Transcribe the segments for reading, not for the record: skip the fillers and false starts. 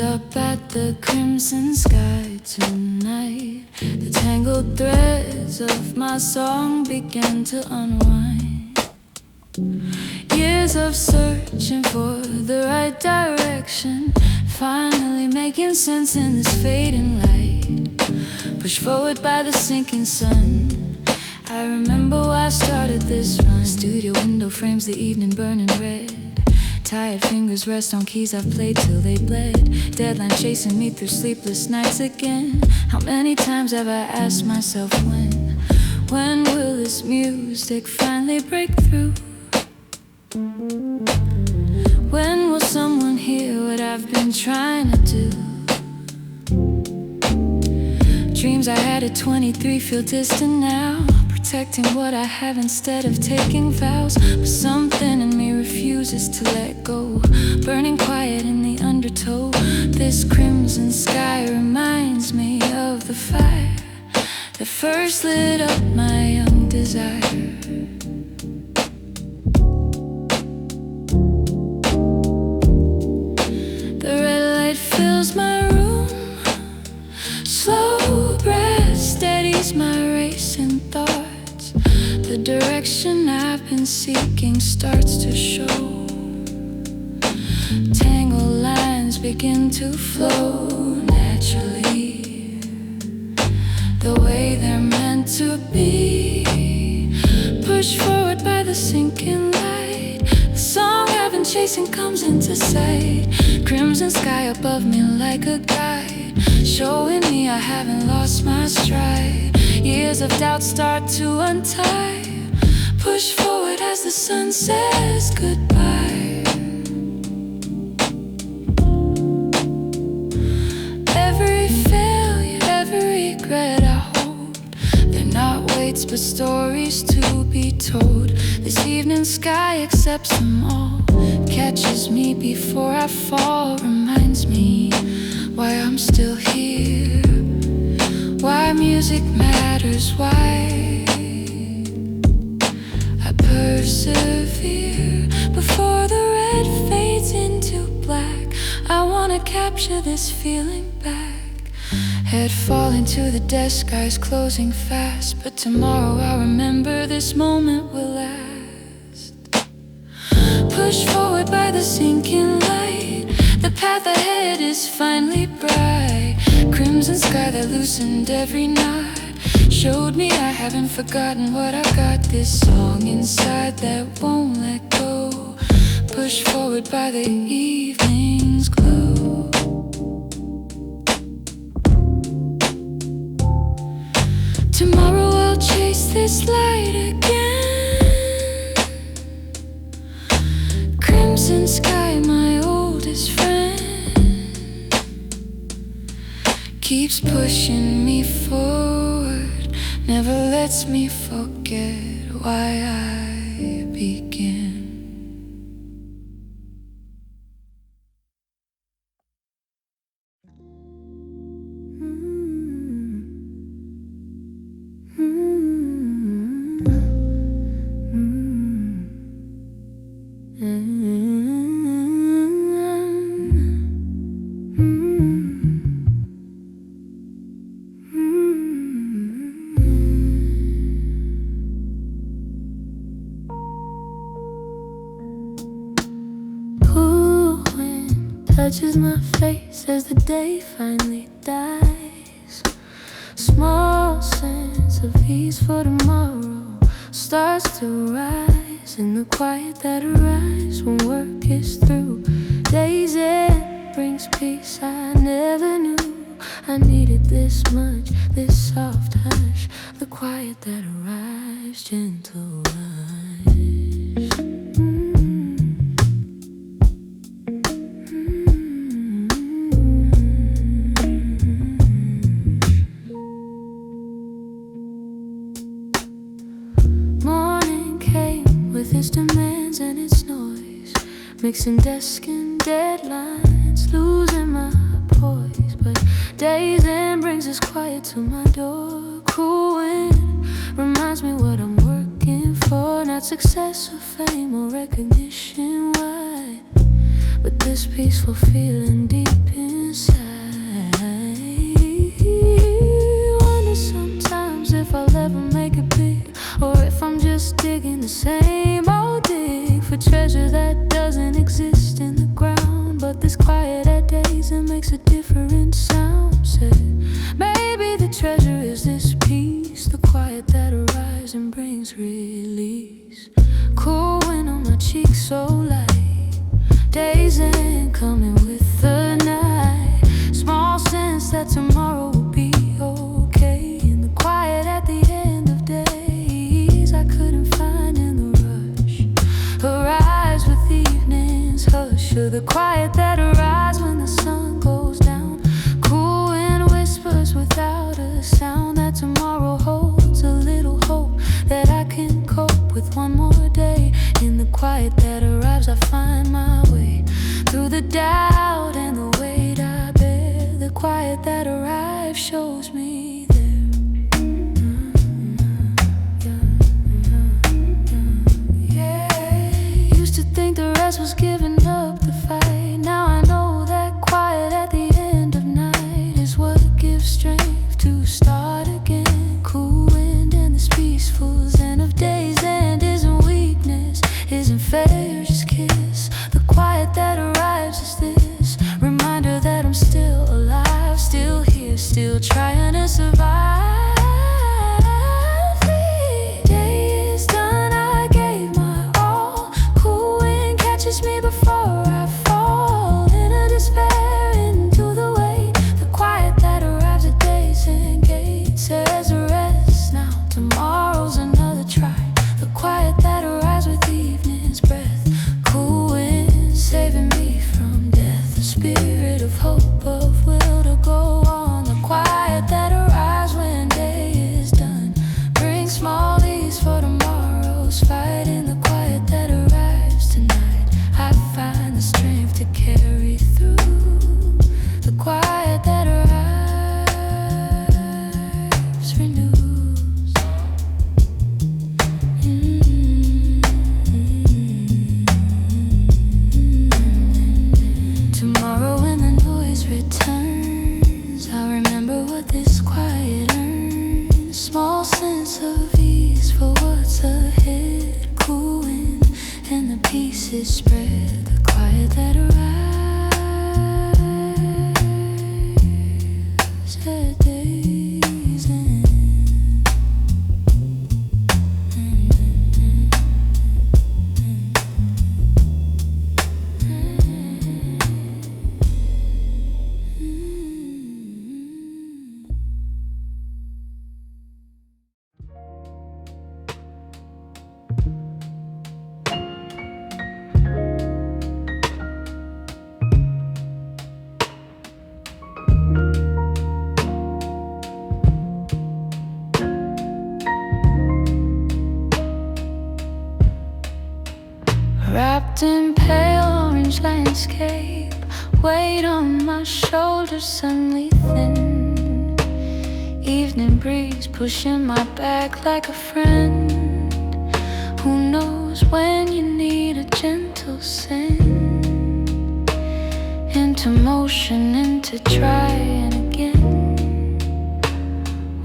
Up at the crimson sky tonight, the tangled threads of my song began to unwind. Years of searching for the right direction, finally making sense in this fading light. Pushed forward by the sinking sun, I remember why I started this run. Studio window frames the evening burning red. Tired fingers rest on keys I've played till they bled. Deadline chasing me through sleepless nights again. How many times have I asked myself when? When will this music finally break through? When will someone hear what I've been trying to do? Dreams I had at 23 feel distant now. Protecting what I have instead of taking vows. But something in me refuses to let go. Burning quiet in the undertow. This crimson sky reminds me of the fire that first lit up my young desire. The red light fills my room. Slow breath steadies my racing thoughts. The direction I've been seeking starts to show. Tangled lines begin to flow naturally, the way they're meant to be. Pushed forward by the sinking light, the song I've been chasing comes into sight. Crimson sky above me like a guide, showing me I haven't lost my stride. Years of doubt start to untie. Push forward as the sun says goodbye. Every failure, every regret I hold, they're not weights but stories to be told. This evening sky accepts them all, catches me before I fall, reminds me why I'm still here, why music matters, why I persevere before the red fades into black. I wanna capture this feeling back. Head falling to the desk, eyes closing fast. But tomorrow I'll remember this moment will last. Pushed forward by the sinking light, the path ahead is finally bright. Crimson sky that loosened every knot showed me I haven't forgotten what I got. This song inside that won't let go. Pushed forward by the evening's glow. Tomorrow I'll chase this light again. Crimson sky, my oldest friend, keeps pushing me forward, never lets me forget why I began. Touches my face as the day finally dies. Small sense of ease for tomorrow starts to rise in the quiet that arrives when work is through. Days end brings peace I never knew I needed this much, this soft hush, the quiet that arrives, gentle rush. With its demands and its noise, mixing desk and deadlines, losing my poise. But days end bring brings this quiet to my door. Cool wind reminds me what I'm working for. Not success or fame or recognition, why? But this peaceful feeling deep inside. Wonder sometimes if I'll ever make it big, or if I'm just digging the same old dig for treasure that doesn't exist in the ground. But this quiet at days, it makes a different sound. Say, maybe the treasure is this peace, the quiet that arrives and brings release. Cool wind on my cheek, so light. Days ain't coming with the night. Small sense that tomorrow will be okay. In the quiet at the end of days I couldn't find in the rush. Arise with evening's hush, or the quiet that arrives when the sun goes down. Cool wind whispers without a sound that tomorrow holds a little hope, that I can cope with one more day. In the quiet that arrives I find my way through the doubt and the weight I bear. The quiet that arrives shows me there. Yeah. Used to think the rest was giving up the fight. Now I know that quiet at the end of night is what gives strength to start again. Cool wind and this peaceful zen of days end isn't weakness, isn't failure, just kiss. The quiet that arrives is this reminder that I'm still alive, still here, still trying to survive. The day is done, I gave my all. Cool wind catches me before I fall into despair, into the weight. The quiet that arrives at days and gates says rest now, tomorrow's another try. The quiet that arrives with evening's breath. Cool wind saving me from death. The spirit of hope, of will to go on. The quiet that arrives when day is done brings small ease for tomorrow's fight. In the quiet that arrives tonight I find the strength to carry through. The quiet that arrives renews. Tomorrow when the noise returns, I'll remember what this quiet earns. Small sense of ease for what's ahead. Cool wind and the pieces spread. The quiet that arrives at days end. Wrapped in pale orange landscape, weight on my shoulders suddenly thin. Evening breeze pushing my back like a friend who knows when you need a gentle send. Into motion, into trying again.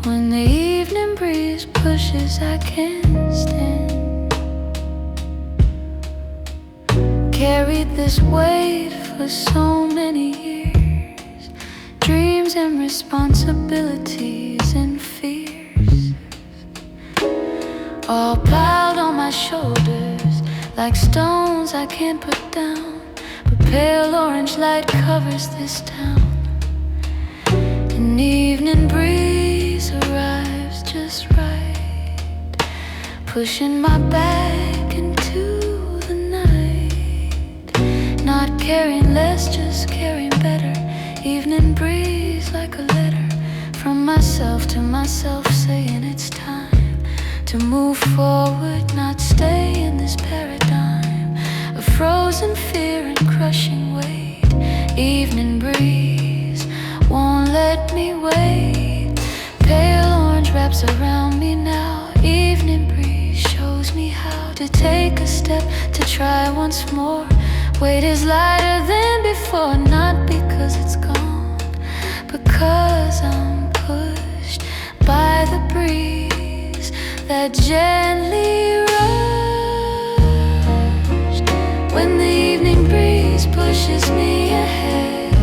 When the evening breeze pushes, I can't stand. Carried this weight for so many years, dreams and responsibilities and fears, all piled on my shoulders like stones I can't put down. But pale orange light covers this town. An evening breeze arrives just right, pushing my back into the night. Not carrying less, just carrying better. Evening breeze like a letter from myself to myself, saying it's time to move forward, not stay in this paradigm of frozen fear and crushing weight. Evening breeze won't let me wait. wraps around me now. Evening breeze shows me how to take a step, to try once more. Weight is lighter than before, not because it's gone, because I'm pushed by the breeze that gently rushed. When the evening breeze pushes me ahead,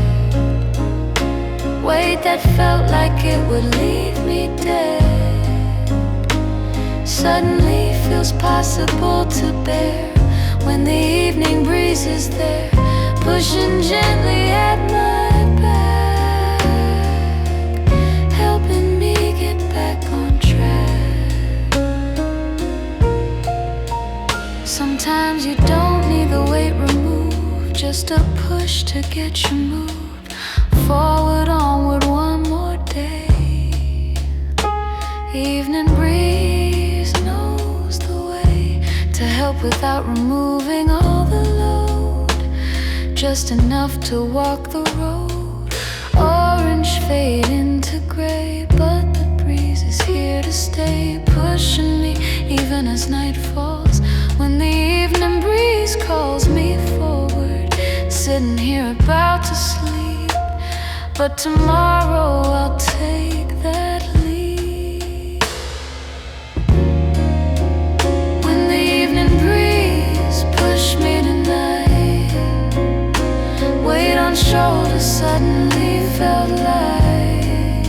weight that felt like it would leave me dead suddenly feels possible to bear. When the evening breeze is there, pushing gently at my back, helping me get back on track. Sometimes you don't need the weight removed, just a push to get you moved forward, onward, one more day. Evening breeze knows the way to help without removing all the load, just enough to walk the road. Orange fade into gray, but the breeze is here to stay, pushing me even as night falls. When the evening breeze calls me forward, sitting here about to sleep, but tomorrow I'll take that leap. When the evening breeze pushed me tonight, weight on shoulders suddenly felt light.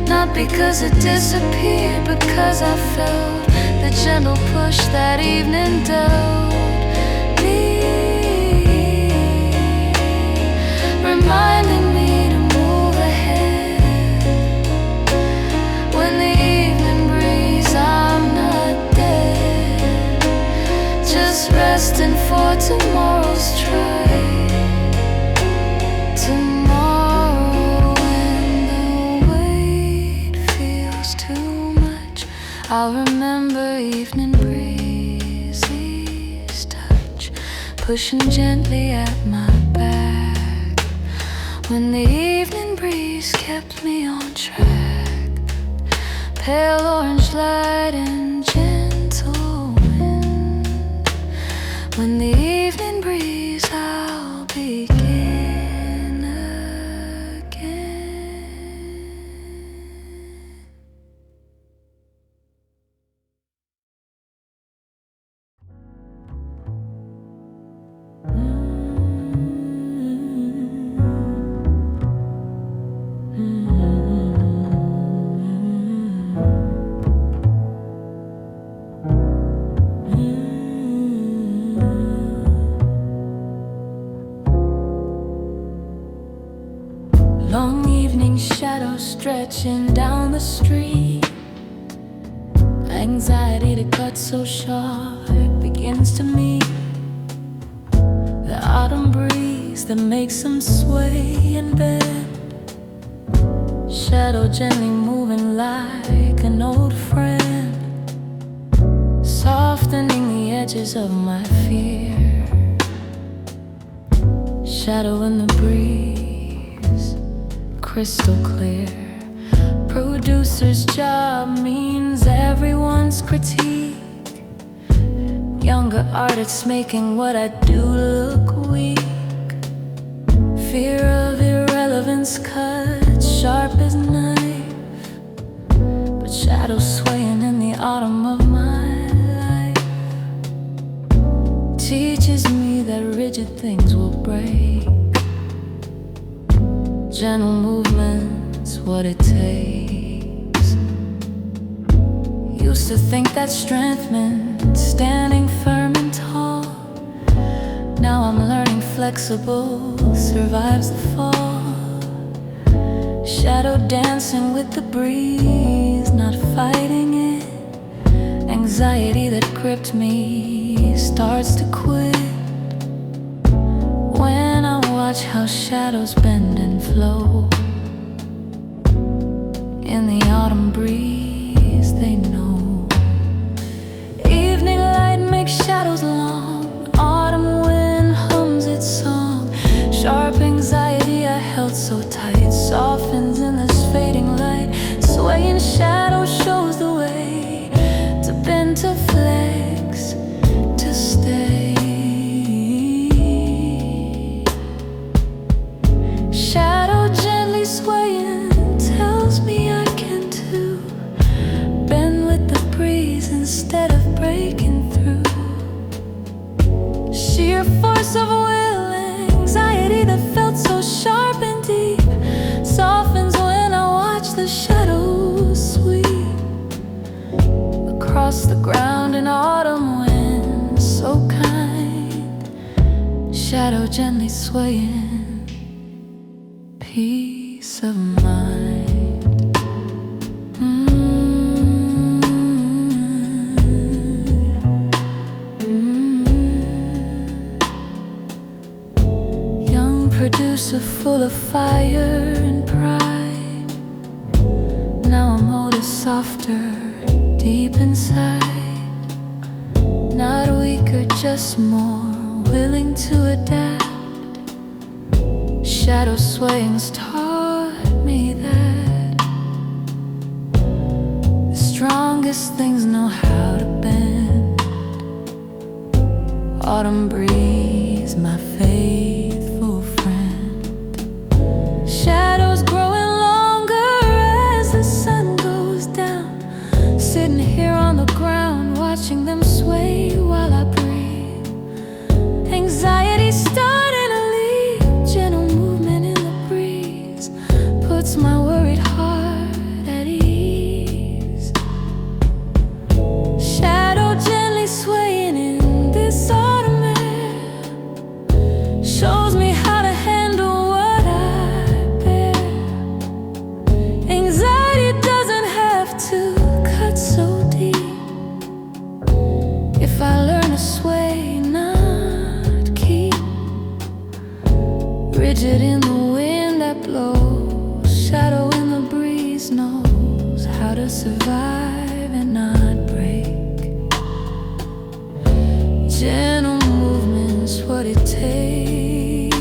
Not because it disappeared, because I felt the gentle push that evening dealt me, reminding me resting for tomorrow's try. Tomorrow when the weight feels too much, I'll remember evening breeze's touch, pushing gently at my back. When the evening breeze kept me on track, pale orange light and gentle wind. When the evening breeze, I'll begin again. Long evening shadows stretching down the street. Anxiety that cut so sharp begins to meet the autumn breeze that makes them sway and bend. Shadow gently moving like an old friend, softening the edges of my fear. Shadow in the breeze, crystal clear. Producer's job means everyone's critique. Younger artists making what I do look weak. Fear of irrelevance cuts sharp as knife, but shadows swaying in the autumn of my life teaches me that rigid things will break. Gentle movement's what it takes. Used to think that strength meant standing firm and tall. Now I'm learning flexible survives the fall. Shadow dancing with the breeze, not fighting it. Anxiety that gripped me starts to quit when I watch how shadows bend and flow in the autumn breeze. They know evening light makes shadows long. Autumn wind hums its song. Sharp anxiety I held so tight softens in this fading light. Swaying shadow shows shadow gently swaying, peace of mind. Young producer full of fire and pride. Now I'm older, softer, deep inside. Not weaker, just more willing to adapt. Shadow swayings taught me that the strongest things know how to bend. Autumn breeze, my faithful friend. Shadows growing longer as the sun goes down. Sitting here on the ground, watching them sway while I breathe. Anxiety starting to leave, gentle movement in the breeze puts my worried heart at ease. Shadow gently swaying in this autumn air shows me how to handle what I bear. Anxiety doesn't have to cut so deep if I learn to sway, not keep. Rigid in the wind that blows, shadow in the breeze knows how to survive and not break. Gentle movement's what it takes.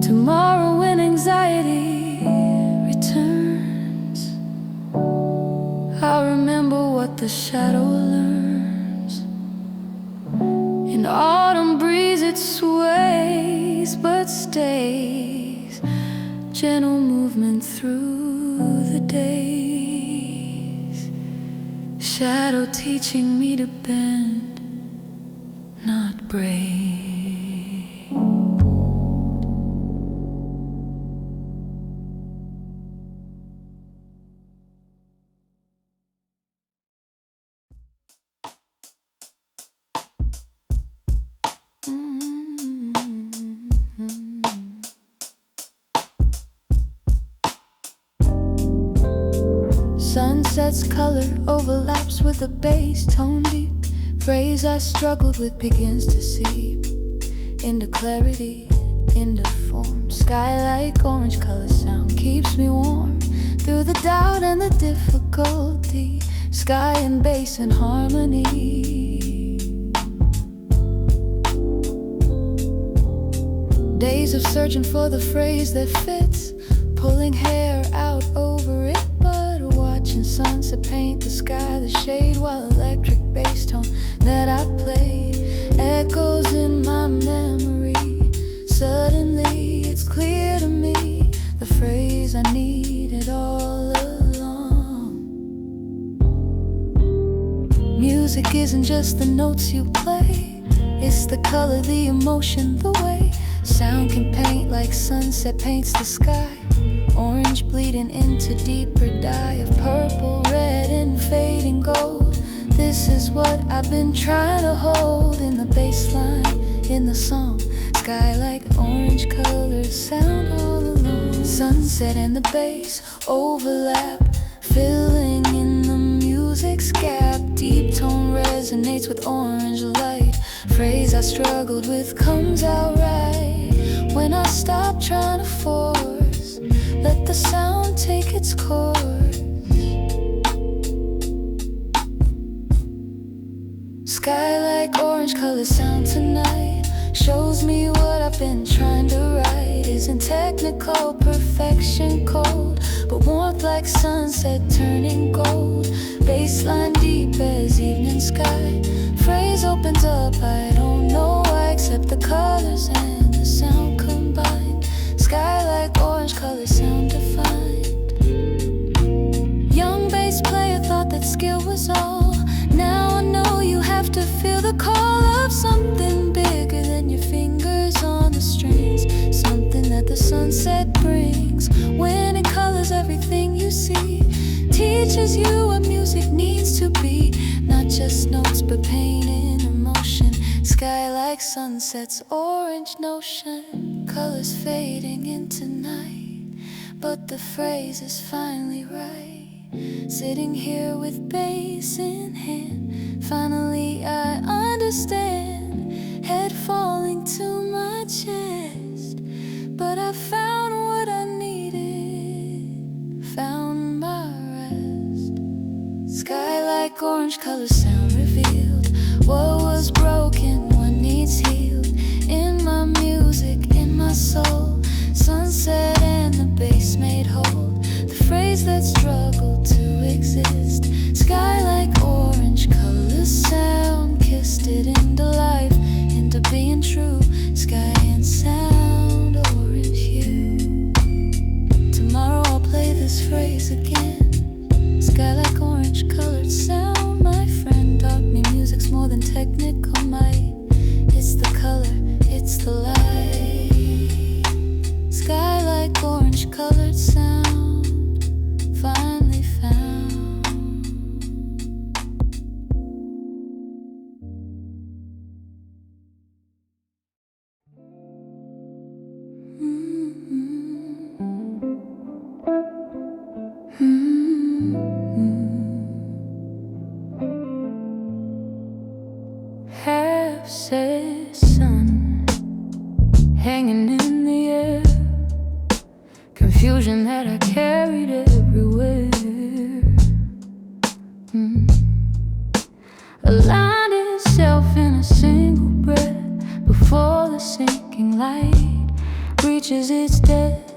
Tomorrow when anxiety returns, I'll remember what the shadow learns. In autumn breeze it sways but stays. Gentle movement through the days. Shadow teaching me to bend, not break. Sunset's color overlaps with a bass tone deep. Phrase I struggled with begins to seep into clarity, into form. Skylight orange color sound keeps me warm through the doubt and the difficulty. Sky and bass in harmony. Days of searching for the phrase that fits, pulling hair out over it, but watching sunset paint the sky the shade, while electric bass tone that I played echoes in my memory. Suddenly it's clear to me the phrase I needed all along. Music isn't just the notes you play, it's the color, the emotion, the way sound can paint like sunset paints the sky. Orange bleeding into deeper dye of purple, red, and fading gold. This is what I've been trying to hold in the bass line, in the song. Sky like orange colors sound all alone. Sunset and the bass overlap, filling in the music's gap. Deep tone resonates with orange light. Phrase I struggled with comes out right when I stop trying to force. Let the sound take its course. Sky like orange color sound tonight shows me what I've been trying to write. Isn't technical perfection cold, but warmth like sunset turning gold. Baseline deep as evening sky. Phrase opens up, I don't know why, except the colors and the sound combined. Sky like orange color sound defined. Young bass player thought that skill was all. Now I know you have to feel the call of something bigger than your fingers on the strings. Something that the sunset brings when it colors everything you see. Teaches you what music needs to be, not just notes but pain and emotion. Sky like sunsets, orange notion, colors fading into night. But the phrase is finally right. Sitting here with bass in hand, finally I understand. Head falling to my chest, but I found what I needed, found my rest. Sky like orange colors, sound revealed what was broken, what needs healed. In my music, in my soul, sunset and the bass made whole. The phrase that struggled to exist. Sky like orange colors, sound kissed it into life, into being true. Sky and sound, orange hue. Tomorrow I'll play this phrase again. Sky like orange colored sound. My friend taught me music's more than technical might. It's the color, it's the light. Sky like orange colored sound, finally found. Half-set sun hanging in the air, confusion that I carried everywhere. Aligned itself in a single breath before the sinking light reaches its depth.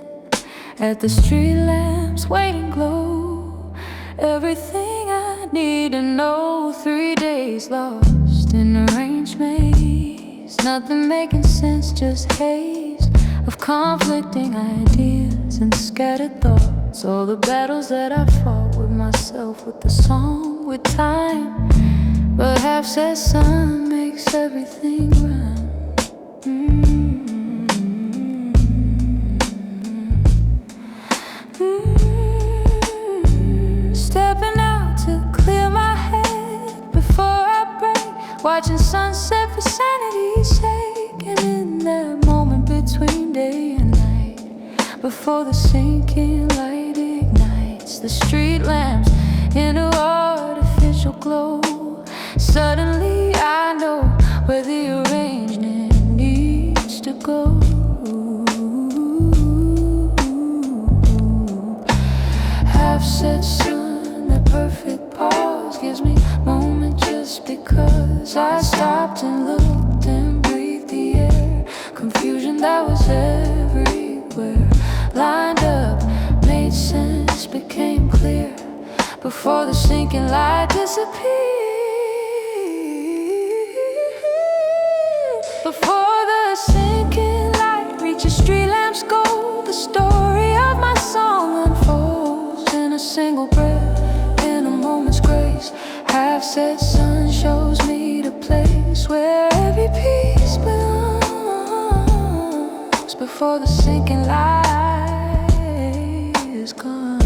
At the street lamps waiting glow, everything I need to know. 3 days lost in a range maze, nothing making sense, just haze of conflicting ideas and scattered thoughts. All the battles that I fought with myself, with the song, with time. But half-set sun makes everything rhyme. Stepping out to clear my head before I break, watching sunset for sanity's sake. And in that moment between day and night, before the sinking light ignites the street lamps into artificial glow, suddenly I know where the arrangement needs to go. Half-set sun, that perfect pause gives me moment just because I stopped and looked and breathed the air. Confusion that was everywhere lined up, made sense, became clear before the sinking light disappeared. Before the sinking light reaches street lamps gold, the story of my song unfolds in a single breath, in a moment's grace. Half-set sun shows me the place where every piece belongs before the sinking light is gone.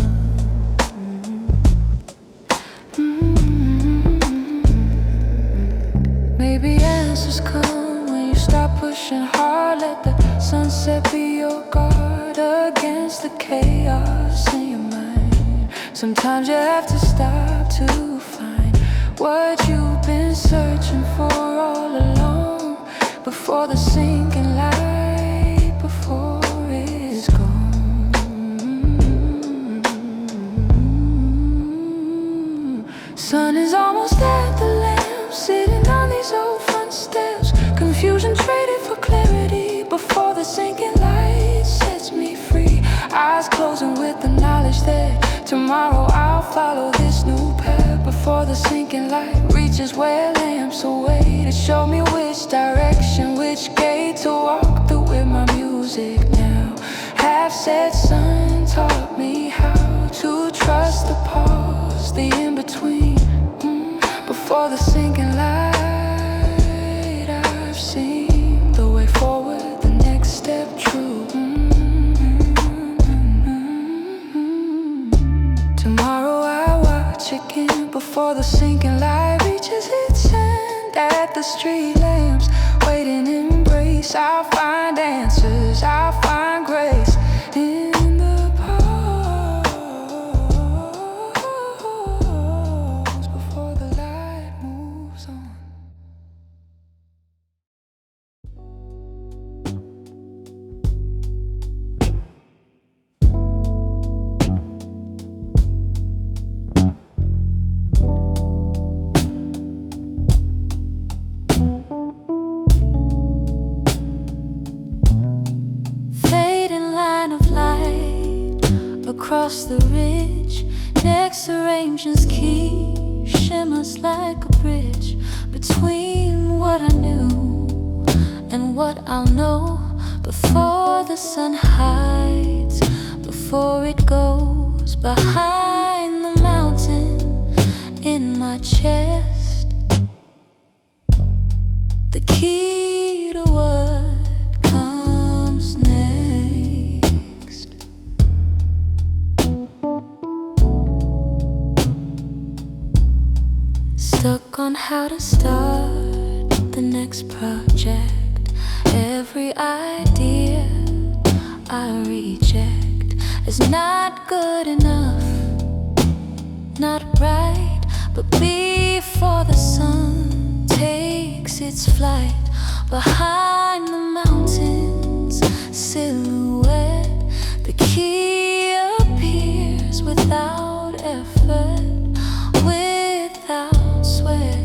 Maybe answers come when you stop pushing hard. Let the sunset be your guard against the chaos in your mind. Sometimes you have to stop to find what you've been searching for all along before the sinking light, before it's gone. Sun is almost at the lamp, sitting on these old front steps. Confusion traded for clarity before the sinking light sets me free. Eyes closing with the knowledge that tomorrow I'll follow this new path. Before the sinking light reaches where lamps away to show me which direction, which gate to walk through with my music now. Half-set sun taught me how to trust the pause, the in-between. Before the sinking light, I've seen the way forward, the next step true. Tomorrow I watch again before the sinking light reaches its end. At at the street lamps, waiting in embrace. I'll find answers, I'll find grace in the pause before the light moves on. Across the ridge, next arrangements key shimmers like a bridge between what I knew and what I'll know before the sun hides, before it goes behind the mountain in my chest. The key to what comes next. Stuck on how to start the next project. Every idea I reject as not good enough, not right. But before the sun takes its flight behind the mountains silhouette, the key appears without effort, without sweat.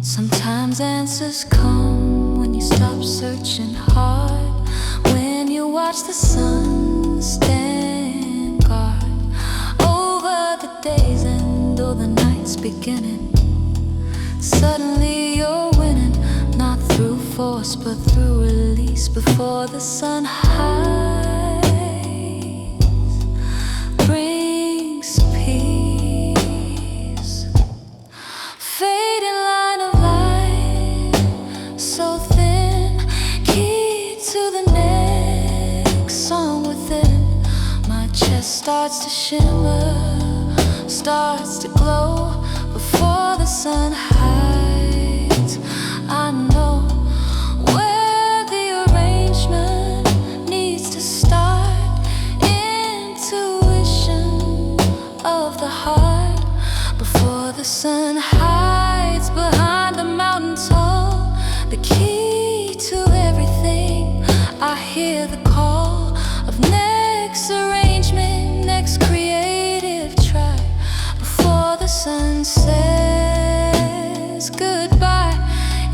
Sometimes answers come when you stop searching hard, when you watch the sun stand guard over the days and all the nights beginning. Suddenly you're winning, not through force but through release before the sun hides, brings peace. Fading line of light, so thin, key to the next song within. My chest starts to shimmer, starts to glow before the sun hides. I know where the arrangement needs to start. Intuition of the heart before the sun hides behind the mountain tall. The key to everything. I hear the call of next arrangement, next creative try before the sun says goodbye.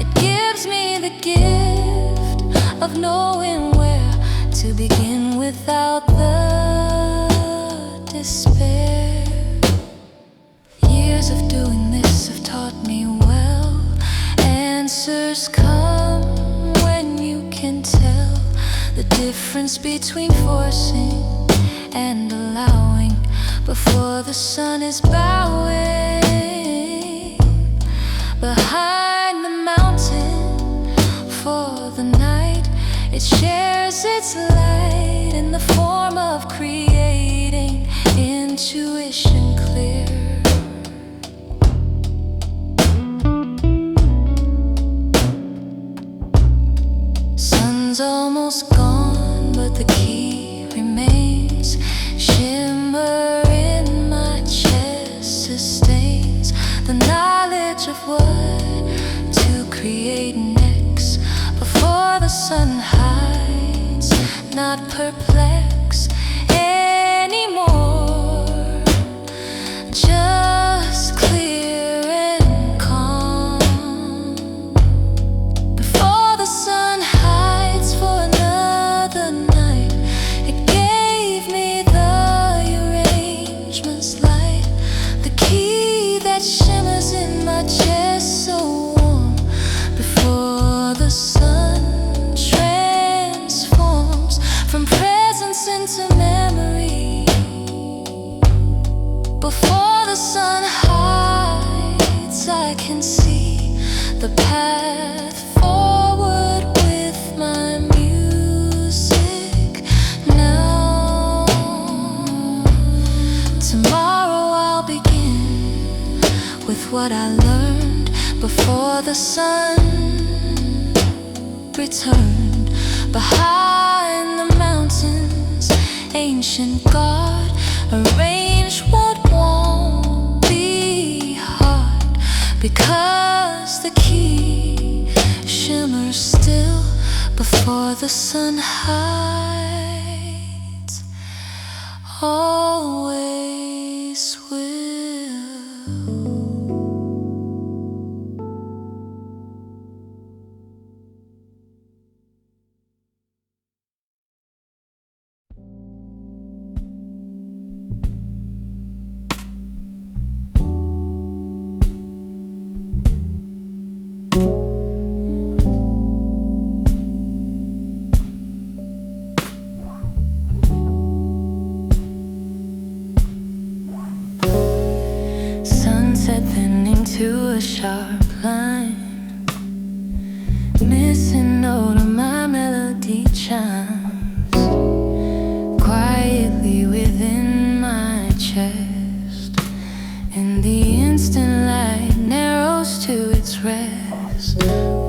It gives me the gift of knowing where to begin without the despair. Years of doing this have taught me well. Answers come when you can tell the difference between forcing and allowing before the sun is bowing behind the mountain for the night. It shares its light in the form of creating intuition clear. Sun's almost gone, but the key remains. Shimmer in my chest sustains the knowledge of what to create next before the sun hides, not perplexed anymore, just clear and calm. Before the sun hides for another night, it gave me the arrangement's light, the key that shimmers in my chest so warm before the sun transforms from presence into memory. Before the sun hides, I can see the path forward with my music now. what I learned before the sun returned. Behind the mountains, ancient God arranged what won't be hard, because the key shimmers still before the sun hides. Always will. Sunset bending to a sharp line, missing note of my melody chimes quietly within my chest, and the instant light narrows to its rest.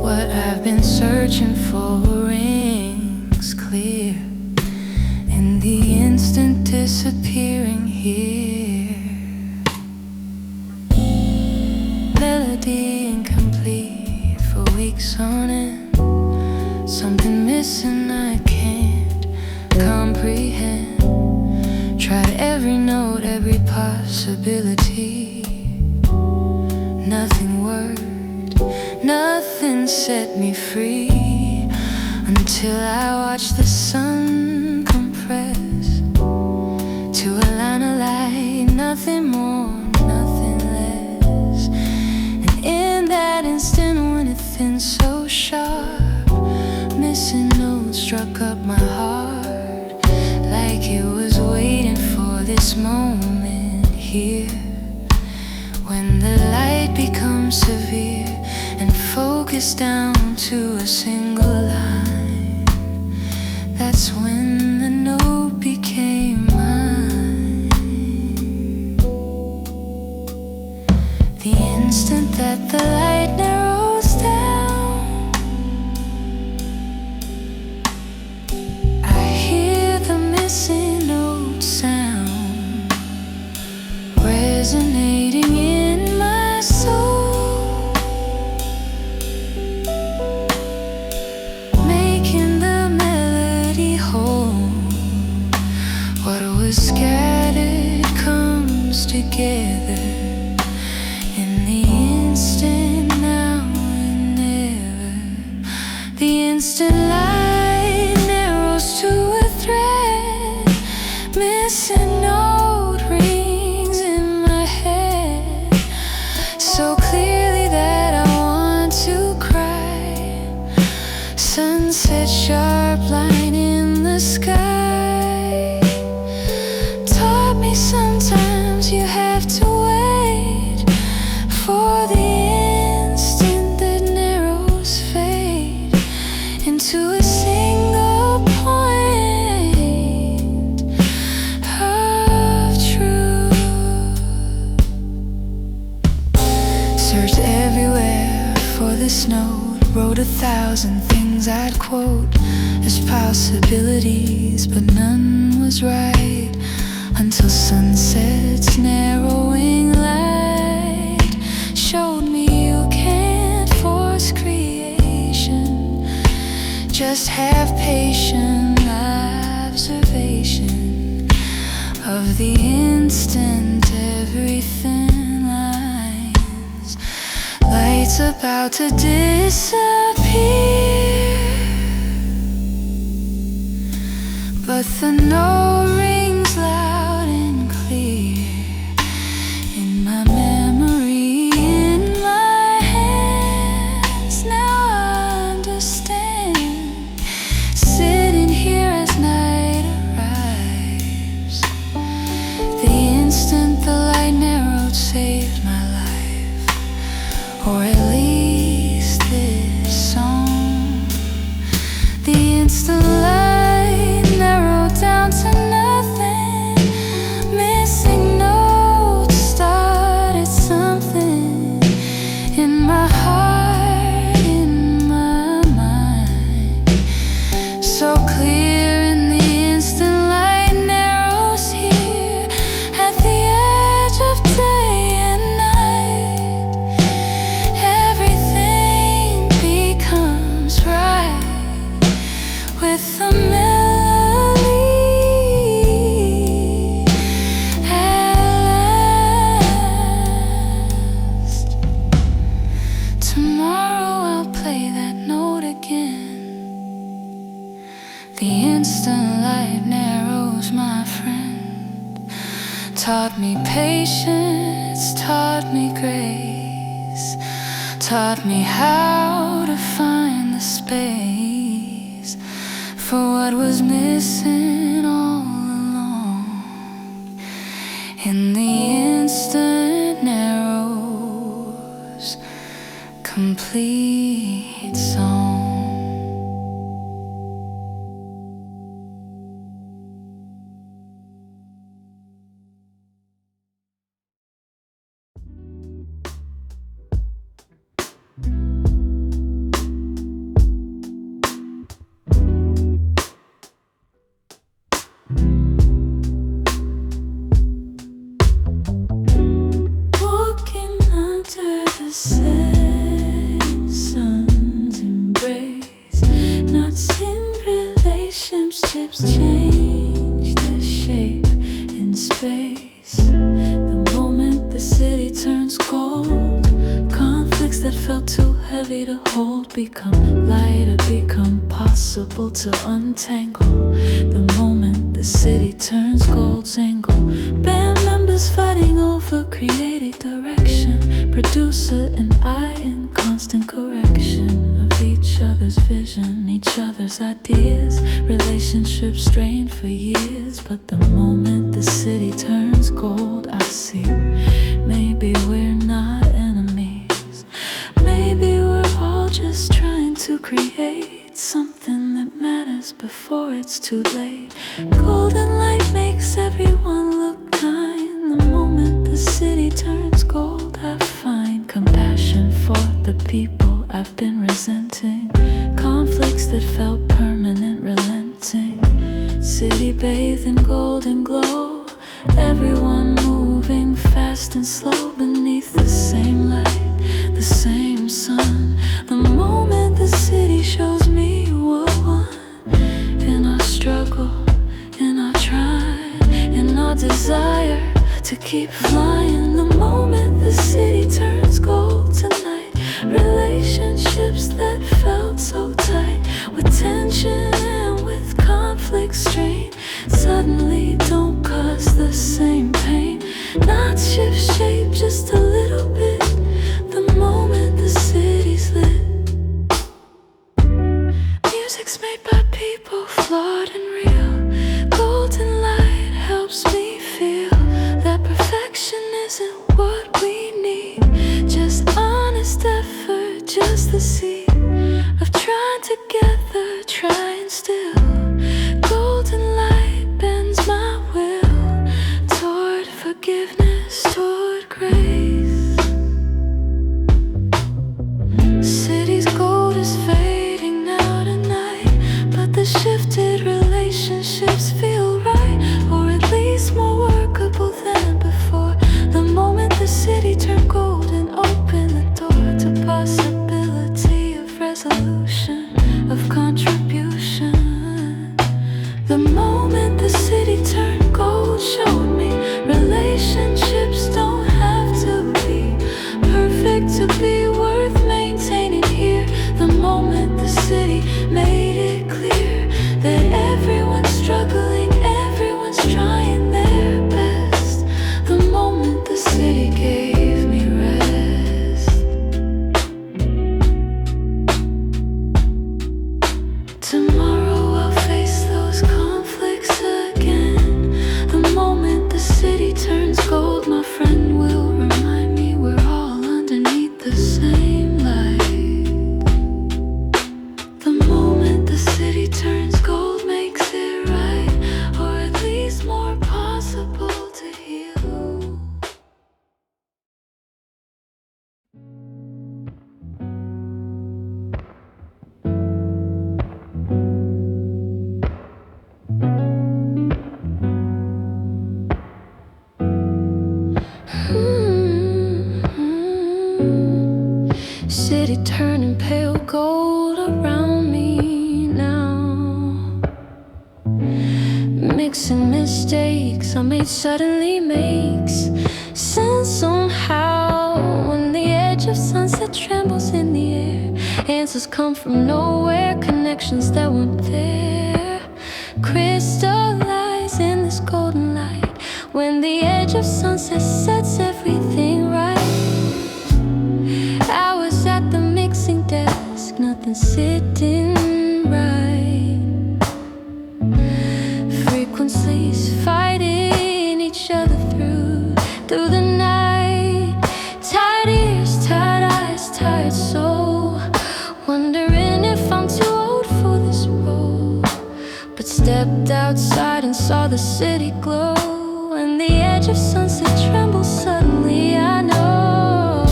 What I've been searching for rings clear, and the instant disappearing here. Melody incomplete for weeks on end. Something missing I can't comprehend. Tried every note, every possibility. Nothing worked, nothing set me free, until I watched the sun compress to a line of light, nothing more, nothing less. And in that instant when it thinned so sharp, missing notes struck up my heart, like it was waiting for this moment here. When the light becomes severe and focused down to a single line, that's when the note became mine. The instant that the light narrows down, I hear the missing note sound resonating in my soul, making the melody whole. What was scattered comes together in the instant, now and never. The instant light narrows to a thread, missing note rings in my head so clearly that I want to cry. Sunset sharp line in the sky taught me sometimes you have to wait for the instant that narrows fade into a single point of truth. Searched everywhere for this note, wrote 1,000 things I'd quote as possibilities, but none was right until sunset's narrowing light showed me you can't force creation, just have patient observation of the instant everything lines. Light's about to disappear, but the note rings loud and clear in my memory, in my hands. Now I understand, sitting here as night arrives. The instant the light narrowed saved my life, or at least this song. The instant light narrowed down to nothing. play that note again. The instant light narrows, my friend. Taught me patience, taught me grace, taught me how to find the space for what was missing all along. In the instant narrows, complete song. Change the shape in space. The moment the city turns cold, conflicts that felt too heavy to hold become lighter, become possible to untangle. The moment the city turns gold, angle. Band members fighting over creative direction, producer and I in constant correction of each other's vision, each other's ideas. Relationships strained for years, but the moment the city turns gold, I see maybe we're not enemies. Maybe we're all just trying to create something that matters before it's too late. Golden light makes everyone look kind. The moment the city turns gold, I find compassion for the people I've been resenting. Conflicts that felt permanent, relenting. City bathed in golden glow. Everyone moving fast and slow beneath the same light, the same sun. The moment the city shows me we're one. In our struggle, in our try, in our desire to keep flying. The moment the city turns gold tonight. Relationships that felt so tight, with tension and with conflict strain, suddenly don't cause the same pain. Not shift shape just a little bit. The moment the city's lit. Music's made by people, flawed and real. Golden light helps me feel that perfection isn't what we need. Just honest effort, just the seed of trying together, trying still. Golden light bends my will toward forgiveness, toward grace. City's gold is fading now tonight, but the shifted relationships feel right, or at least more workable than before. The moment the city turned gold and opened the door to possibility of resolution, of contribution. The moment the city turned gold showed me relationships don't have to be perfect to be worth maintaining here. The moment the city made it clear that everyone's struggling, everyone's trying their best. The moment the city gave me rest. Tomorrow I'll face those conflicts again. The moment the city turns gold, my friend will remind me we're all underneath the same light. The moment the city turns gold makes it right, or at least more possible to heal. City turning pale gold around me now. Mixing mistakes I made suddenly makes sense somehow. When the edge of sunset trembles in the air, Answers come from nowhere, connections that weren't there crystallize in this golden light. When the edge of sunset sets everything right, I was at the mixing desk, nothing sitting right. Frequencies fighting each other through the night. Tired ears, tired eyes, tired soul, wondering if I'm too old for this role. But stepped outside and saw the city glow. And the edge of sunset trembles suddenly, I know.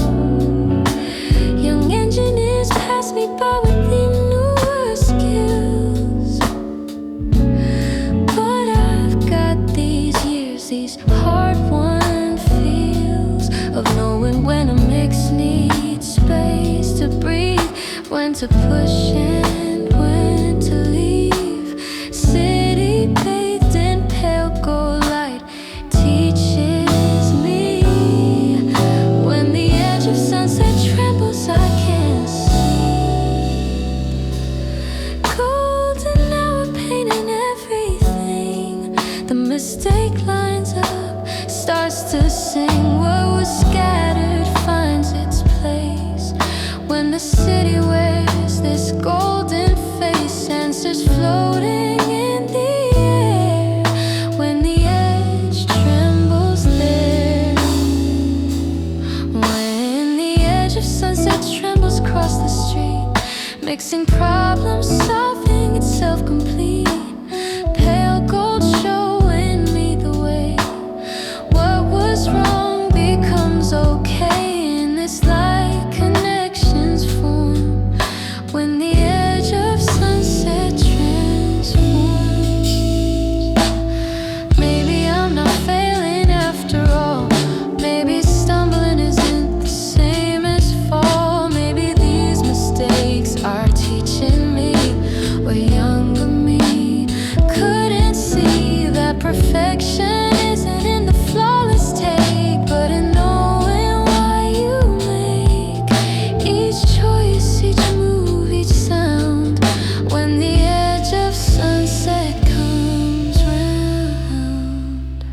Young engineers pass me by with the newer skills, but I've got these years, these hard-won feels of knowing when a mix needs space to breathe, when to push and when to leave. City bathed in pale gold light teaches me. When the edge of sunset trembles, I can't see. Golden hour painting everything. The mistake lines up, starts to sing. What was scattered finds its place. When the city wears this golden face, sensors floating in the air. When the edge trembles there. When the edge of sunset trembles across the street, mixing problems, solving itself complete. Pale gold showing me the way. What was wrong becomes okay, and it's like connections form when the edge of sunset transforms. Maybe I'm not failing after all. Maybe stumbling isn't the same as fall. Maybe these mistakes are teaching me what younger me couldn't see. That perfection isn't in the flawless take, but in knowing why you make each choice, each move, each sound. When the edge of sunset comes round,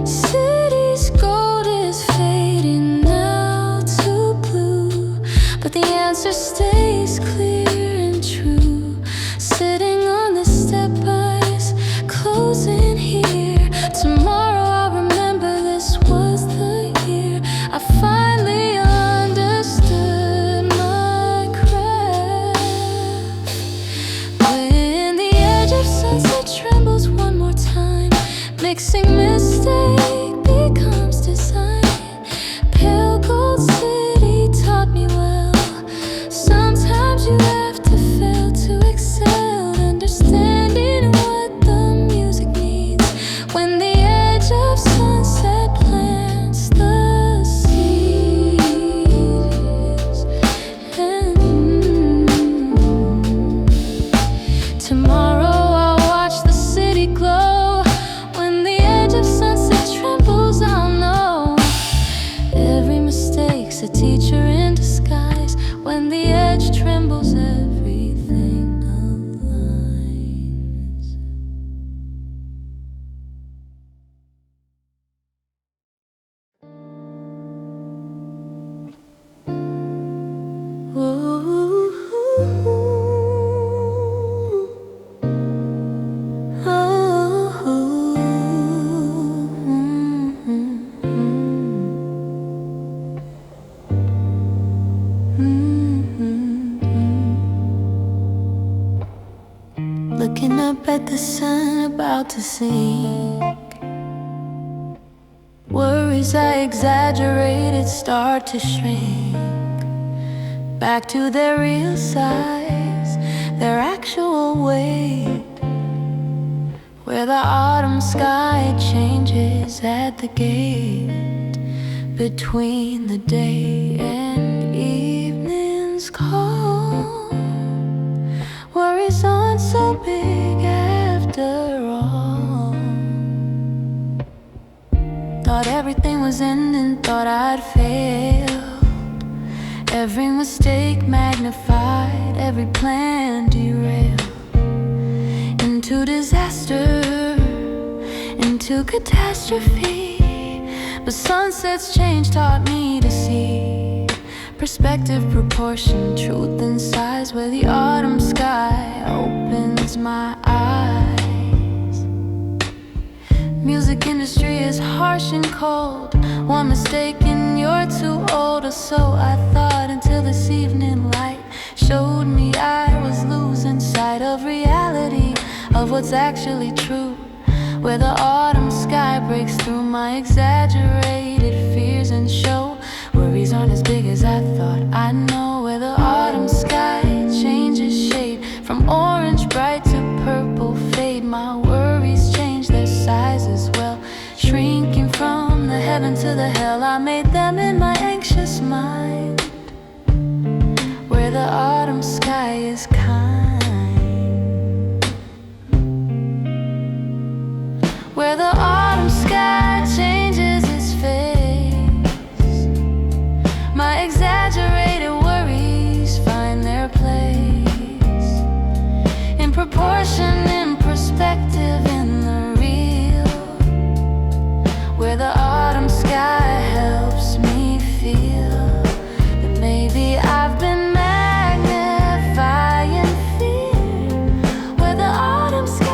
city's gold is fading now to blue, but the answer stays clear and true. Sitting on the step ice, closing here. Tomorrow I'll remember this was the year I finally understood my craft. When the edge of sunset trembles one more time, mixing mistake becomes design. Pale gold city taught me well. Sometimes you have to fail to excel, understanding what the music needs. When the edge of sunset plants the seeds, and tomorrow I'll watch the city glow. When the edge of sunset trembles, I'll know every mistake's a teacher in disguise. When the edge trembles, everything aligns. Looking up at the sun about to sink. Worries I exaggerated start to shrink back to their real size, their actual weight. Where the autumn sky changes at the gate, between the day and evening's calm. Worries aren't so big after all. Thought everything was ending, thought I'd failed. Every mistake magnified, every plan derailed into disaster, into catastrophe. But sunsets change taught me to see perspective, proportion, truth in size. Where the autumn sky opens my eyes. Music industry is harsh and cold. One mistake and you're too old, or so I thought, until this evening light showed me I was losing sight of reality, of what's actually true. Where the autumn sky breaks through my exaggerated fears and show worries aren't as big as I thought. I know where the autumn sky changes shade from orange bright to purple fade. My worries change their size as well, shrinking from the heaven to the hell I made them in my anxious mind. Where the autumn sky is kind, where the autumn sky changes its face. My exaggerated worries find their place in proportion, in perspective, in the real. Where the autumn sky helps me feel that maybe I've been magnifying fear. Where the autumn sky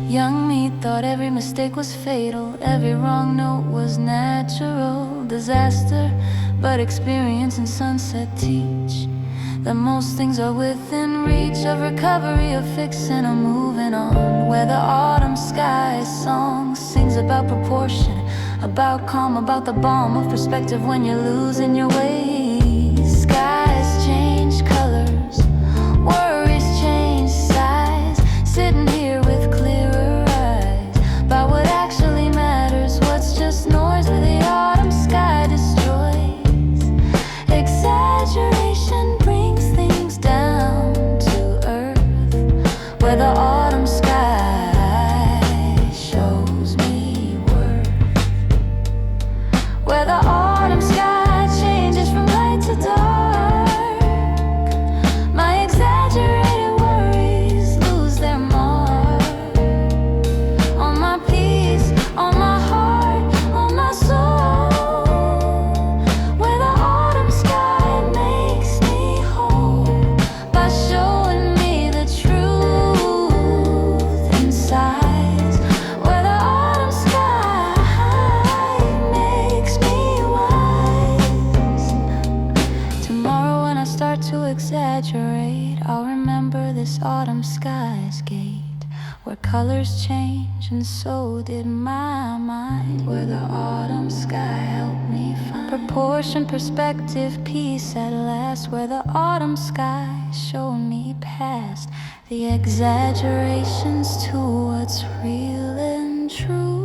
young me thought every mistake was fatal, every wrong note was natural disaster. But experience and sunset teach that most things are within reach of recovery, of fixing or moving on. Where the autumn sky song sings about proportion, about calm, about the balm of perspective when you're losing your way. Skies change colors, worries change size, sitting here with clearer eyes about what actually matters, what's just noise. Where the autumn sky destroys exaggeration, brings things down to earth. Where the autumn sky shows me worth. Where the autumn sky changes from light to dark. My exaggerated worries lose their mark on my peace, on my heart, on my soul. Where the autumn sky makes me whole by showing me the truth inside. Where the autumn sky makes me wise. Tomorrow when I start to exaggerate, I'll remember this autumn sky's gate, where colors change and so did my mind. Where the autumn sky helped me find proportion, perspective, peace at last. Where the autumn sky showed me past the exaggerations to what's real and true.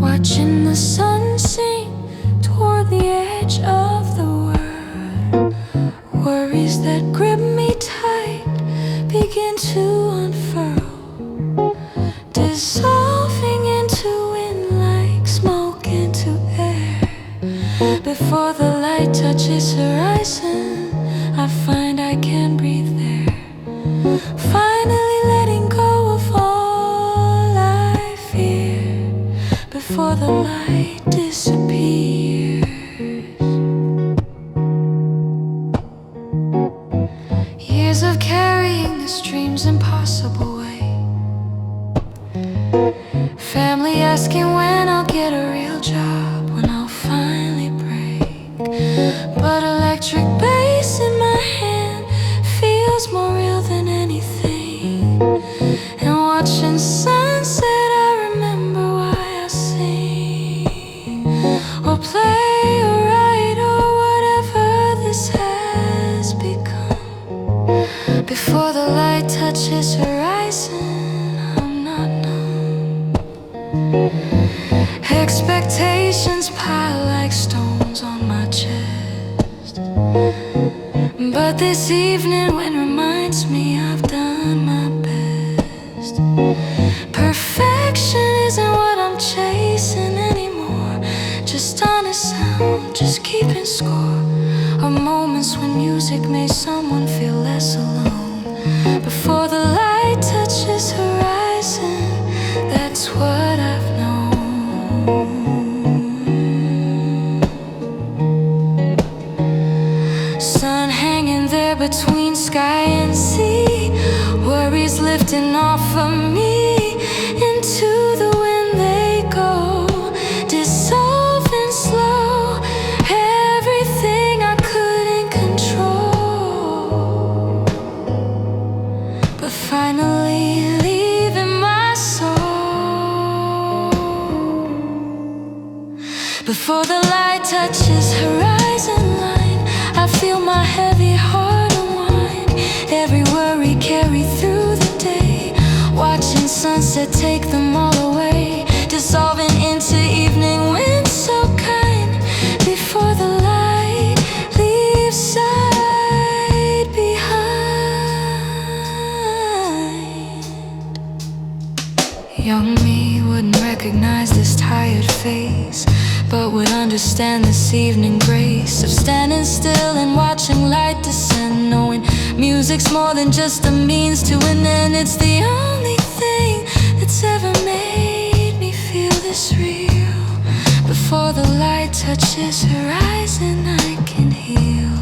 Watching the sun sink toward the edge of the world. Worries that grip me tight begin to unfurl, dissolving into wind like smoke into air. Before the light touches horizon, I find I can breathe there. Finally letting go of all I fear before the light disappears. Years of carrying this dream's impossible weight. Family asking when I'll get a real job, when I'll finally break. But electric bass in my hand feels more real than anything. And watching Expectations pile like stones on my chest. But this evening wind reminds me I've done my best. Perfection isn't what I'm chasing anymore. Just honest sound, just keeping score of moments when music made someone feel less alone. Before the light touches horizon, that's what I've known. Sun hanging there between sky and sea, worries lifting off of me. Into the wind they go, dissolving slow. Everything I couldn't control, but finally leaving my soul. Before the light touches horizon line, I feel my heavy heart unwind. Every worry carry through the day, watching sunset take them all away, dissolving into evening wind so kind. Before the light leaves sight behind. Young me wouldn't recognize this tired face, but would understand this evening grace of standing still and watching light descend, knowing music's more than just a means to an end. It's the only thing that's ever made me feel this real. Before the light touches horizon, I can heal.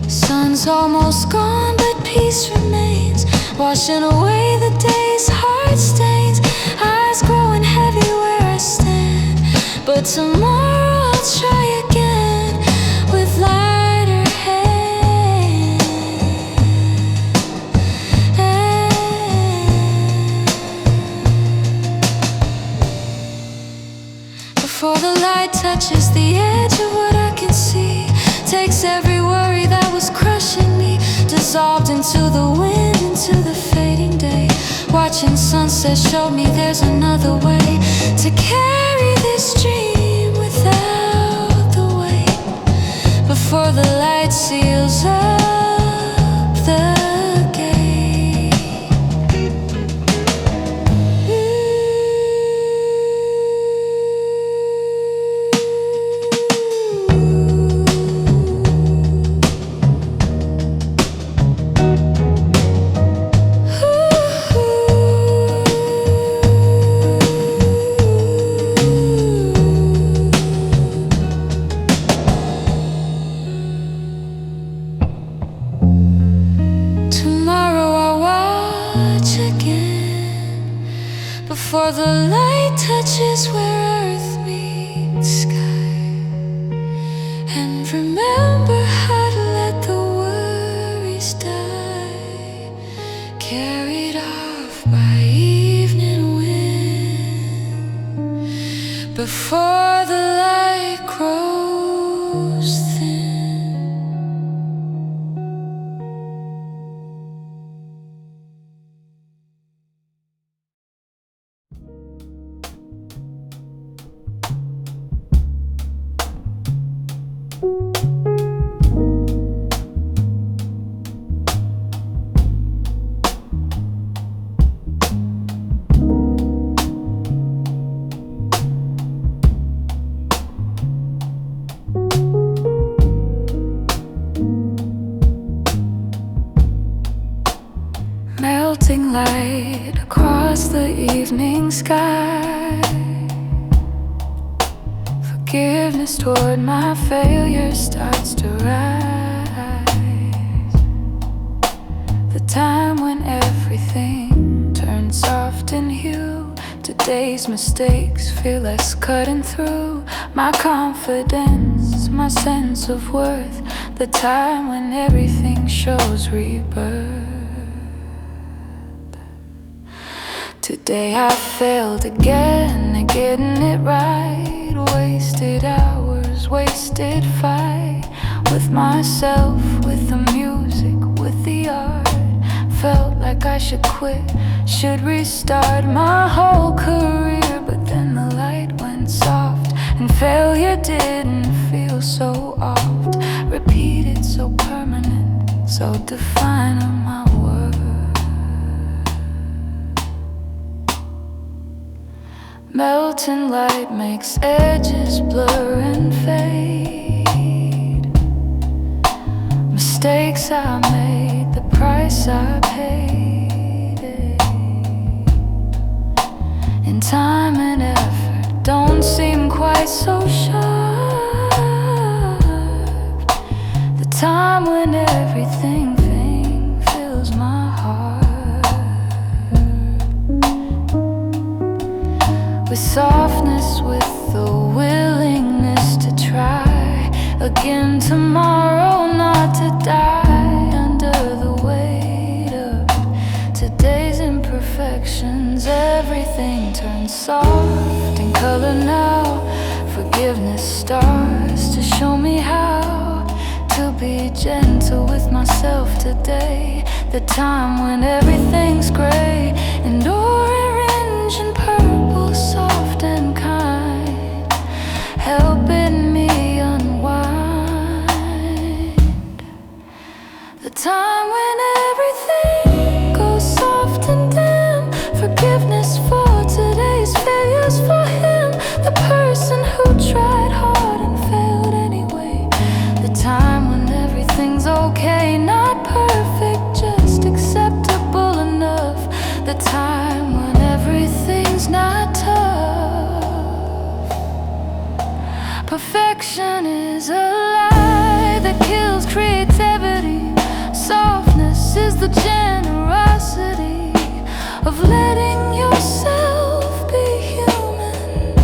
Sun's almost gone, but peace remains, washing away the day's hard stains. Eyes growing heavy where I stand, but tomorrow I'll try again with lighter hands. Before the light touches the edge of what I can see, takes every worry that was crushing me, dissolved into the wind, into the fading day. Watching sunset showed me there's another way to carry this dream without the weight. Before the light seals up the gate. Before the light touches where earth meets sky, and remember how to let the worries die, carried off by evening wind. Before the light grows thin. Melting light across the evening sky, forgiveness toward my failure starts to rise. The time when everything turns soft in hue, today's mistakes feel less cutting through. My confidence, my sense of worth, the time when everything shows rebirth. Today I failed again at getting it right. Wasted hours, wasted fight with myself, with the music, with the art. Felt like I should quit, should restart my whole career, but then the light went failure didn't feel so oft, repeated so permanent, so define of my worth. Melting light makes edges blur and fade. Mistakes I made, the price I paid. In time and effort don't seem quite so sharp. The time when everything fills my heart with softness, with the willingness to try again tomorrow, not to die under the weight of today's imperfections. Everything turns soft in color now. Forgiveness starts to show me how to be gentle with myself today. The time when everything's gray and orange and purple, soft and kind, helping me unwind. The time when everything goes soft and dim. Forgiveness for today's failures, for him, the person who tried hard and failed anyway. The time when everything's okay, not perfect, just acceptable enough. The time when everything's not tough. Perfection is a lie that kills creativity. Softness is the generosity of letting yourself be human,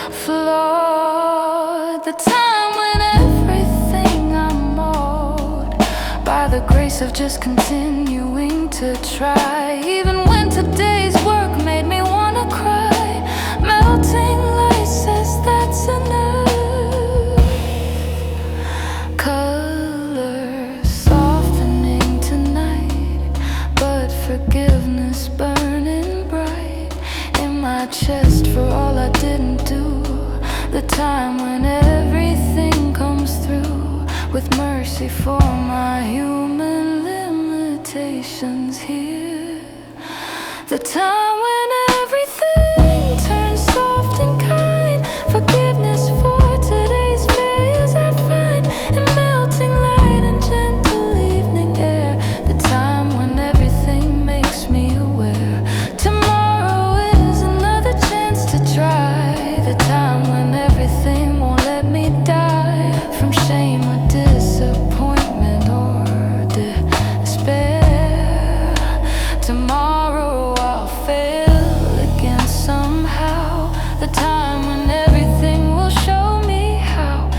flawed. The time when everything I'm owed by the grace of just continuing to try, even when today's work made me wanna cry. Melting light says that's enough. Color softening tonight, but forgiveness burning bright in my chest for all I didn't do. The time when everything comes through with mercy for my human limitations here. The time when everything turns soft and kind. Forgiveness for today's failures I find in melting light and gentle evening air. The time when everything makes me aware tomorrow is another chance to try. The time when everything won't let me die from shame or disappointment or despair. Tomorrow I'll fail again somehow. The time when everything will show me how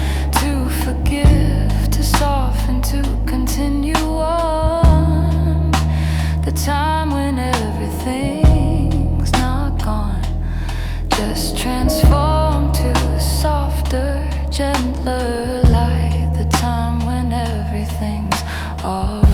to forgive, to soften, to continue on. The time when everything's not gone, just transform to a softer, gentler light. The time when everything's alright.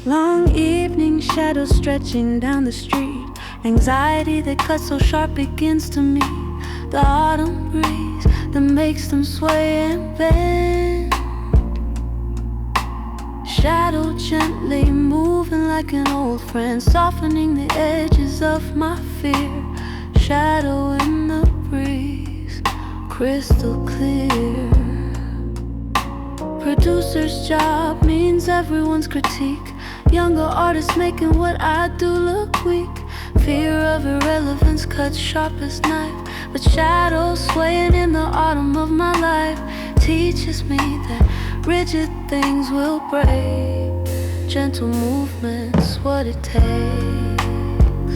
Long evening shadows stretching down the street. Anxiety that cuts so sharp begins to meet the autumn breeze that makes them sway and bend. Shadow gently moving like an old friend, softening the edges of my fear. Shadow in the breeze, crystal clear. Producer's job means everyone's critique. Younger artists making what I do look weak. Fear of irrelevance cuts sharp as knife, but shadows swaying in the autumn of my life teaches me that rigid things will break. Gentle movements, what it takes.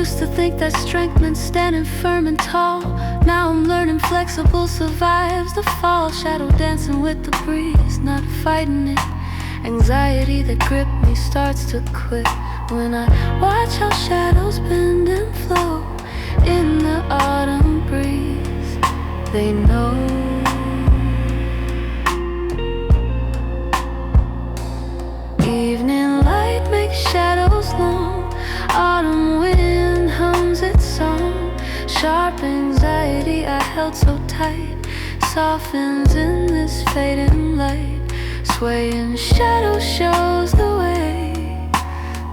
Used to think that strength meant standing firm and tall. Now I'm learning flexible survives the fall. Shadow dancing with the breeze, not fighting it. Anxiety that gripped me starts to quit when I watch how shadows bend and flow in the autumn breeze. They know. Evening light makes shadows long. Autumn wind hums its song. Sharp anxiety I held so tight softens in this fading light. Swaying shadow shows the way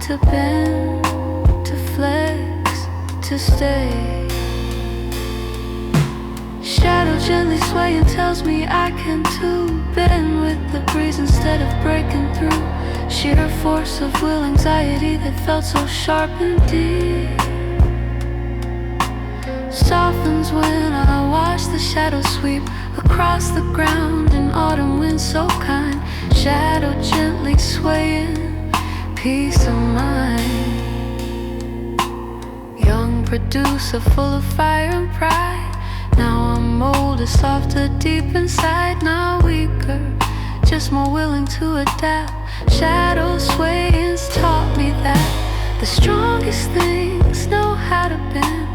to bend, to flex, to stay. Shadow gently swaying tells me I can too. Bend with the breeze instead of breaking through. Sheer force of will, anxiety that felt so sharp and deep softens when I watch the shadow sweep across the ground in autumn wind so kind. Shadow gently swaying, peace of mind. Young producer full of fire and pride. Now I'm older, softer, deep inside. Not weaker, just more willing to adapt. Shadow swayings taught me that the strongest things know how to bend.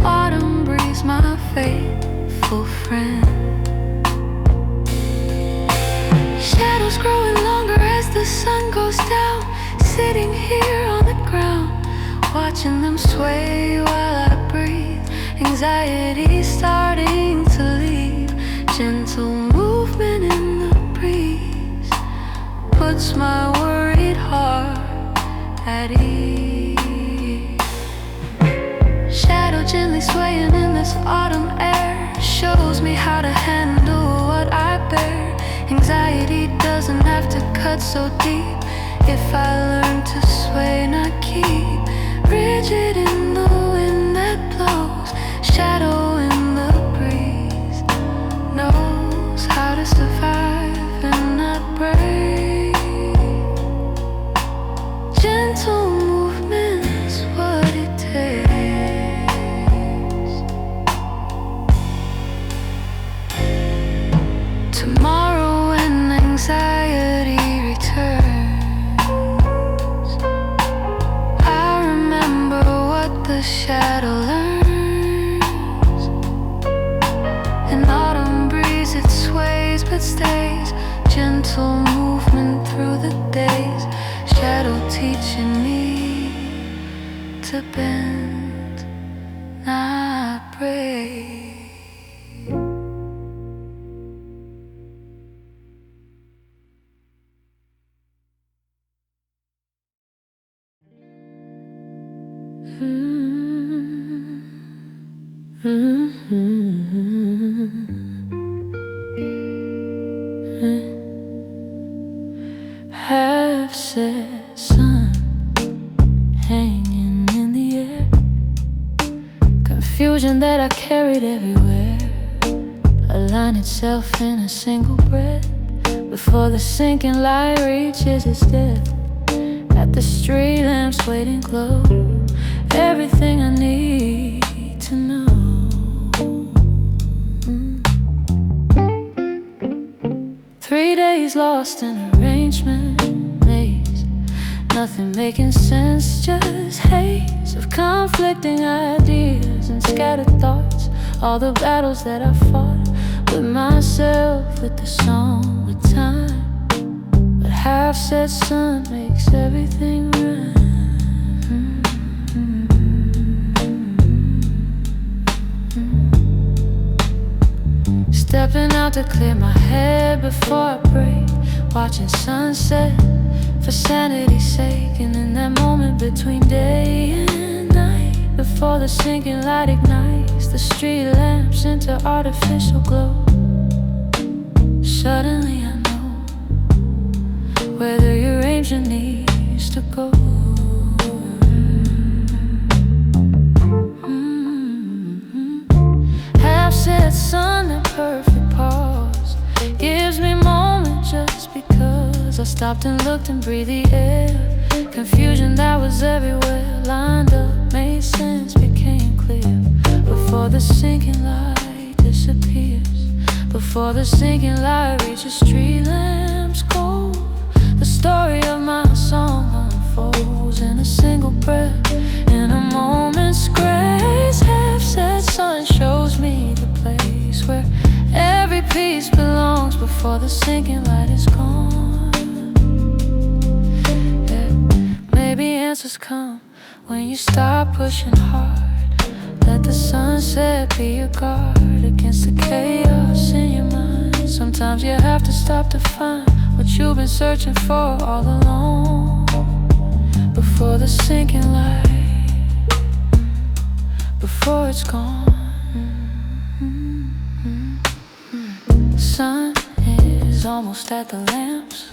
Autumn breeze, my faithful friend. Shadows growing longer as the sun goes down. Sitting here on the ground, watching them sway while I breathe. Anxiety starting to leave. Gentle movement in the breeze puts my worried heart at ease. Shadow gently swaying in this autumn air shows me how to handle what I bear. Anxiety doesn't have to cut so deep if I learn to sway, not keep rigid in the wind that blows. Shadow in the breeze knows how to survive and not break. Gentle movement's what it takes. Tomorrow when anxiety returns, I remember what the shadow learns. In autumn breeze it sways but stays. Gentle movement through the days. Shadow teaching me to bend, not break. Half set sun hanging in the air, confusion that I carried everywhere, align itself in a single breath before the sinking light reaches its depth. At the street lamps waiting glow, everything I need to know. 3 days lost in arrangement maze, nothing making sense, just haze of conflicting ideas and scattered thoughts. All the battles that I fought with myself, with the song, with time. But half-set sun makes everything right. Stepping out to clear my head before I break, watching sunset for sanity's sake. And in that moment between day and night, before the sinking light ignites the street lamps into artificial glow, suddenly I know where the arranger needs to go. Half-set sun, that perfect pause gives me moments just because I stopped and looked and breathed the air. Confusion that was everywhere lined up, made sense sinking light disappears, before the sinking light reaches street lamps cold, the story of my song unfolds in a single breath. In a moment's grace, half-set sun shows me the place where every piece belongs before the sinking light is gone. Yeah, maybe answers come when you stop pushing hard. Let the sunset be your guard against the chaos in your mind. Sometimes you have to stop to find what you've been searching for all along, before the sinking light, before it's gone. Sun is almost at the lamps,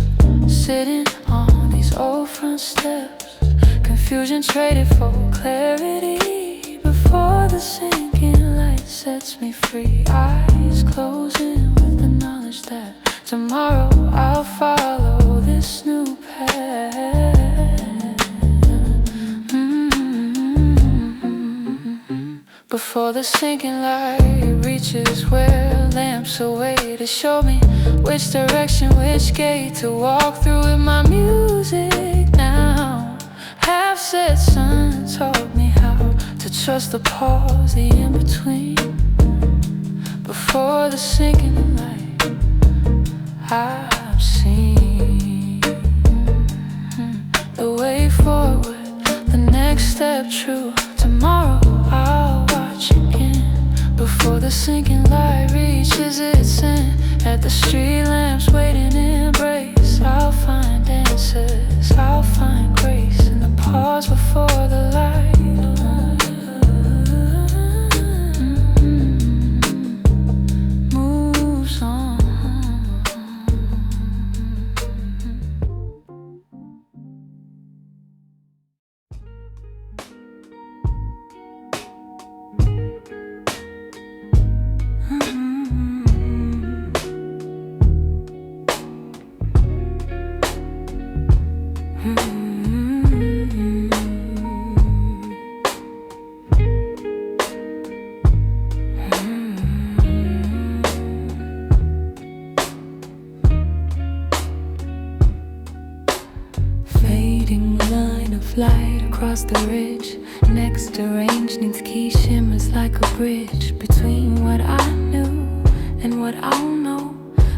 sitting on these old front steps. Confusion traded for clarity, before the sinking light sets me free. Eyes closing with the knowledge that tomorrow I'll follow this new path. Before the sinking light reaches where lamps await to show me which direction, which gate to walk through with my music now. Half-set sun taught me how to trust the pause, the in-between. Before the sinking light, I've seen the way forward, the next step true. Tomorrow I'll watch again, before the sinking light reaches its end. At the street lamps waiting in embrace, I'll find answers, I'll find grace in the pause before the light moves on. Light across the ridge, next arranged needs key shimmers like a bridge between what I knew and what I'll know.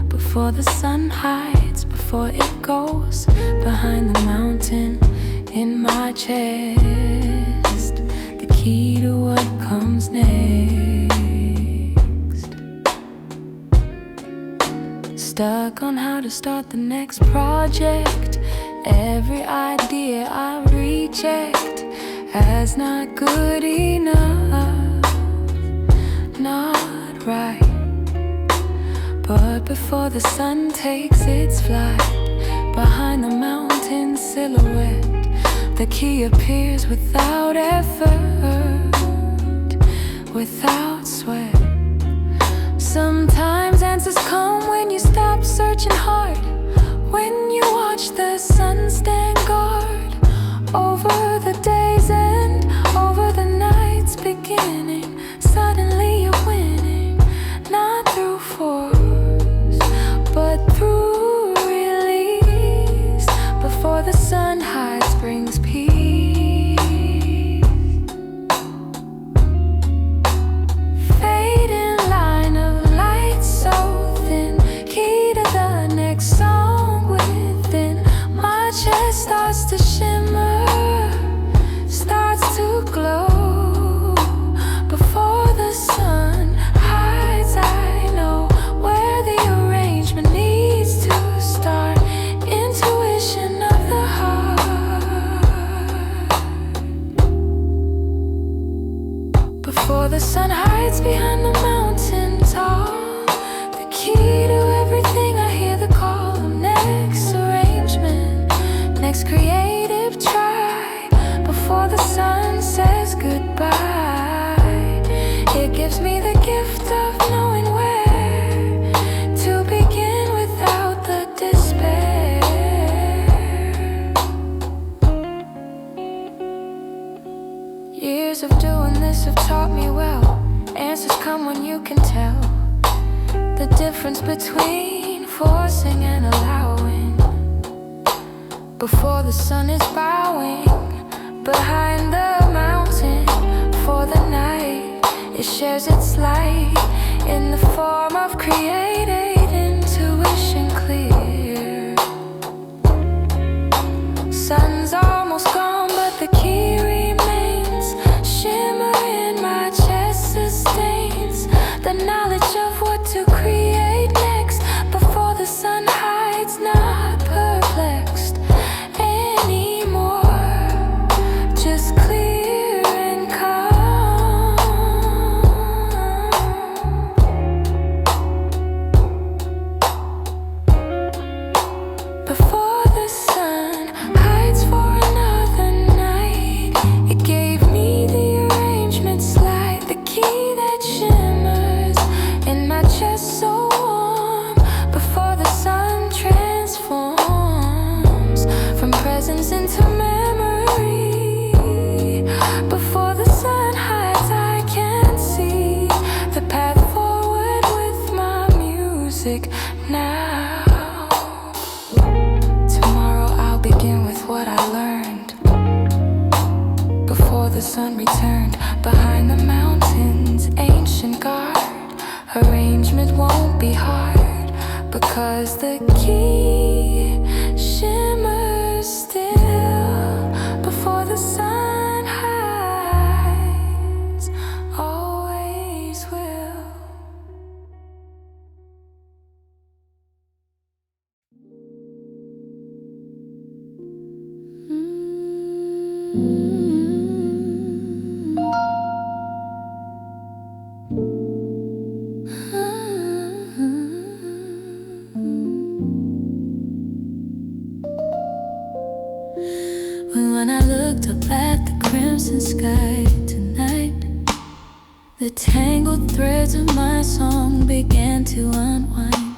Before the sun hides, before it goes behind the mountain in my chest, the key to what comes next. Stuck on how to start the next project. Every idea I reject as not good enough, not right. But before the sun takes its flight, behind the mountain silhouette, the key appears without effort, without sweat. Sometimes answers come when you stop searching hard, when you watch the sun stand guard over the day's end, over the night's beginning. Suddenly you're winning, not through force, but through release. Before the sun hides brings peace. Fading line of light so thin, key to the next song. Chest starts to shimmer, starts to glow. Before the sun hides, I know where the arrangement needs to start. Intuition of the heart. Before the sun hides behind the mountain top, the key to everything, I hear the call of next arrangement, next creative try. Before the sun says goodbye, it gives me the gift of knowing where to begin without the despair. Years of doing this have taught me well. answers come when you can tell the difference between forcing and allowing. Before the sun is bowing behind the mountain, for the night it shares its light in the form of created intuition clear. Sun's almost gone, but the key remains. Shimmer in my chest sustains the knowledge of what to create next. Before the sun hides, not perplexed anymore, just clear and calm. Before the sun hides for another night, it gave me the arrangement slide, the key that shimmers in my chest so warm. Before the sun transforms from presence into memory, before the sun hides I can see the path forward with my music now. Tomorrow I'll begin with what I learned before the sun returned behind the mountains, ancient guard. Arrangement won't be hard because the key shimmers still. Before the sun hides, always will. When I looked up at the crimson sky tonight, the tangled threads of my song began to unwind.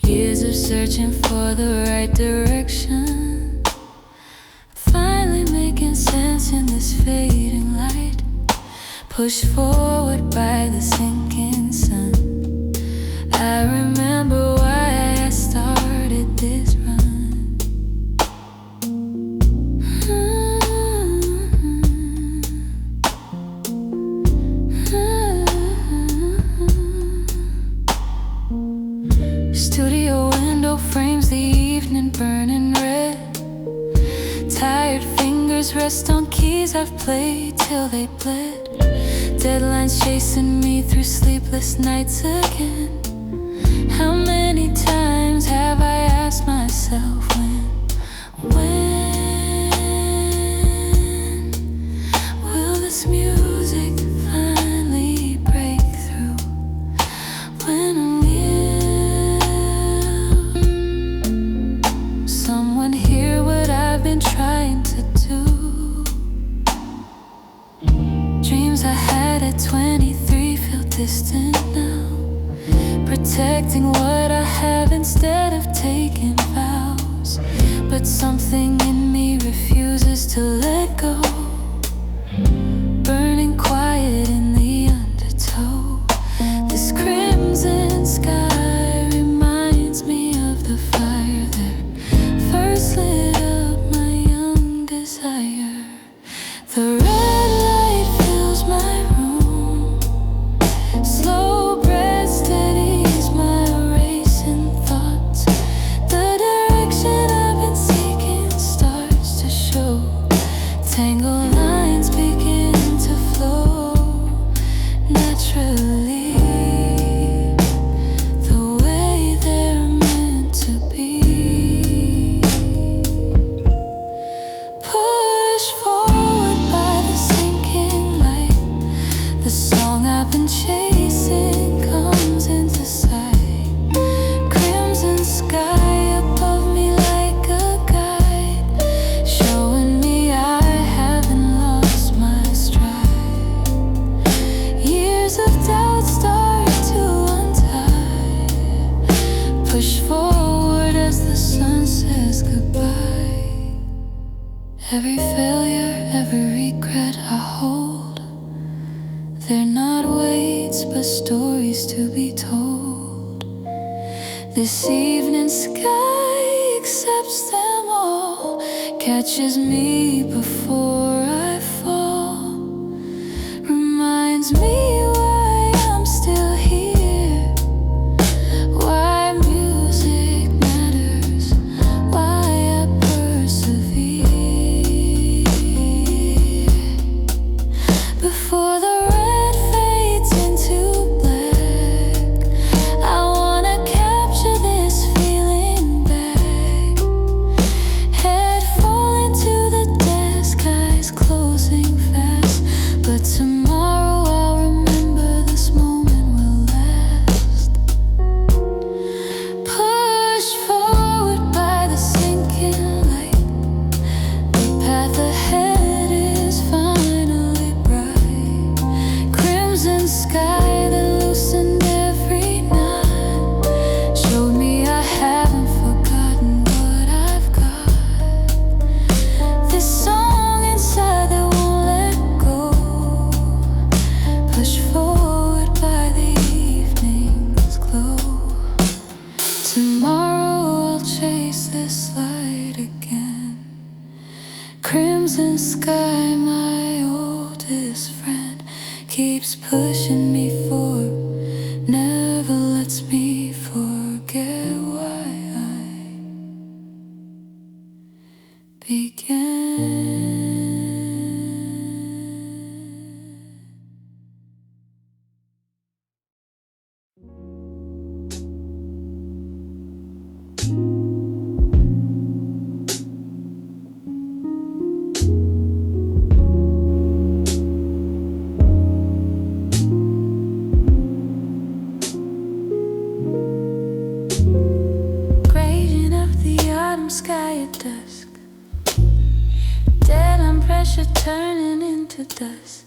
Years of searching for the right direction, finally making sense in this fading light, pushed forward by the sinking sun. I remember why I started this run. Studio window frames the evening burning red. Tired fingers rest on keys I've played till they bled. Deadlines chasing me through sleepless nights again. How many times have I asked myself when will this music finally break through? When will someone hear what I've been trying to do? Dreams I had at 23 feel distant now, protecting what I have instead of taking vows. But something in me refuses to let go, burning quiet in the undertow. This crimson sky reminds me of the fire that first lit up my young desire. The red light fills my room, slow breath steadies my racing thoughts. The direction I've been seeking starts to show, tangled but stories to be told. This evening sky accepts them all, catches me before I fall, reminds me why I'm still here, why music matters, why I persevere. Before the red fades into black, I wanna capture this feeling back. Head falling to the desk, eyes closing fast. But tomorrow I'll remember this moment will last. Pushed forward by the sinking light, the path ahead is finally bright. Crimson sky that loosened every night showed me I haven't forgotten what I've got. This song inside that won't let go, pushed forward by the evening's glow. Tomorrow I'll chase this light again. Crimson sky, my oldest friend, keeps pushing me forward, never lets me forget why I began. Gradient of the autumn sky at dusk, deadline pressure turning into dust.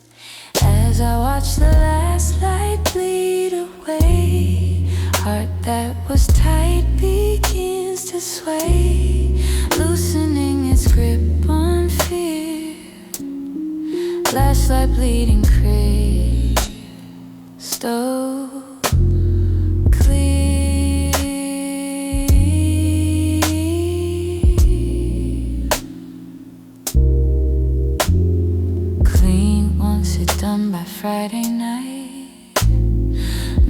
As I watch the last light bleed away, heart that was tight begins to sway, loosening its grip on fear. Flashlight bleeding crystal clear. Clean once it's done by Friday night.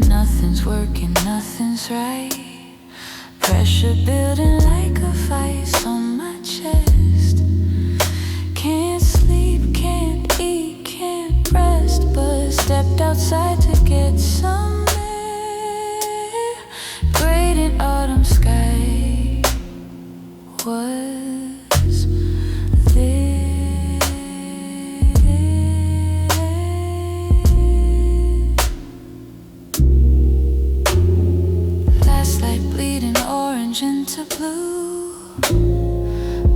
Nothing's working, nothing's right. Pressure building like a vice on my chest. Can't sleep, can't eat, can't rest, but stepped outside to get some air. Graded autumn sky was there. Last light bleeding orange into blue,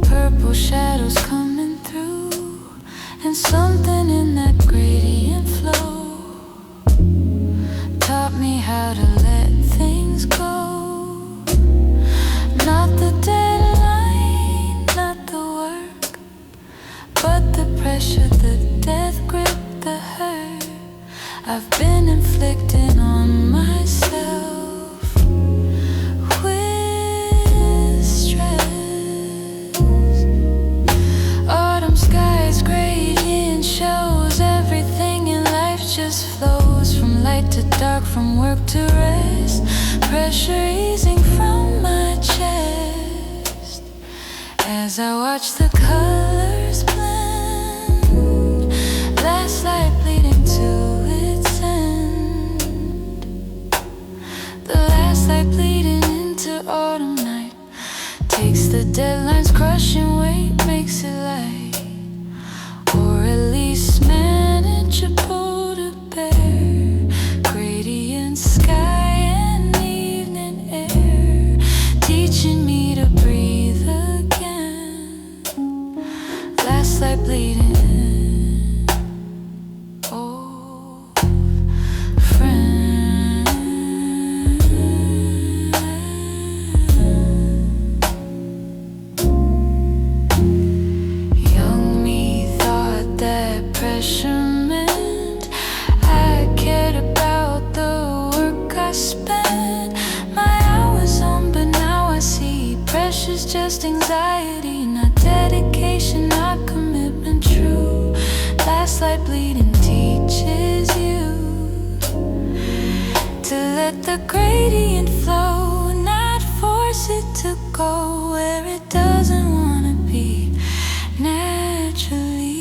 purple shadows coming through, and something in that gradient flow taught me how to let things go. Not the deadline, not the work, but the pressure, the death grip, the hurt I've been inflicting on myself with stress. Autumn skies gradient shows everything in life just flows from light to dark, from work to rest. Pressure easing from my chest as I watch the colors blend. Last light bleeding to its end. The last light bleeding into autumn night takes the deadline's crushing weight, makes it light, or at least manageable to bear. Gradient sky and evening air teaching me to breathe again. Last fleeting teaches you to let the gradient flow, not force it to go where it doesn't wanna be naturally.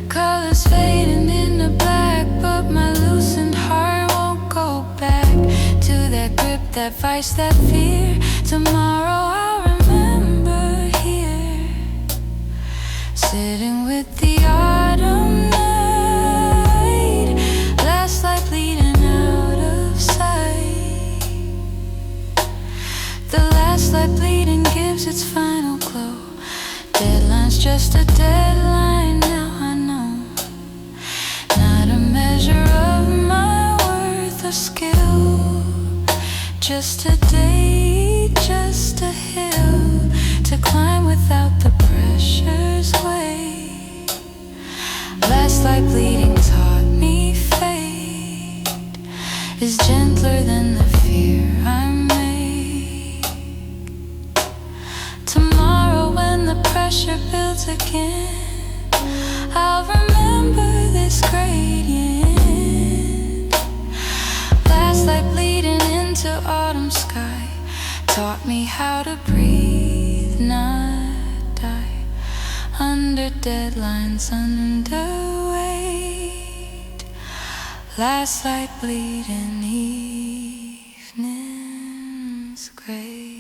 Colors fading into black, but my loosened heart won't go back to that grip, that vice, that fear. Tomorrow I'll remember here, sitting with the autumn night, last light bleeding out of sight. The last light bleeding gives its final glow. Deadline's just a deadline now, I know. Not a measure of my worth or skill, just a day, just a hill to climb without the pressure's weight. Last light bleeding taught me fate is gentler than the fear I made. Tomorrow when the pressure builds again, I'll remember this gradient. Last light bleeding into autumn sky taught me how to breathe, not die under deadlines, under weight. Last light bleeding evening's grace.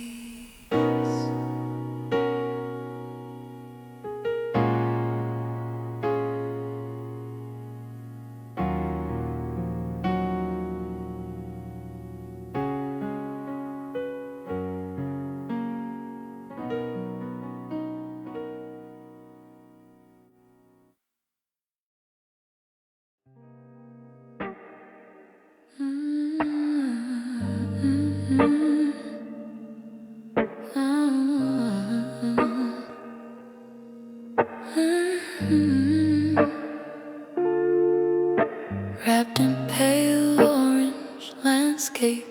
Wrapped in pale orange landscape,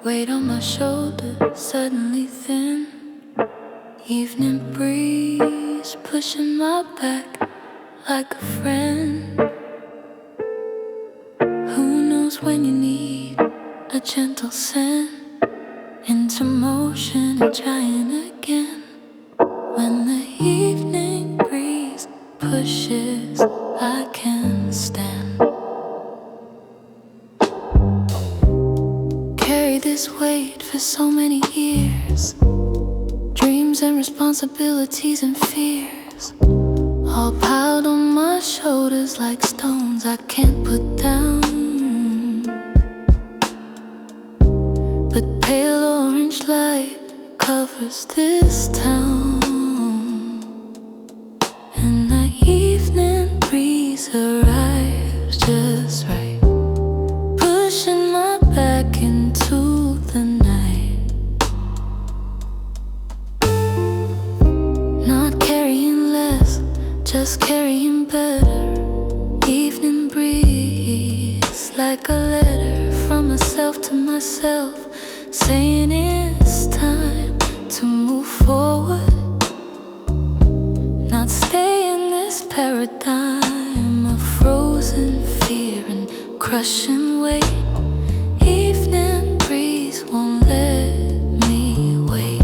weight on my shoulder suddenly thin. Evening breeze pushing my back like a friend. Who knows when you need a gentle send into motion and trying again. When the evening breeze pushes, I can stand. Carry this weight for so many years, dreams and responsibilities and fears, all piled on my shoulders like stones I can't put down. But pale orange light covers this town, and the evening breeze arrives just right, pushing my back into the night. Not carrying less, just carrying better. Evening breeze like a letter from myself to myself, saying it's time to move forward, not stay in this paradigm of frozen fear and crushing weight. Evening breeze won't let me wait.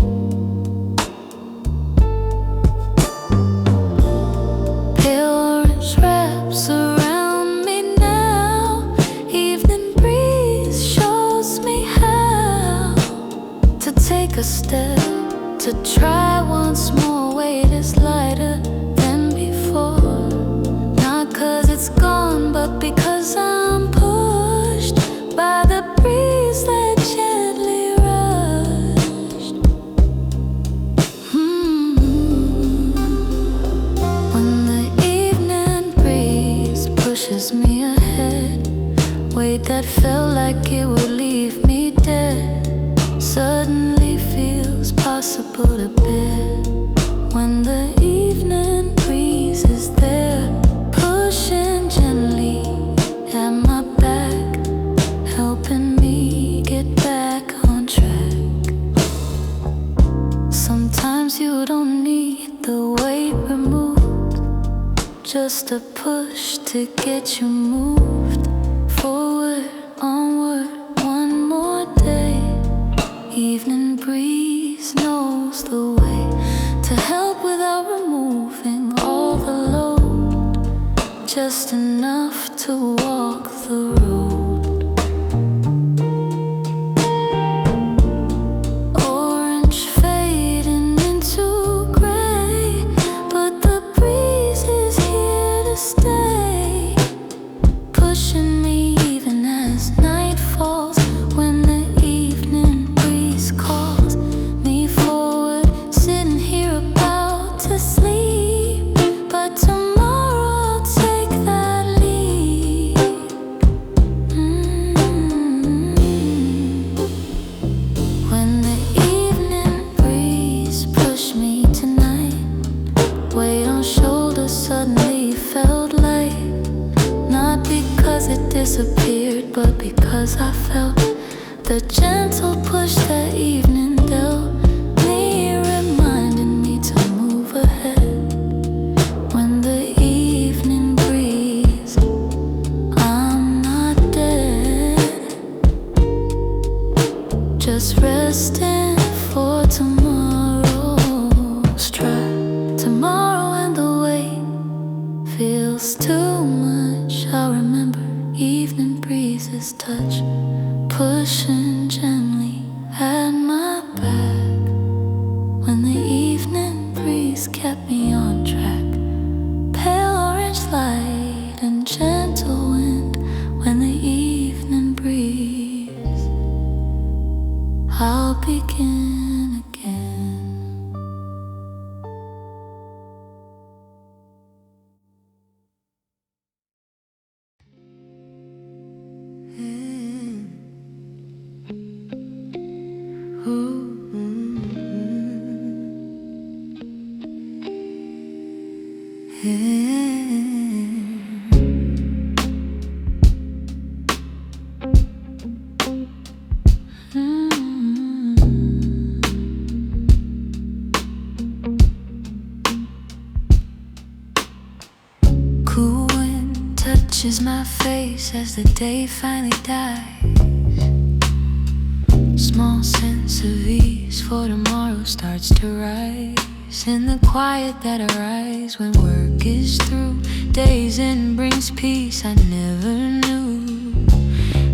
Pale orange wraps around me now. Evening breeze shows me how to take a step, to try once more. Weight is lighter than before, not 'cause it's gone, but because I'm pushed by the breeze that gently rushed. When the evening breeze pushes me ahead, weight that felt like it would leave me dead suddenly feels possible to bear. When the evening breeze is there, pushing gently at my back, helping me get back on track. Sometimes you don't need the weight just a push to get you moved forward, onward, one more day. Evening breeze knows the way to help without removing all the load, just enough to walk the road. Disappeared, but because I felt the gentle push that evening dealt me, reminding me to move ahead. When the evening breeze, I'm not dead, just resting for tomorrow's try. Tomorrow and the wait feels too much. I remember evening breezes touch, pushing gently at my back. When the evening breeze kept me on track, pale orange light and gentle wind. When the evening breeze, I'll begin again. Cool wind touches my face as the day finally dies. Small sense of ease for tomorrow starts to rise. In the quiet that arises when work is through, days in brings peace I never knew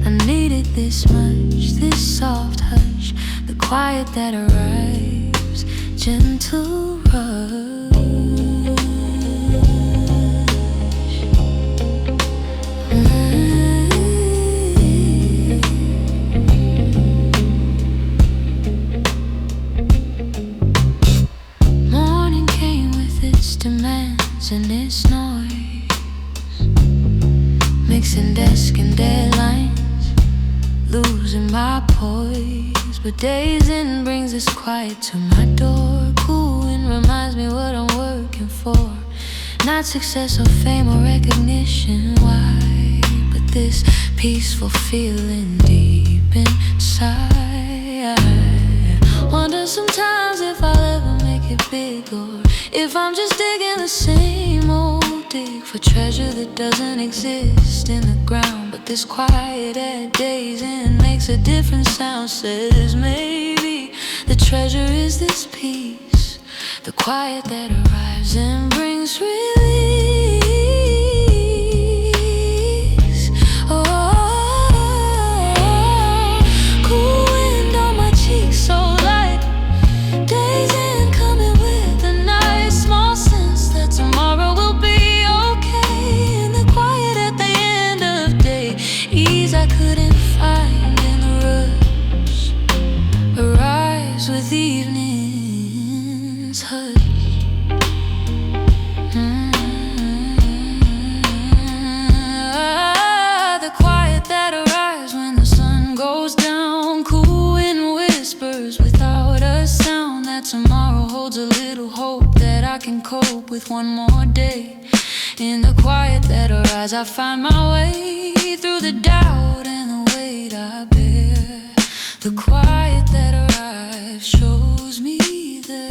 I needed this much, this soft hush, the quiet that arrives, gentle rush. Demands and its noise, mixing desk and deadlines, losing my poise. But days in brings this quiet to my door. Cool and reminds me what I'm working for, not success or fame or recognition. Why? But this peaceful feeling deep inside. I wonder sometimes if I'll ever make it big, or if I'm just digging the same old dig for treasure that doesn't exist in the ground. But this quiet at days in makes a different sound. Says maybe the treasure is this peace, the quiet that arrives and brings release. Oh, cool wind on my cheeks, so light. Days in coming with the night. Small sense that tomorrow will be okay. In the quiet at the end of day, ease I couldn't find in the rush, arise with evening's hush. The quiet that arrives when the sun goes down. Cool wind whispers without a sound that tomorrow holds a little hope that I can cope with one more day. In the quiet that arises, I find my way through the doubt and the weight I bear. The quiet that arrives shows me there.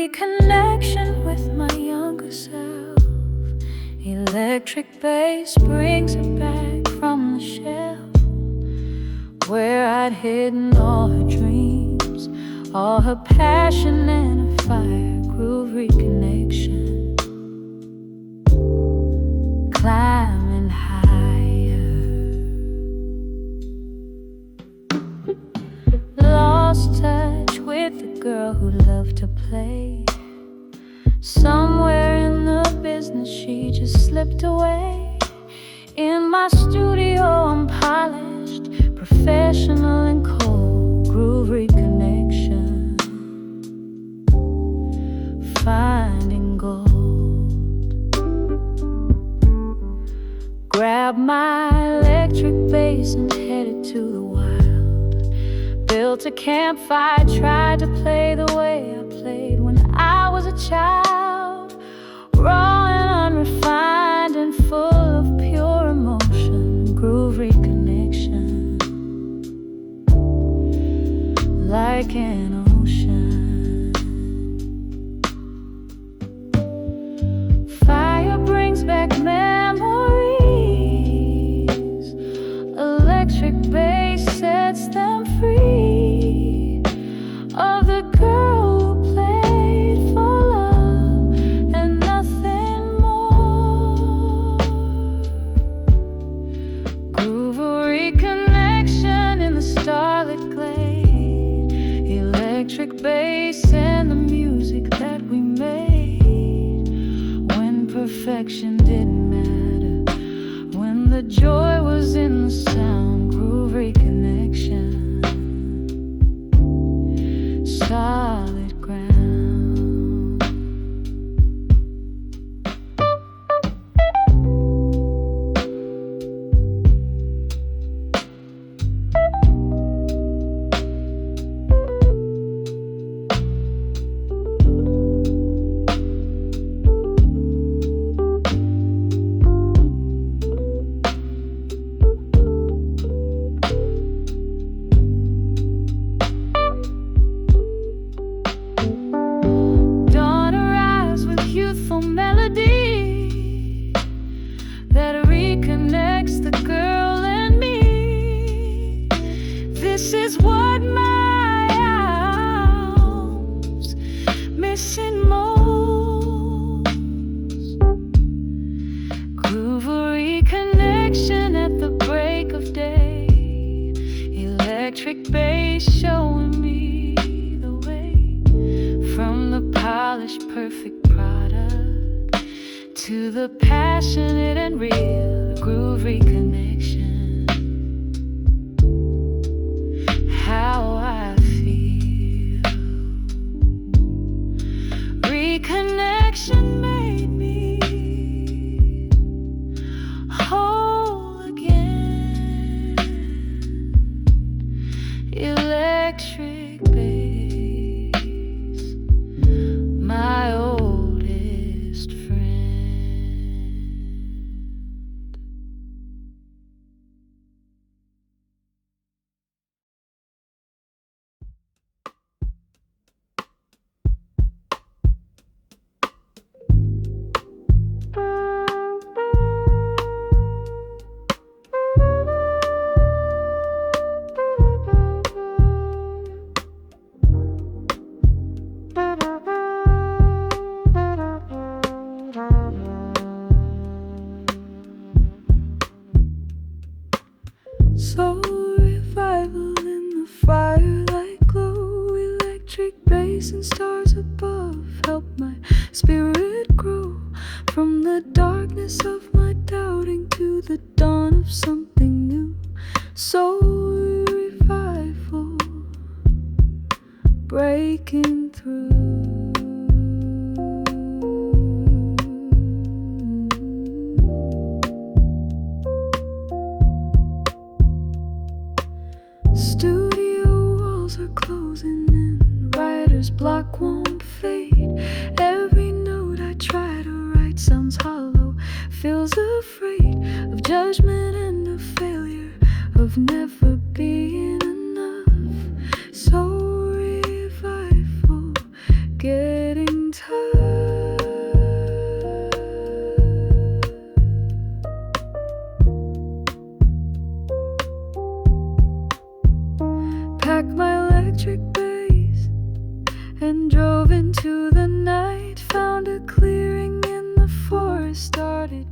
reconnection with my younger self. Electric bass brings her back from the shelf where I'd hidden all her dreams, all her passion and her fire. Groove reconnection, climbing higher. Lost touch with the girl who loved to play. Somewhere in the business she just slipped away. In my studio I'm polished, professional and cold. Groove reconnection, finding gold. Grab my electric bass and headed to the wild. Built a campfire, tried to play the way I played when I was a child. Raw and unrefined and full of pure emotion. Groove reconnection, like an ocean. Fire brings back memories. Electric bass sets them free. Of the girl who played for love and nothing more. Groove reconnection in the starlit glade. Electric bass and the music that we made. When perfection didn't matter, when the joy was in the sound. Groove reconnection, solid ground. Dawn arrives with youthful melody that reconnects the girl and me. This is what my arms missing most. Groove reconnection at the break of day. Electric bass showing me the way. From the polished perfect product to the passionate and real. Groove reconnection, how I feel. Reconnection made me whole again. Electric bass, my oldest friend. So revival in the firelight glow. Electric bass and stars above help my spirit grow. From the darkness of my doubting to the dawn of something new. So revival breaking through. Studio walls are closing in. Writer's block won't fade. Every note I try to write sounds hollow. Feels afraid of judgment and of failure, of never being enough. So revival, getting losing touch. Packed my electric bass and drove into the night. Found a clearing in the forest, started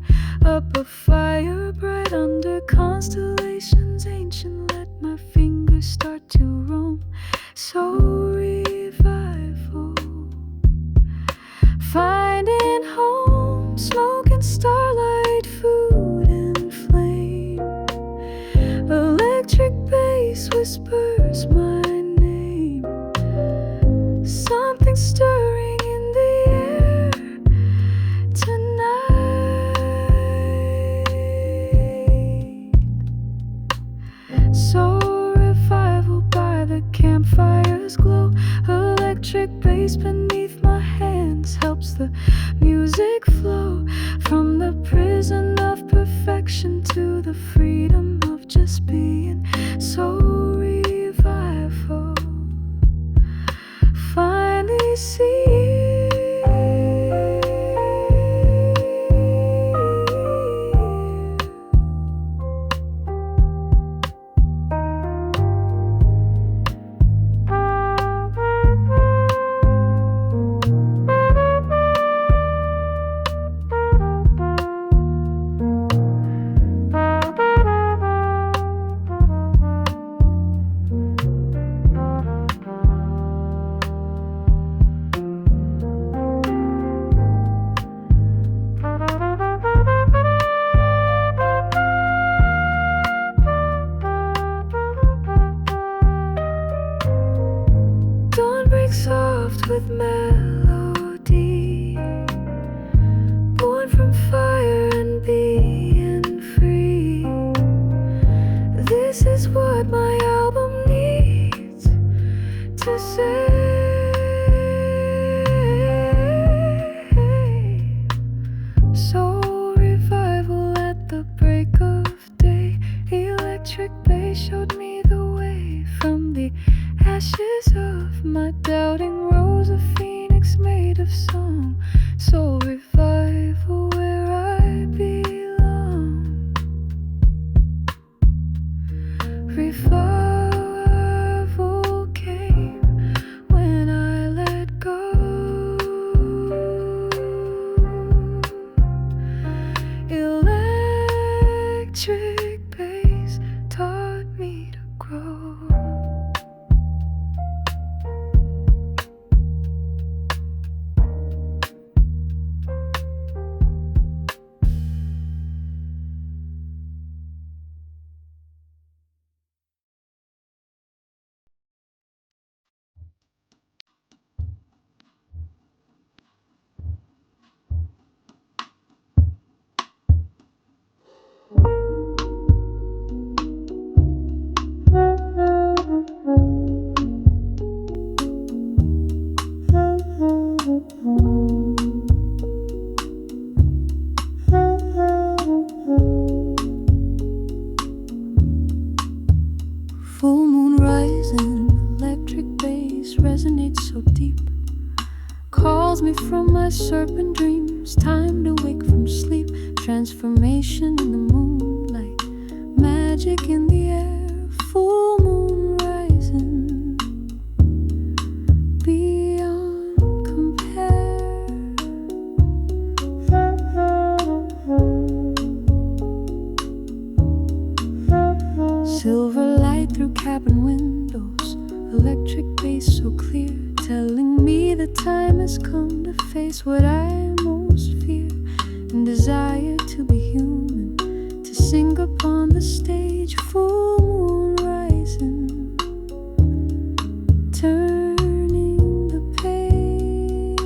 up a fire bright under constellations ancient. Let my fingers start to roam. So revival, finding home, smoke and starlight, food and flame. Electric bass whispers my name. Something stirring in the air tonight. So revival by the campfire's glow. Electric bass beneath my hands helps the music flow from the prison of perfection to the freedom of just being. So revival, finally see soft with melody, born from fire and being free. This is what my album needs to say. So revival at the break of day. Electric bass showed me the way from the ashes of my doubting rose, a phoenix made of song. So revival where I belong. Revival came when I let go. Electric bass taught me to grow. Full moon rising, electric bass resonates so deep. Calls me from my serpent dreams, time to wake from sleep. Transformation in the moonlight, magic in the air. Full moon rising, beyond compare. Silver light through cabin windows, electric bass so clear, telling me the time has come to face what I most fear and desire to be human, to sing upon the stage. Full moon rising, turning the page.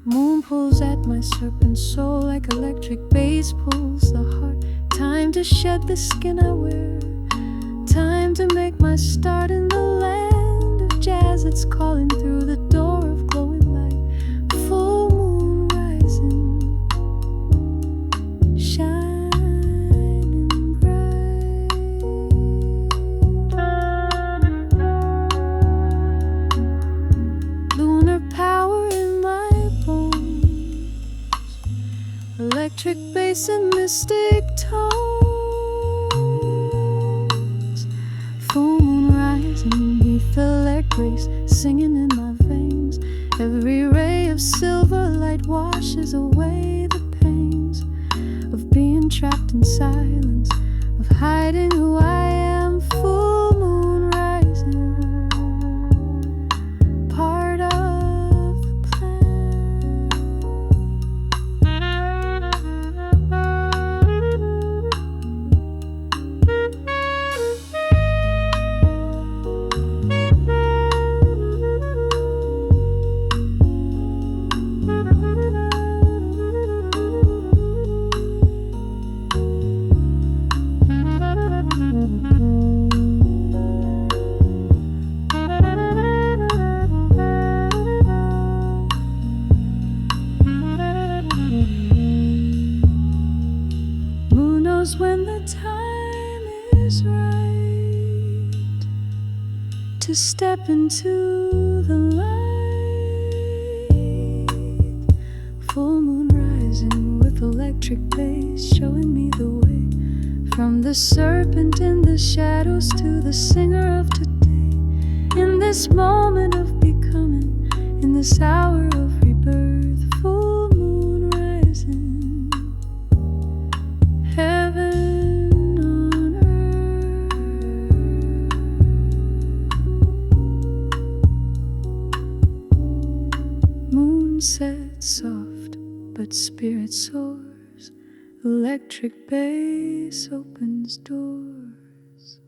Moon pulls at my serpent soul like electric bass pulls the heart. Time to shed the skin I wear, time to make my start in the land of jazz that's calling through the door of glowing light. Full moon rising, shining bright. grace singing in my veins. Every ray of silver light washes away the pains of being trapped in silence, of hiding who I am. Full moon rising, part of the plan. Who knows when the time is right to step into the light? Full moon rising with electric bass showing me the way, from the serpent in the shadows to the singer of today. In this moment of becoming, in this hour of rebirth, full moon rising, heaven on earth. Moon set soft, but spirit soars. Electric bass opens doors.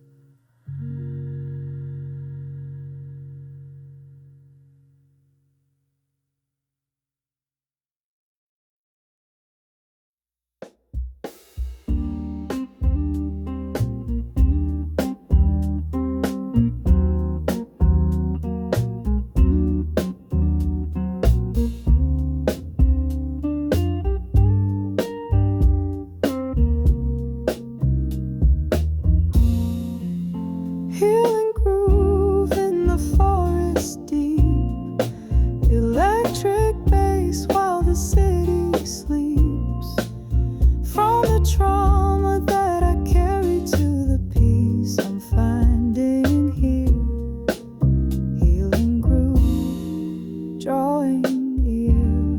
Healing groove in the forest deep, electric bass while the city sleeps. From the trauma that I carry to the peace I'm finding here. Healing groove, drawing ear.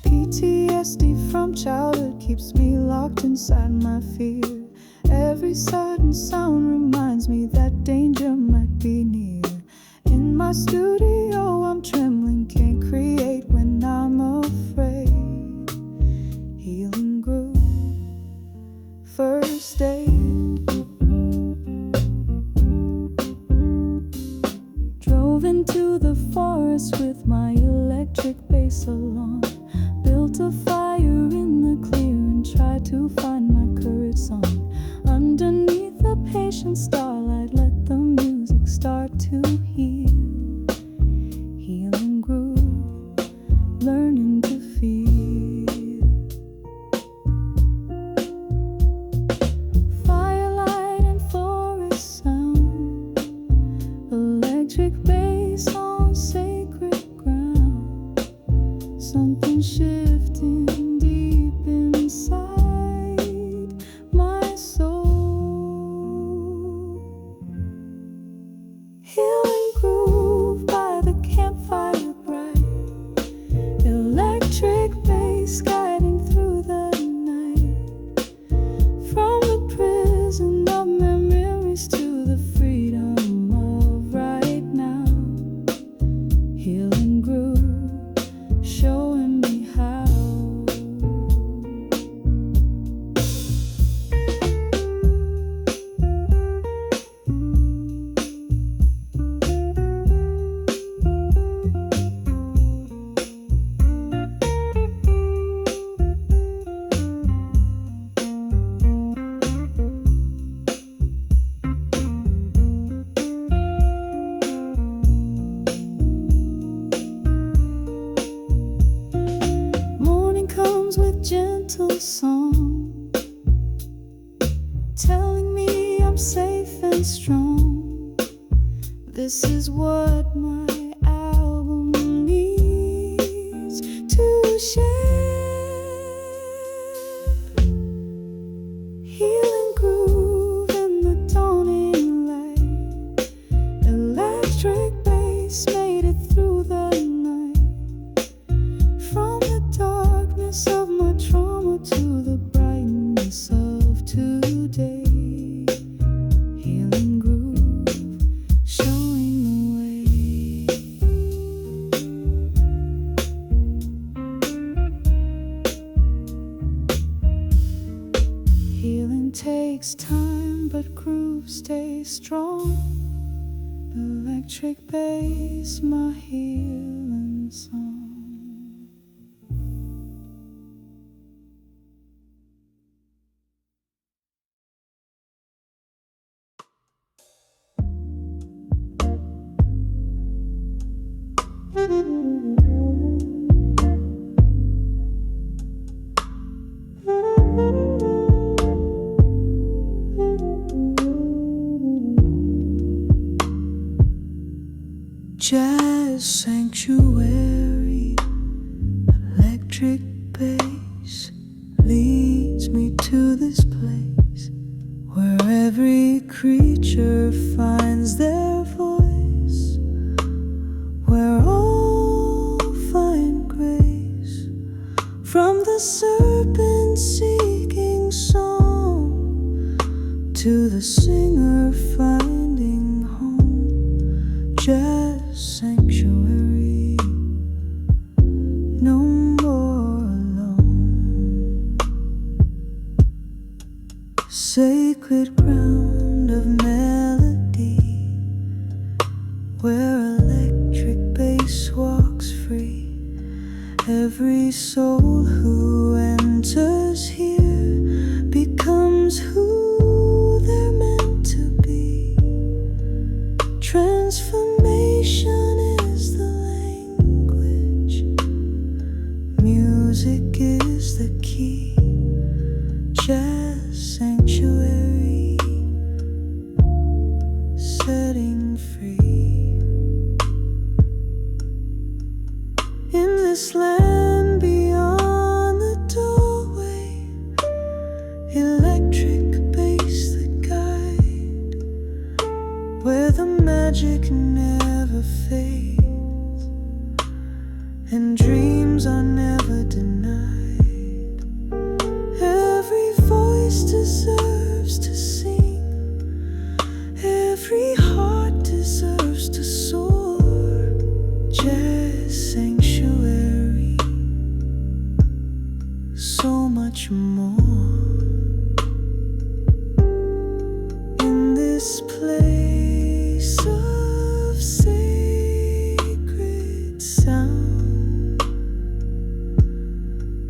PTSD from childhood keeps me locked inside my fear. Every sudden sound reminds me that danger might be near. In my studio I'm trembling, can't create when I'm afraid. Healing groove, first aid. Drove into the forest with my electric bass along. Built a fire in the clear and tried to find my courage song. Underneath the patient starlight, let the music start to heal. Healing groove, learning to feel. Firelight and forest sound, electric bass on sacred ground. Something shifting deep inside my soul. Healing groove by the campfire bright, electric bass guiding through the night. From the prison of memories to the freedom of right now. Healing groove, showing me how. Morning comes with gentle song, telling me I'm safe and strong. This is what my album needs to share. Healing groove in the dawn Rhythm takes time, but grooves stay strong. Electric bass, my healing song. Jazz sanctuary, electric bass leads me to this place where every creature finds their voice, where all find grace, from the serpent seeking song to the singer finding home. Jazz sanctuary, no more alone. Sacred ground of melody, where electric bass walks free. Every soul who enters here becomes who they're meant to be. Transformation is the language, music is the key. Jazz sanctuary, setting free. In this land beyond the doorway, electric bass the guide, where the magic never fades and dreams are never denied. Every voice deserves to sing, every heart deserves to soar. Jazz sanctuary, so much more. In this place of sacred sound,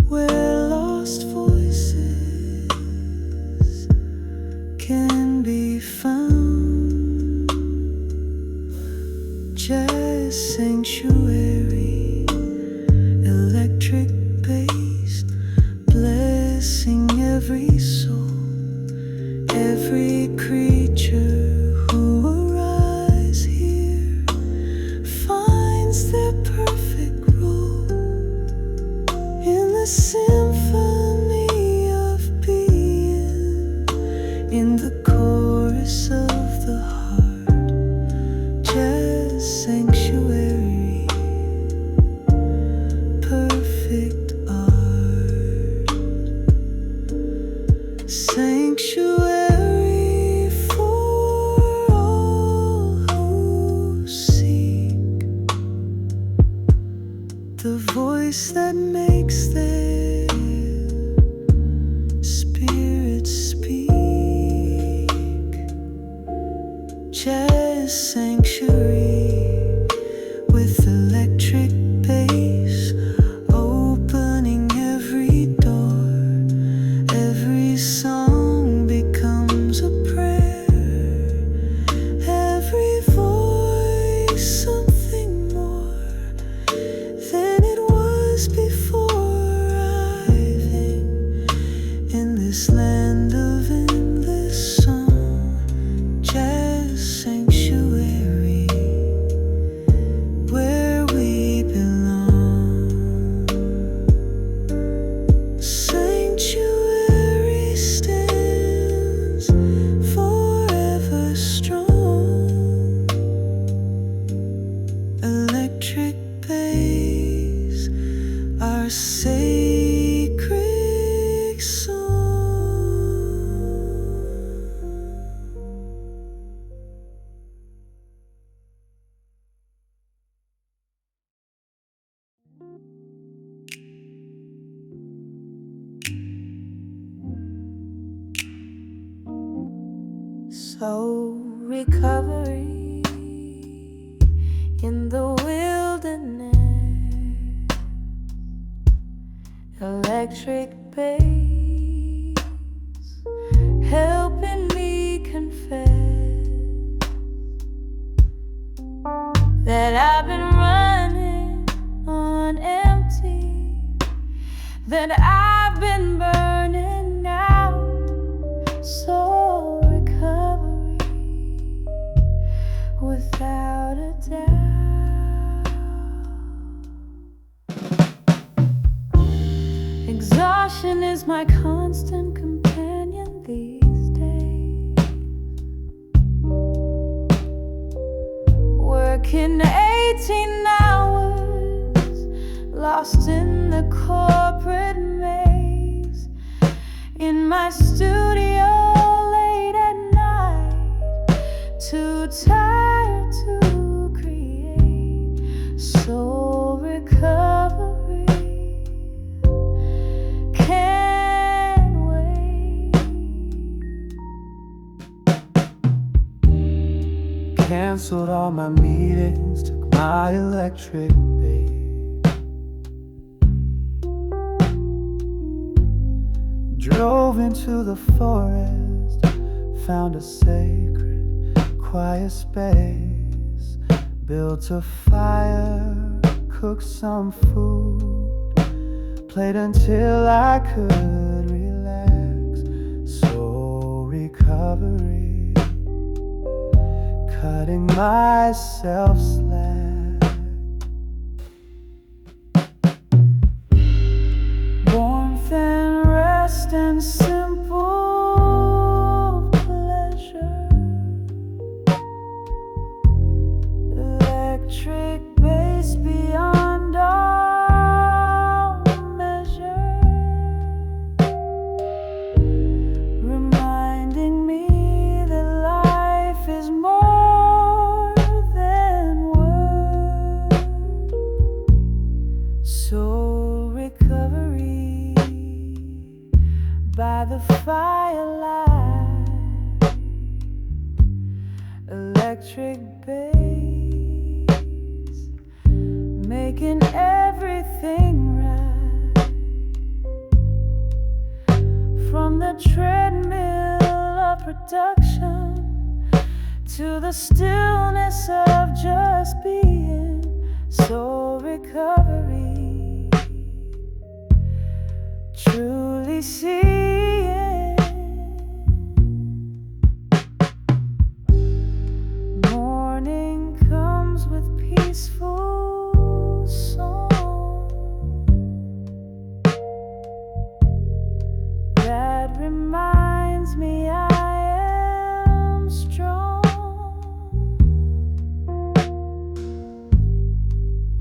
where lost voices can be found. Jazz sanctuary, electric bass, blessing every soul, every creature who arrives here finds their perfect role in the symphony of being, in the chorus of the heart. Jazz sanctuary, perfect art. Sanctuary for all who seek the voice that makes their spirit speak. Jazz sanctuary with electric bass, opening every door. Every song becomes a prayer, every voice something more than it was before arriving in this land of endless song. Jazz sanctuary, where we belong. Sanctuary stands forever strong. Electric bass, our sacred song. So recovery in the wilderness, electric bass helping me confess that I've been running on empty, that I've been burning out. So recovery without a doubt. Exhaustion is my constant companion these days. Working 18 hours, lost in the corporate maze, in my studio late at night, too tired to create. So recovery can't wait. Cancelled all my meetings, took my electric bass, drove into the forest, found a sacred, quiet space, built a fire, cooked some food, played until I could relax. So recovery, cutting myself slack. Warmth and rest and simple pleasure, electric bass beyond all measure, reminding me that life is more than words. So recovery by the firelight, electric bass making everything right, from the treadmill of production to the stillness of just being. So recovery, truly seeing. Morning comes with peaceful song that reminds me I am strong.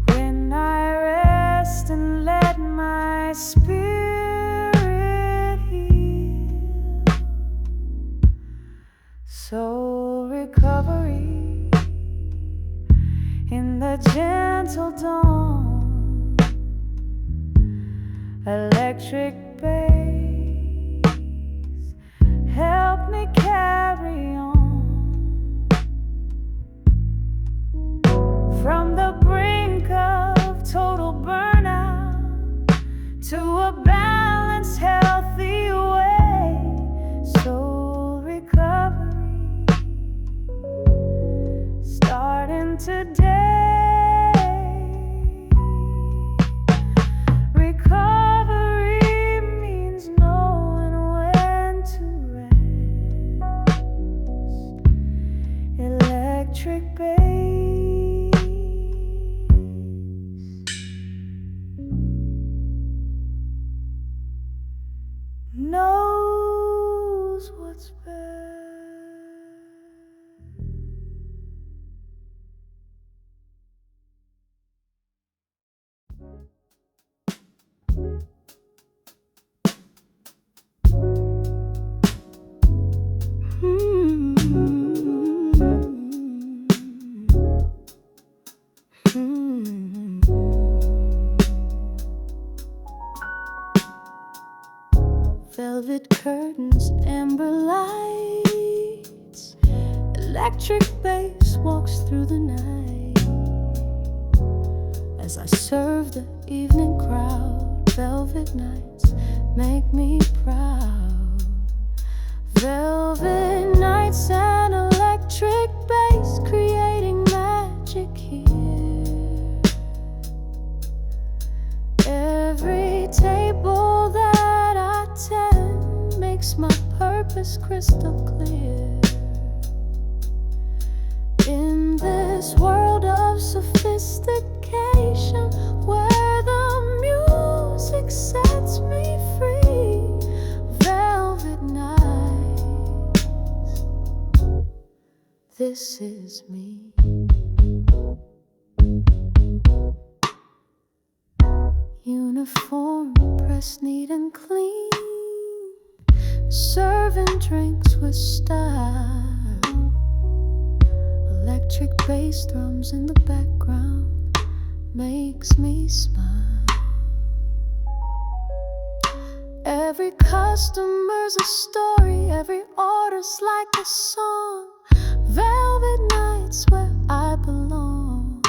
When I rest and let my spirit heal. So recovery in the gentle dawn, electric bass help me carry on, from the brink of total burnout to a balanced, healthy way. So recovery starting today. Recovery means knowing when to rest. Electric bass knows what's best. Velvet curtains, amber lights, Electric bass walks through the night as I serve the evening crowd. Velvet nights make me proud. Velvet nights and electric bass creating magic here. Every table that I tend makes my purpose crystal clear. In this world of sophistication, where the music sets me free, velvet nights, this is me. Uniform, pressed neat and clean, serving drinks with style. Electric bass drums in the background makes me smile. Every customer's a story, every order's like a song. Velvet nights where I belong.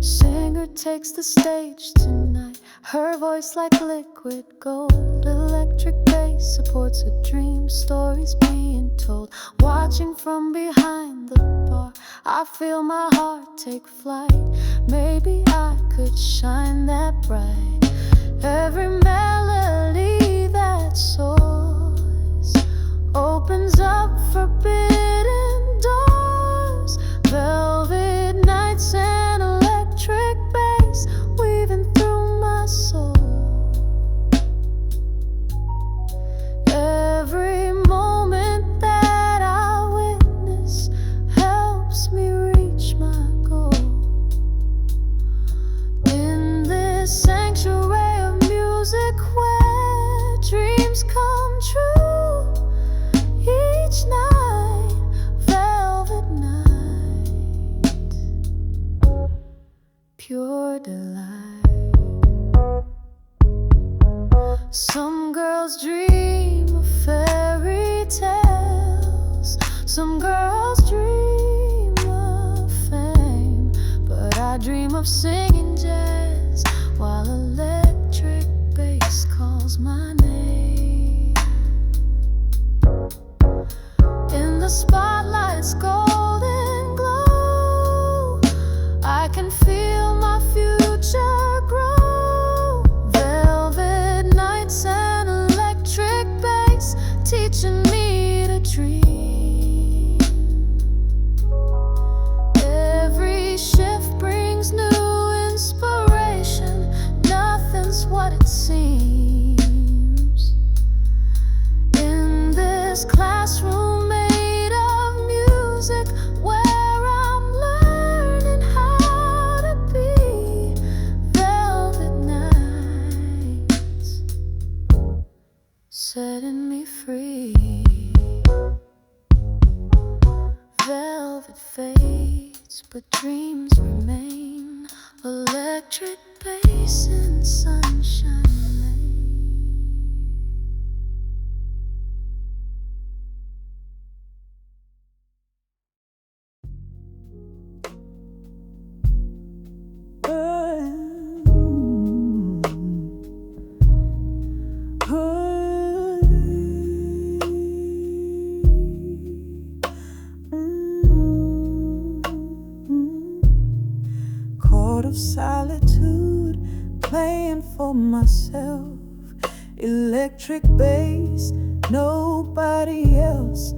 Singer takes the stage tonight, her voice like liquid gold. Electric bass supports a dream, stories being told. Watching from behind the bar, I feel my heart take flight. Maybe I could shine that bright. Every melody that soars opens up forbidden doors. Velvet nights and electric bass weaving through my soul. Every moment that I witness helps me reach my goal. In this sanctuary of music where dreams come true each night, velvet night, pure delight. Some girls dream of fairy tales, some girls dream of fame, but I dream of singing jazz while electric bass calls my name. In the spotlight's golden glow, I can feel my future grow. Velvet nights and electric bass teaching me to dream. Every shift brings new inspiration, nothing's what it seems. In this classroom made of music where I'm learning how to be, velvet nights setting me free. Velvet fades, but dreams remain. Electric bass and sunshine lane. Chord of solitude, playing for myself. Electric bass, nobody else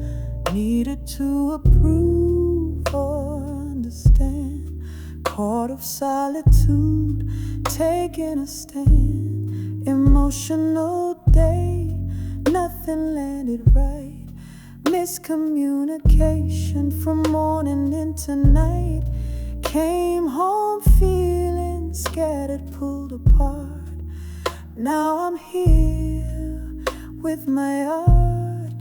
needed to approve or understand. Chord of solitude, taking a stand. Emotional day, nothing landed right. Miscommunication from morning into night. Came home feeling scattered, pulled apart. Now I'm here with my art,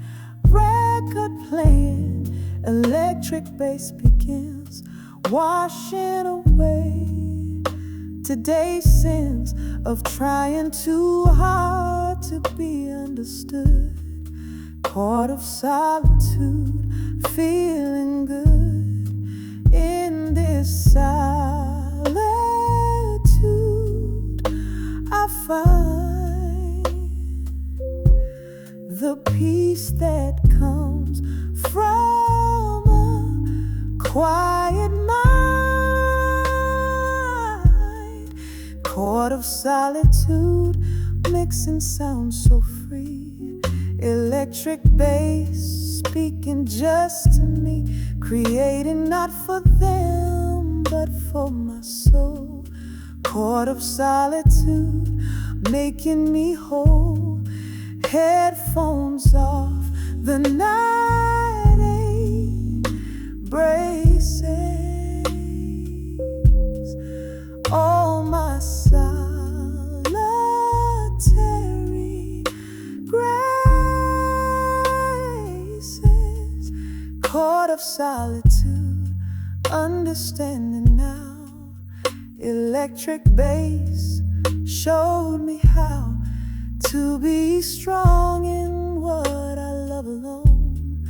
record playing, electric bass begins, washing away today's sins of trying too hard to be understood. Chord of solitude, feeling good in this solitude. I find the peace that comes from a quiet mind. Chord of solitude, mixing sounds so free. Electric bass speaking just to me, creating not for them but for my soul. Chord of solitude, making me whole. Headphones off, the night ain't braces. All my solitary graces. Chord of solitude, understanding now. Electric bass showed me how to be strong in what I love alone.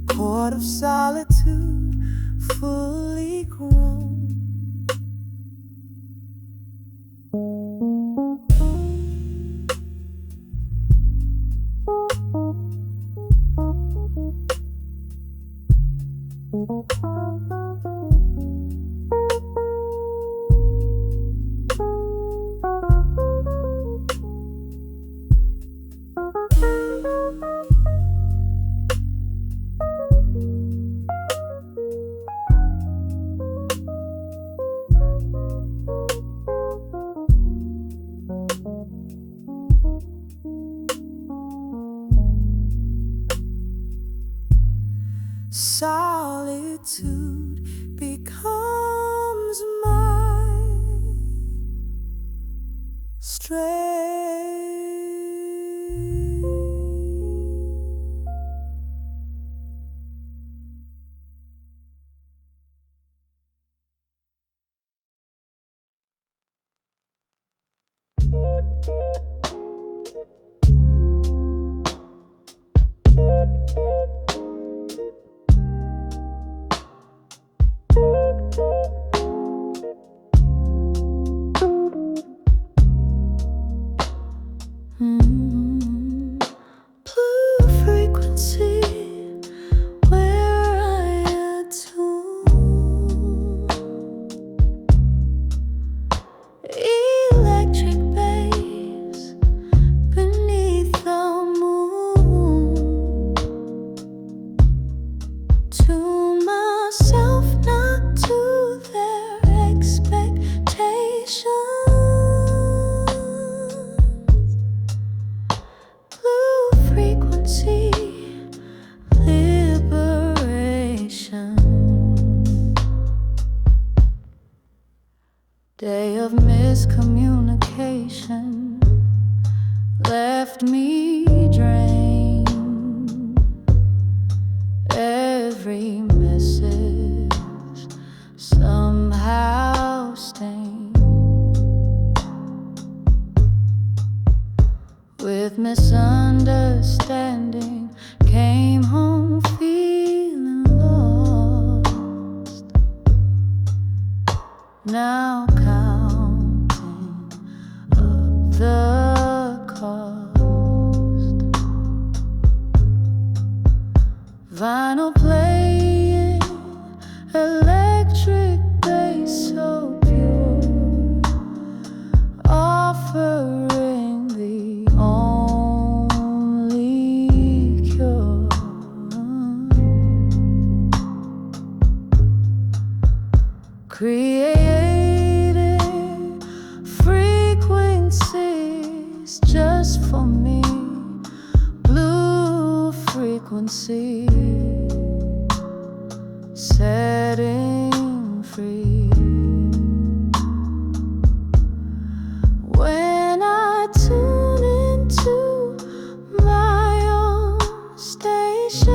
Chord of solitude, fully grown. Solitude becomes my strength. Blue frequency, where I attune. Electric bass beneath the moon. To myself, not to their expectations. Liberation. Day of miscommunication left me drained. Every message somehow stained with misunderstanding. Came home feeling lost. Now counting up the cost. Vinyl playing, electric bass so pure, offering the only cure. Creating frequencies just for me. Blue frequency, setting free. When I tune into my own station,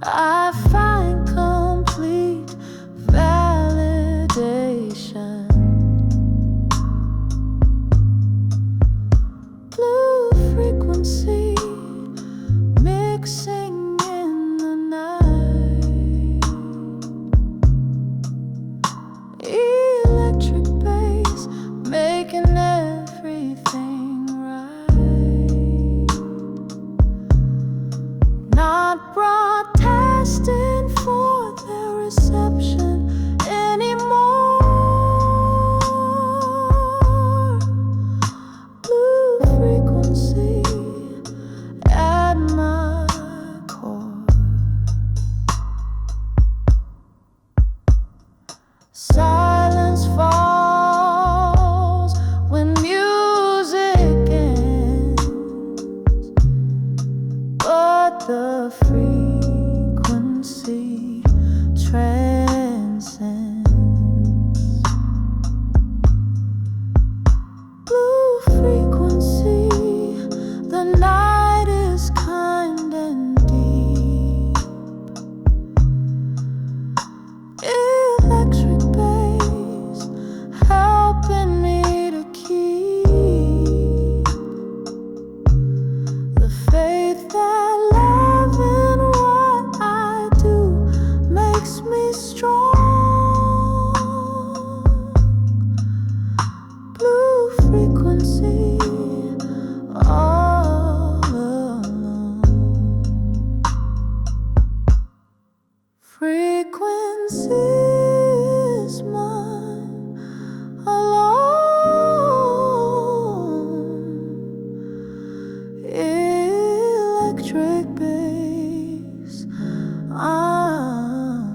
I find complete validation. Blue frequency mixing in the night. Electric bass making everything right. Not broadcasting for their reception anymore. Blue frequency at my core. Silence falls when music ends, but the frequency transcends. Blue frequency, the night is kind and deep. Electric bass helping me to keep the faith that love in what I do makes me strong. Blue frequency all alone. Frequency is mine alone. Electric bass alone.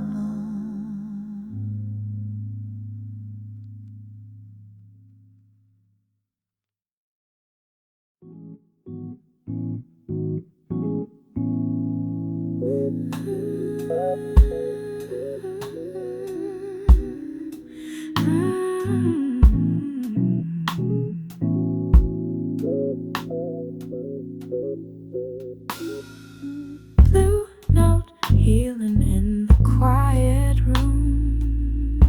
Blue note healing in the quiet room.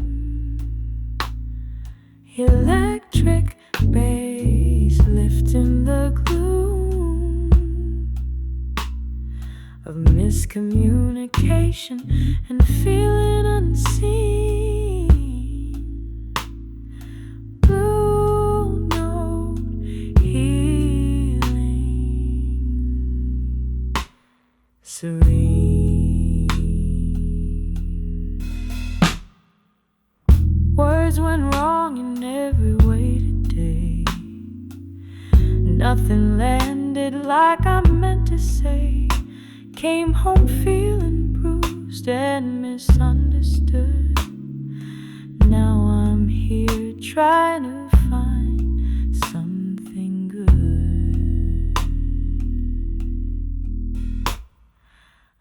Electric bass lifting the gloom of miscommunication and feeling unseen. Blue note healing, serene. Words went wrong in every way today. Nothing landed like I meant to say. Came home feeling bruised and misunderstood. Now I'm here trying to find something good.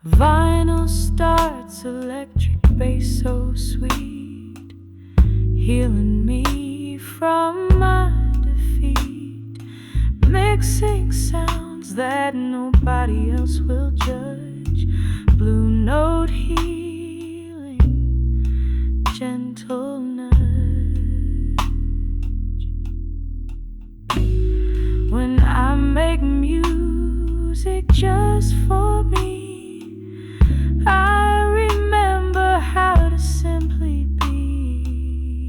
Vinyl starts, electric bass so sweet, healing me from my defeat, mixing sounds that nobody else will judge. Blue note healing, gentle nudge. When I make music just for me, I remember how to simply be.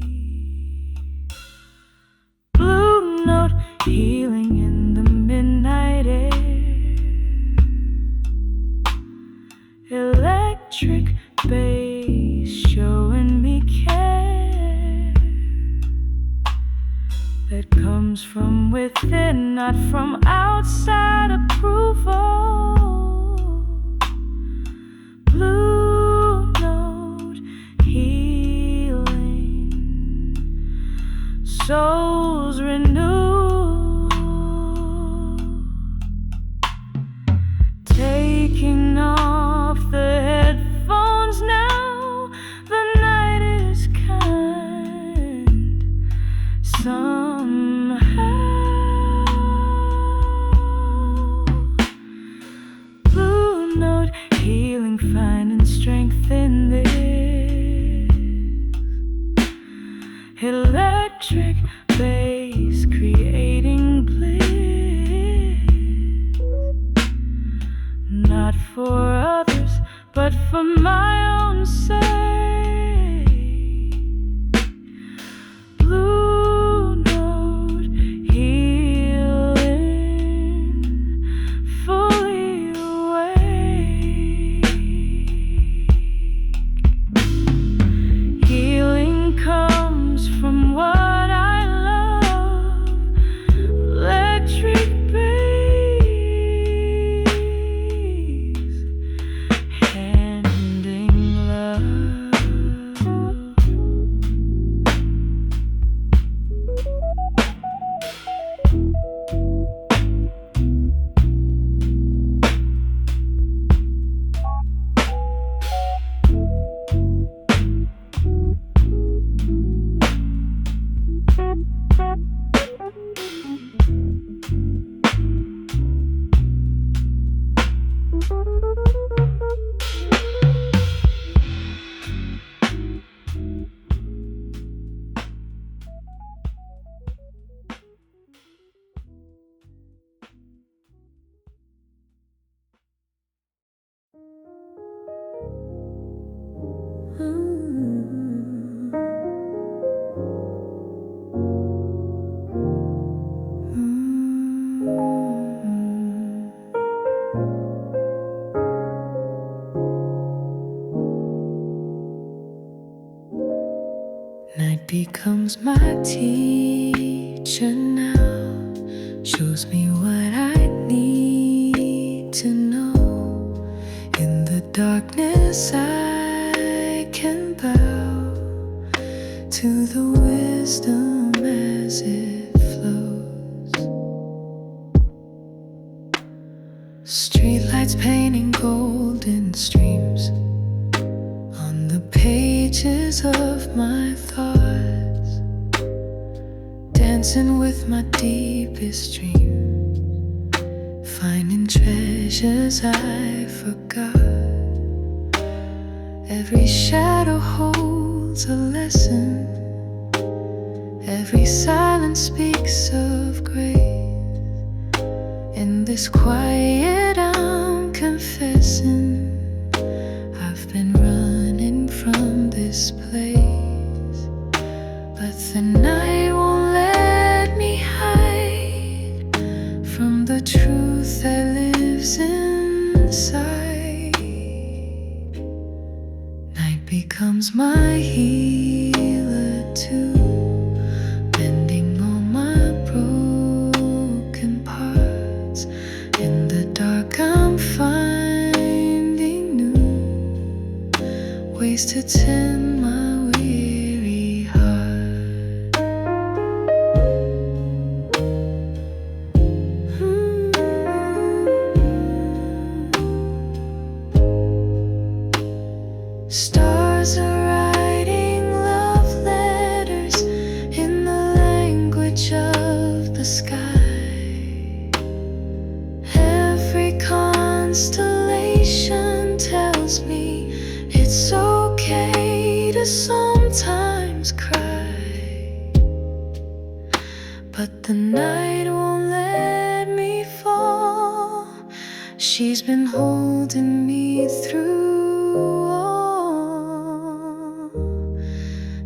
Blue note healing in the midnight air. Electric bass showing me care that comes from within, not from outside approval. Blue note healing, souls renewed, taking off the headphones now. The night is kind somehow. Blue note healing, finding strength in this. Electric bass creating bliss. but for my own sake. Blue note healing fully awake. Healing comes from what I love. Electric bass, handing love. Night becomes my teacher now, shows me what I need to know. In the darkness I can bow to the wisdom as it flows. Streetlights painting golden streams on the pages of my thoughts, dancing with my deepest dreams, finding treasures I forgot. Every shadow holds a lesson, every silence speaks of grace. In this quiet I'm confessing I've been running from this place, but the night won't let me hide from the truth that lives inside. Night becomes my healer too, mending all my broken parts. In the dark I'm finding new ways to tend my weary heart. Stars are writing love letters in the language of the sky. Every constellation tells me it's okay to sometimes cry, but the night won't let me fall. She's been holding me through all.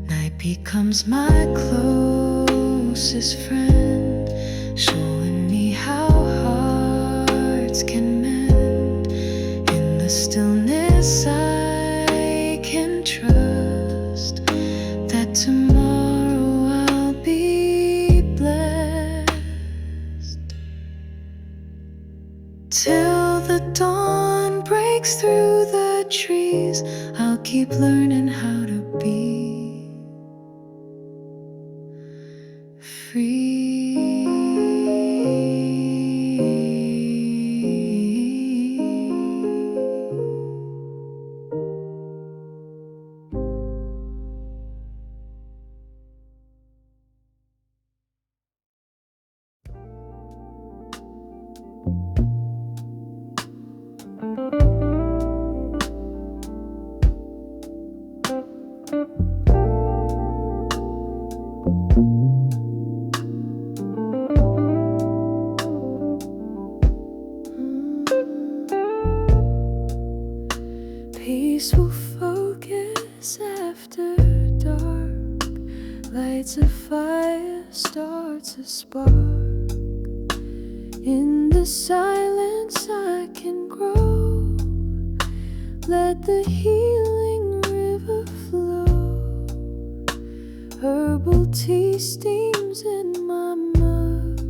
Night becomes my closest friend, showing me how hearts can mend. In the stillness I can trust that tomorrow I'll be blessed. Till the dawn breaks through the trees, I'll keep learning how to be free. Peaceful focus after dark. Lights a fire, starts a spark. In the silence I can grow. Let the healing river flow. Herbal tea steams in my mug,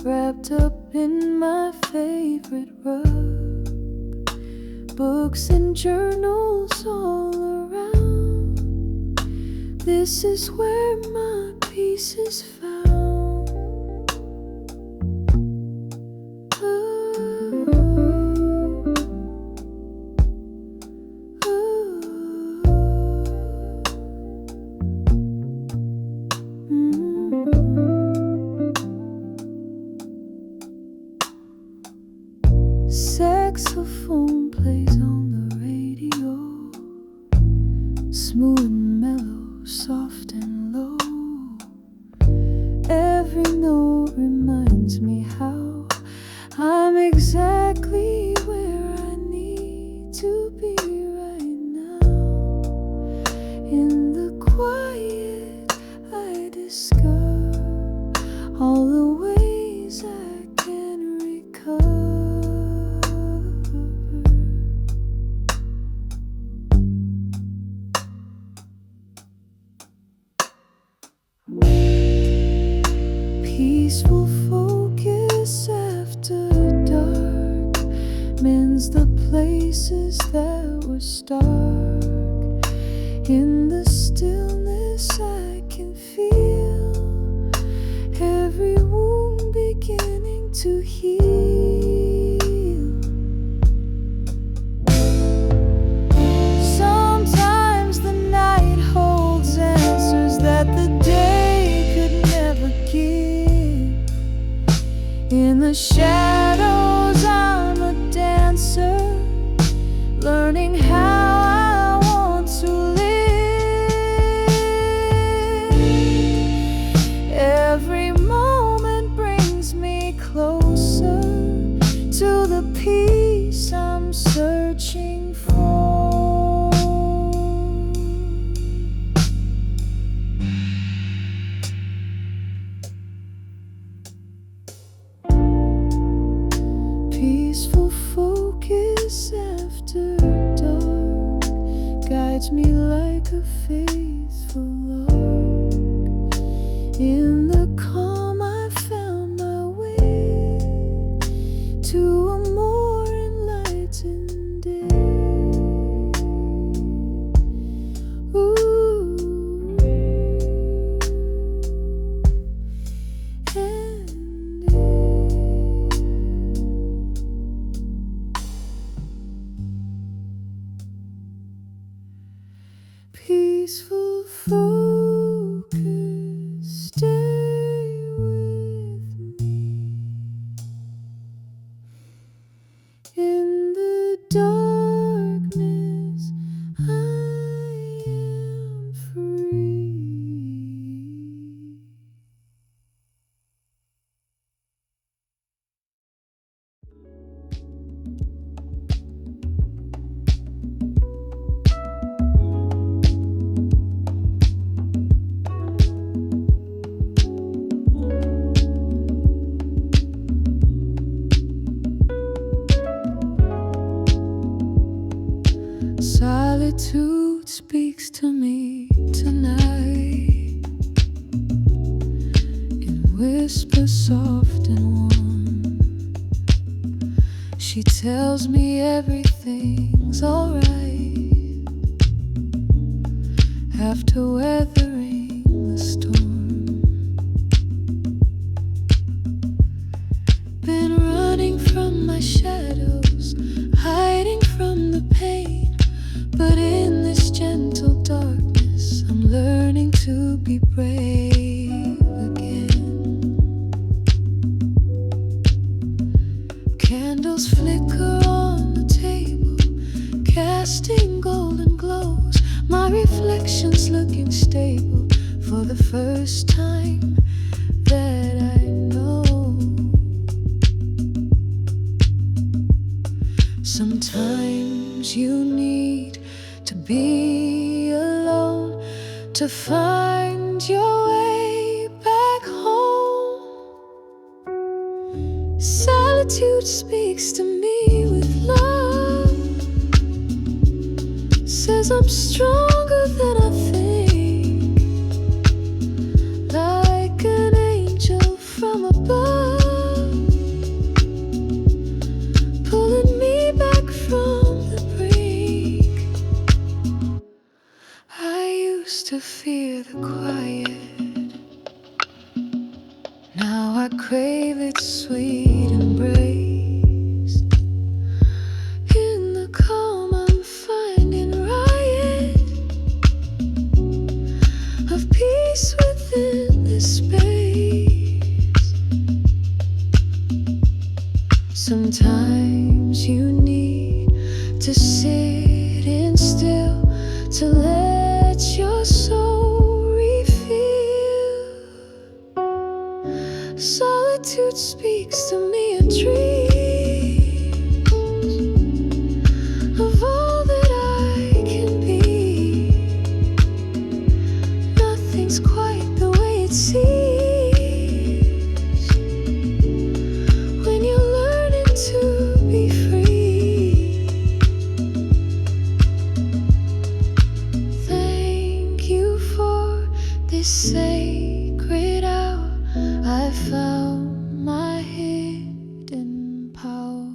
wrapped up in my favorite rug. Books and journals all around. This is where my peace is found. Saxophone plays on the radio, smooth and mellow, soft and low. Every note reminds me how I'm exactly where I need to be right now. In the quiet I discover all the ways I can recover. Peaceful focus after dark mends the places that were stark. In the stillness I can feel every wound beginning to heal. Sometimes the night holds answers that the day could never give. In the shadows I'm a dancer, learning how I want to live. Every moment brings me closer to the peace I'm searching for. Peaceful focus after dark guides me like a faithful lark. In the calm I found my way to a more enlightened day. Peaceful focus, stay with me. In the darkness I am free. Solitude speaks to me tonight in whispers soft and warm. She tells me everything's alright after weathering the storm. Been running from my shadows, hiding from the pain. But in this gentle darkness, I'm learning to be brave again. Candles flicker on the table, casting golden glows. My reflection's looking stable for the first time that I know. Sometimes Sometimes you need to be alone to find your way back home. Solitude speaks to me with love, says I'm stronger than I think, like an angel from above, pulling me back from the brink. I used to fear the quiet, now I crave its sweet embrace. In the calm I'm finding riot of peace within this space. Sometimes you need to sit in still to let your soul refill. Solitude speaks to me of dreams, of all that I can be. Nothing's quite the way it seems when you're learning to be free. Thank you for this sacred hour. I found my hidden power.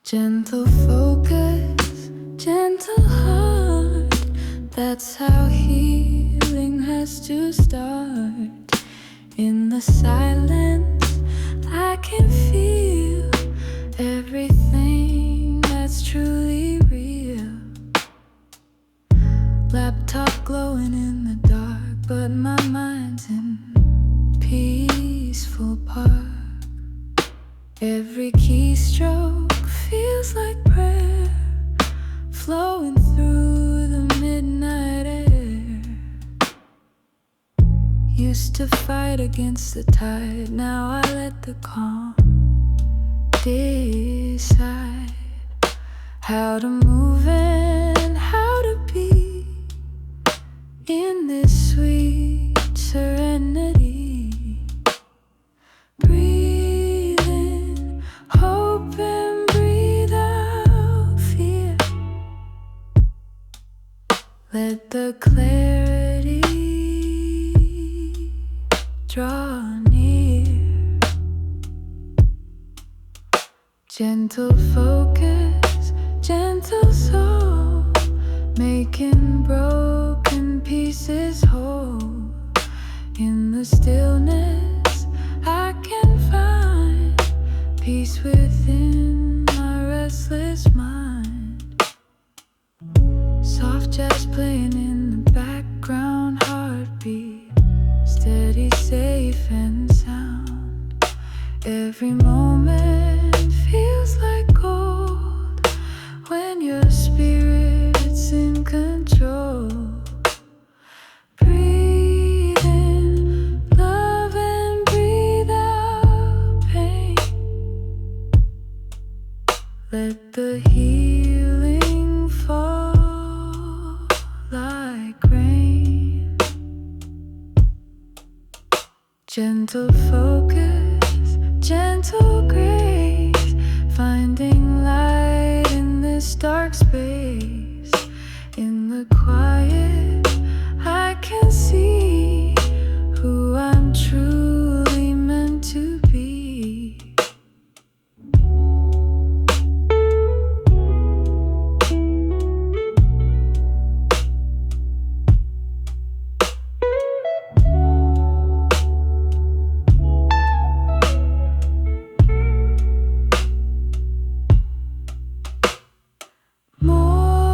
Gentle focus, gentle heart. That's how healing has to start. In the silence, I can feel everything that's truly real. Laptop glowing in the dark, but my mind's in peaceful park. Every keystroke feels like prayer flowing through the midnight air. Used to fight against the tide, now I let the calm decide how to move and how to be in this sweet serenity. Breathe in hope and breathe out fear. Let the clarity draw near. Gentle focus, gentle soul, making broken pieces whole. In the stillness I can find peace within my restless mind. Soft jazz playing in the background, heartbeat steady, safe and sound. Every moment feels like gold when your spirit's in control. Breathe in love and breathe out pain. Let the healing fall like rain. Gentle focus, gentle grace, finding light in this dark space. In the quiet I can see who I'm truly meant to be. More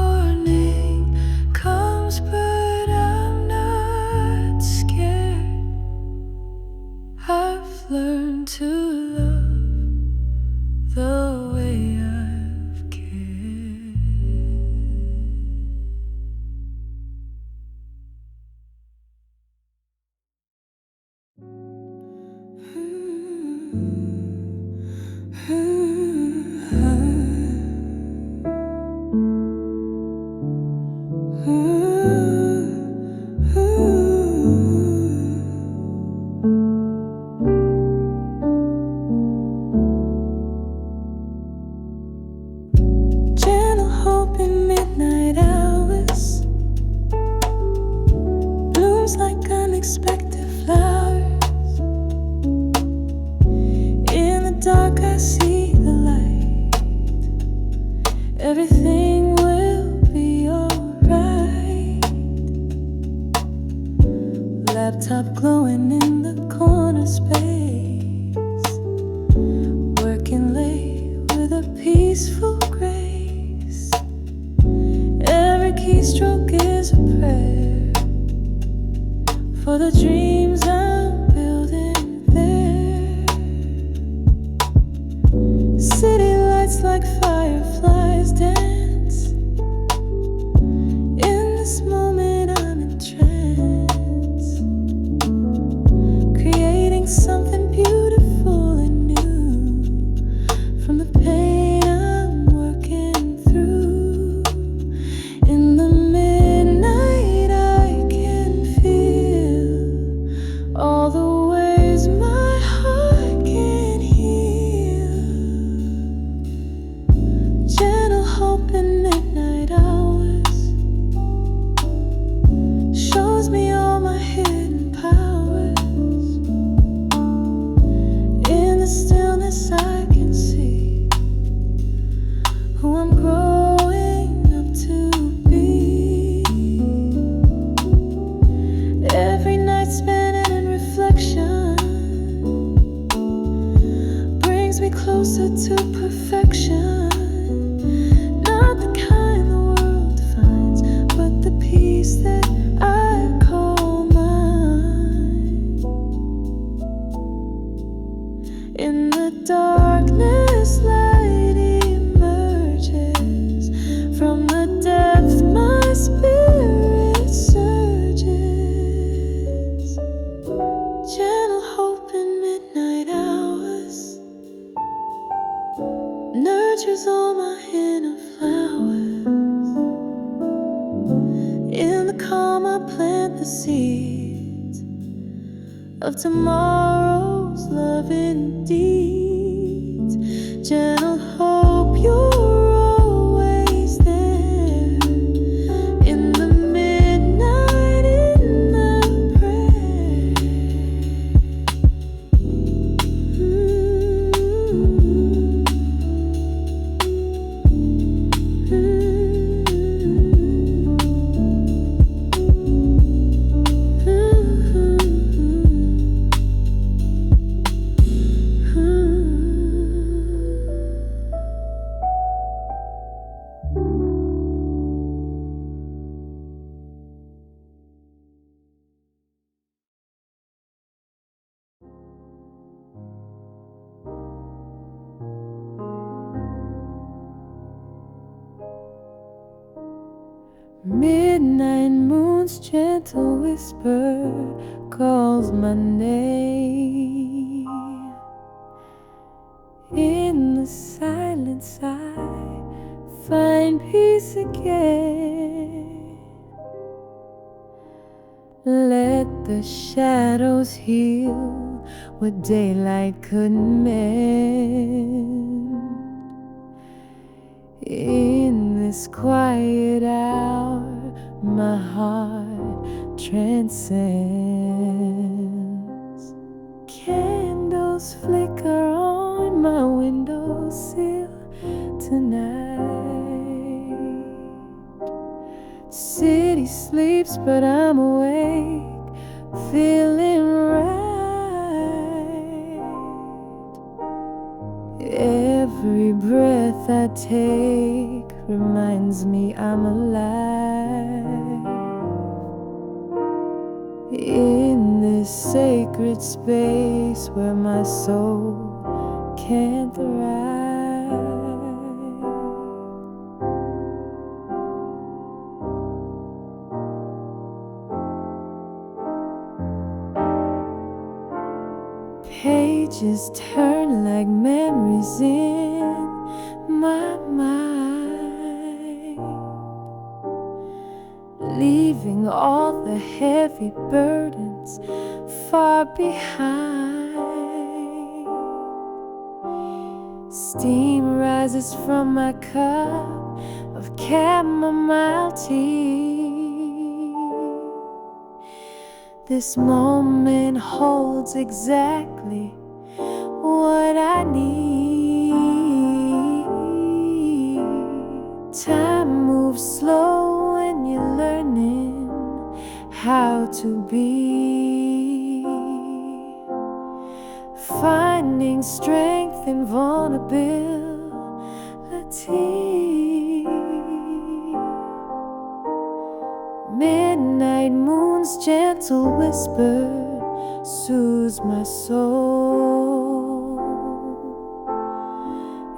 Feels like unexpected flowers. In the dark I see the light. Everything will be alright. Laptop glowing in the corner space. Working late with a peaceful grace. Every keystroke is a prayer for the dreams I'm building there. City lights like fireflies dance. In this moment I'm in trance, creating something beautiful and new from the pain I'm working through. In the midnight I can feel all the ways my heart can heal. Gentle hope in midnight hours shows me all my hidden powers. In the stillness I can see who I'm growing up to be. Every night spent in reflection brings me closer to perfection. Not the kind the world defines, but the peace that I call mine. In the darkness light emerges. From the depths my spirit surges. Gentle hope in midnight hours nurtures all my inner flowers. In the calm I plant the seeds of tomorrow's love indeed. Gentle hope you're always there. In the midnight, in the prayer. Midnight moon's gentle whisper calls my name. In the silence I find peace again. Let the shadows heal what daylight couldn't mend. In this quiet hour my heart transcends. Candles flicker on my windowsill tonight. City sleeps but I'm awake, feeling right. Every breath I take reminds me I'm alive. In this sacred space where my soul can thrive. Pages turn like memories in my mind, leaving all the heavy burdens far behind. Steam rises from my cup of chamomile tea. This moment holds exactly what I need. Time moves slow when you're learning how to be. Finding strength in vulnerability. Midnight moon's gentle whisper soothes my soul.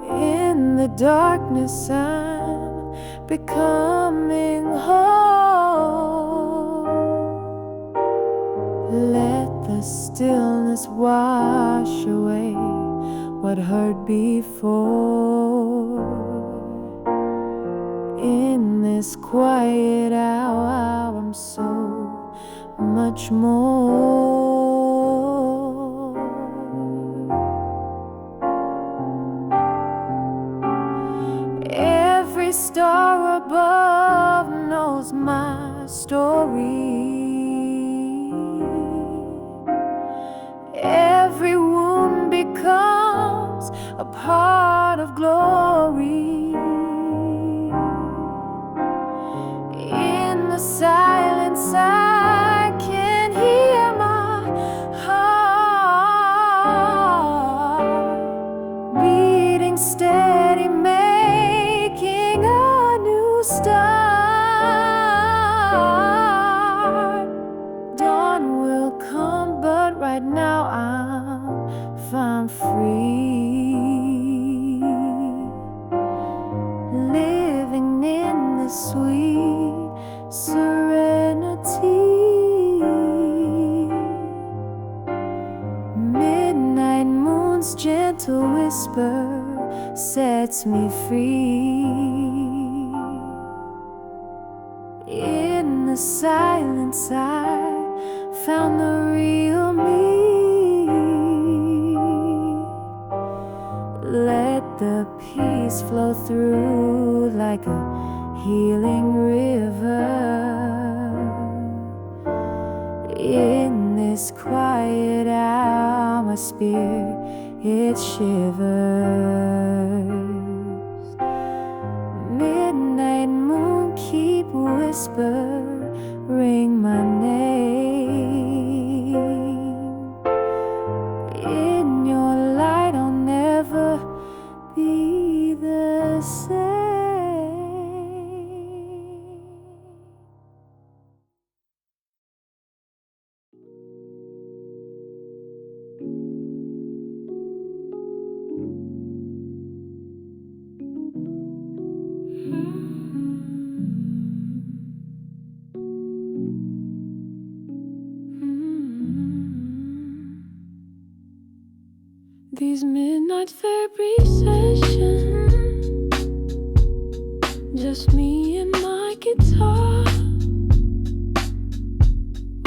In the darkness I'm becoming whole. Let the stillness wash away what hurt before. In this quiet hour I'm so much more. Every star above knows my story. Every wound becomes a part of glory. In the silence I can hear my heart beating steady, making a new start. Dawn will come, but right now I'm free, living in the sweet serenity. Midnight moon's gentle whisper sets me free. In the silence I found the real me. Let the peace flow through like a healing river. In this quiet hour my spirit shivers. Midnight moon keep whispering my name. In your light I'll never be the same. These midnight therapy sessions, just me and my guitar,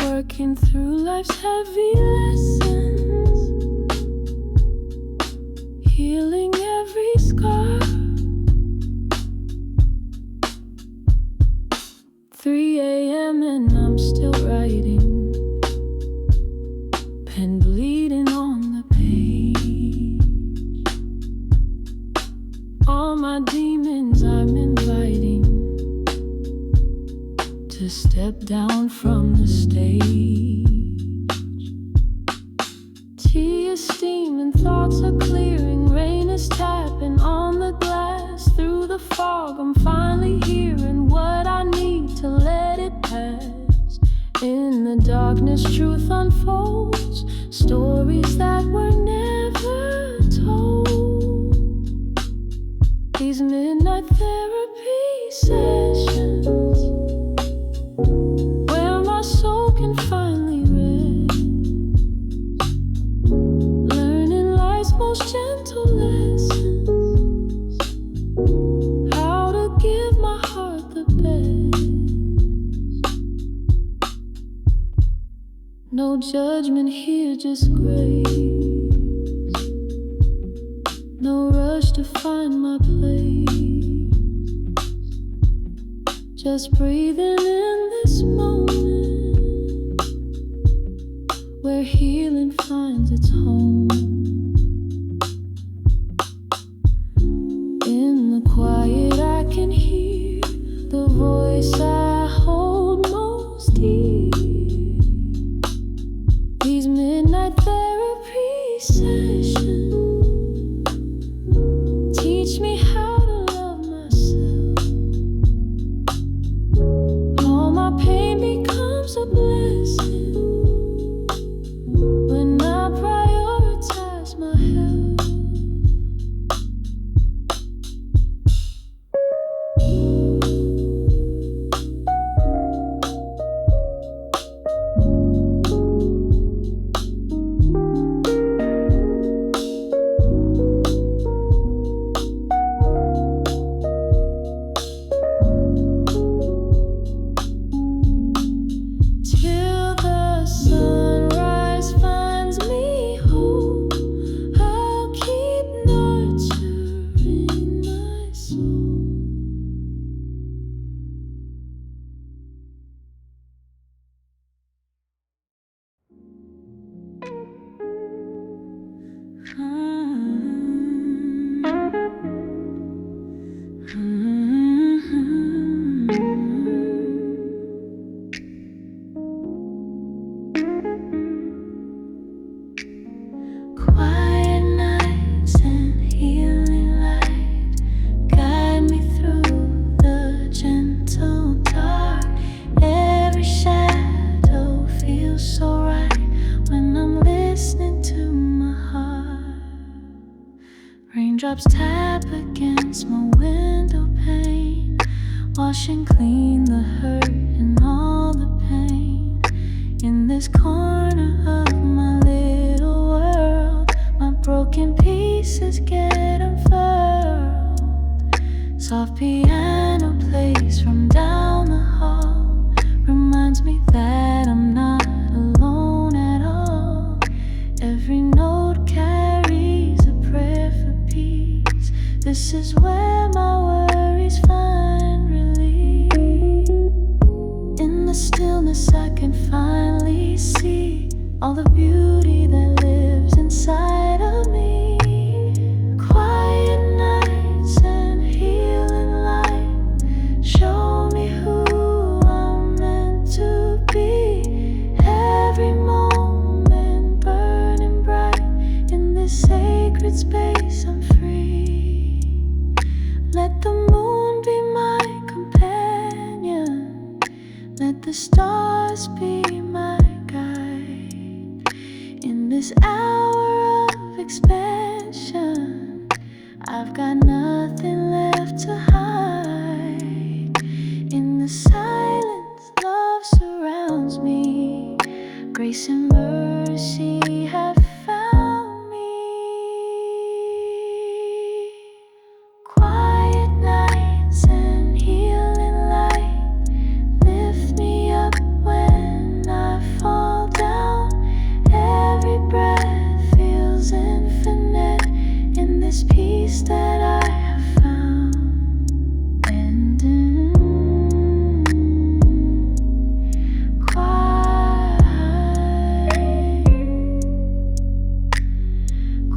working through life's heavy lessons, healing every scar. 3 a.m. and I'm still writing, pen bleeding on the page. All my demons I'm inviting to step down from the stage. Tea is steaming, thoughts are clearing, rain is tapping on the glass. Through the fog I'm finally hearing what I need to let it pass. In the darkness truth unfolds, stories that were never told. These midnight therapy sessions, where my soul can finally rest, learning life's most gentle lessons, how to give my heart the best. No judgment here, just grace. No rush to find my place. Just breathing in this moment, where healing finds its home. In the quiet I can hear the voice I hold most dear. These midnight therapy sessions teach me how to love myself. All my pain becomes a blessing when I prioritize my health. Till the sunrise finds me whole, I'll keep nurturing my soul. Quiet nights and healing light guide me through the gentle dark. Every shadow feels so right when I'm listening to my heart. Raindrops tap against my window pane, washing clean the hurt and all the pain. In this corner of my little world, my broken pieces get unfurled. Soft piano plays from down the hall, reminds me that I'm not alone at all. Every note carries a prayer for peace. This is where my worries find relief. In the stillness I can finally see all the beauty that lives inside of me. Quiet nights and healing light show me who I'm meant to be. Every moment burning bright in this sacred space I'm free. Let the moon be my companion, let the stars be my guide. In this hour of expansion, I've got nothing left to hide. In the silence, love surrounds me. Grace and mercy have found me. Quiet nights and healing light lift me up when I fall down. Every breath feels infinite in this peace that I have found. And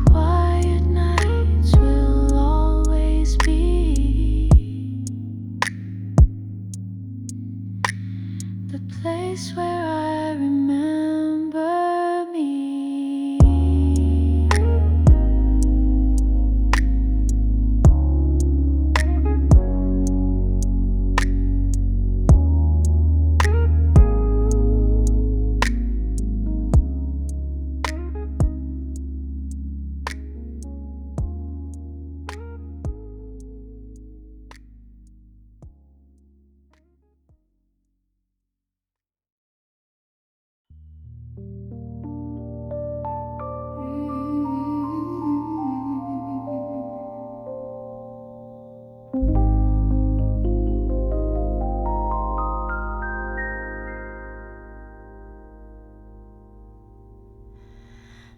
quiet nights will always be the place where I remember me.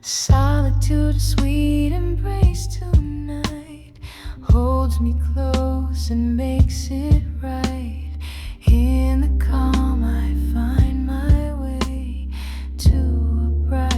Solitude, a sweet embrace tonight, holds me close and makes it right. In the calm I find my way to a bright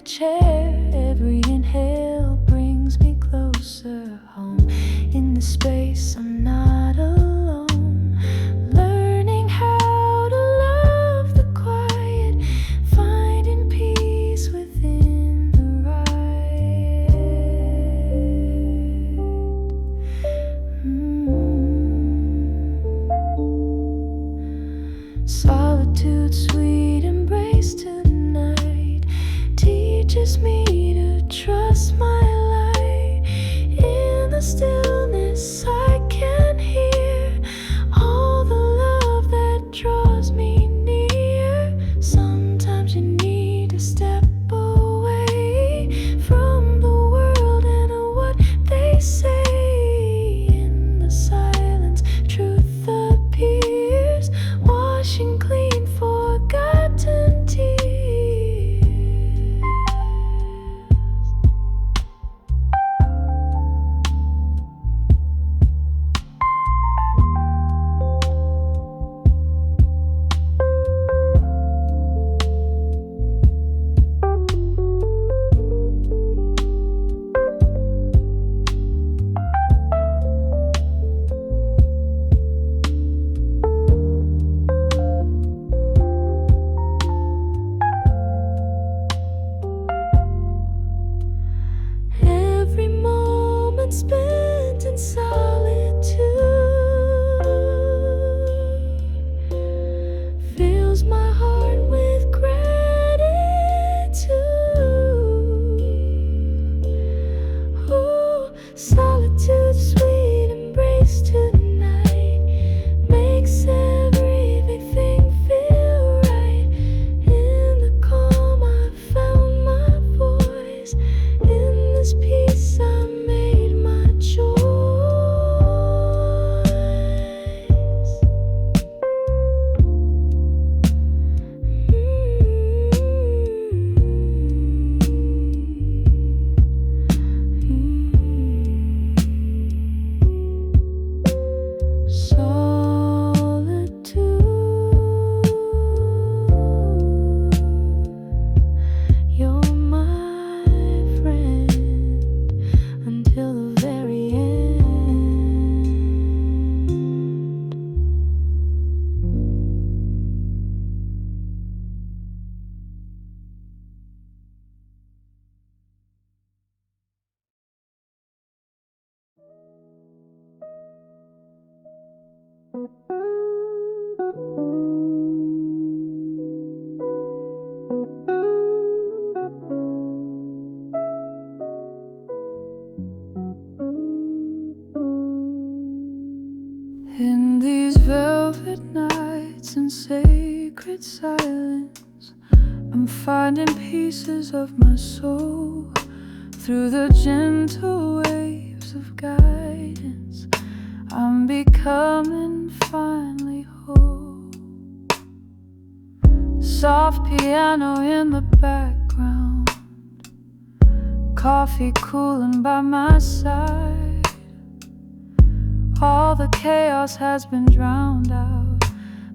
chair. Every inhale brings me closer home. In the space, I'm not alone. Learning how to love the quiet, finding peace within the riot. Solitude's sweet embrace tonight teaches me to trust my light. In the stillness I can hear all the love that draws me near. Sometimes you need to step away from the world and what they say. In the silence truth appears, washing clean forgotten tears. Every moment spent in solitude fills my heart with gratitude. Oh, solitude's sweet embrace tonight makes everything feel right. In the calm I found my voice. In this peace I made my choice. Solitude, you're my friend until the very end. In these velvet nights and sacred silence, I'm finding pieces of my soul through the gentle waves of guidance. I'm becoming finally whole. Soft piano in the background, coffee cooling by my side. All the chaos has been drowned out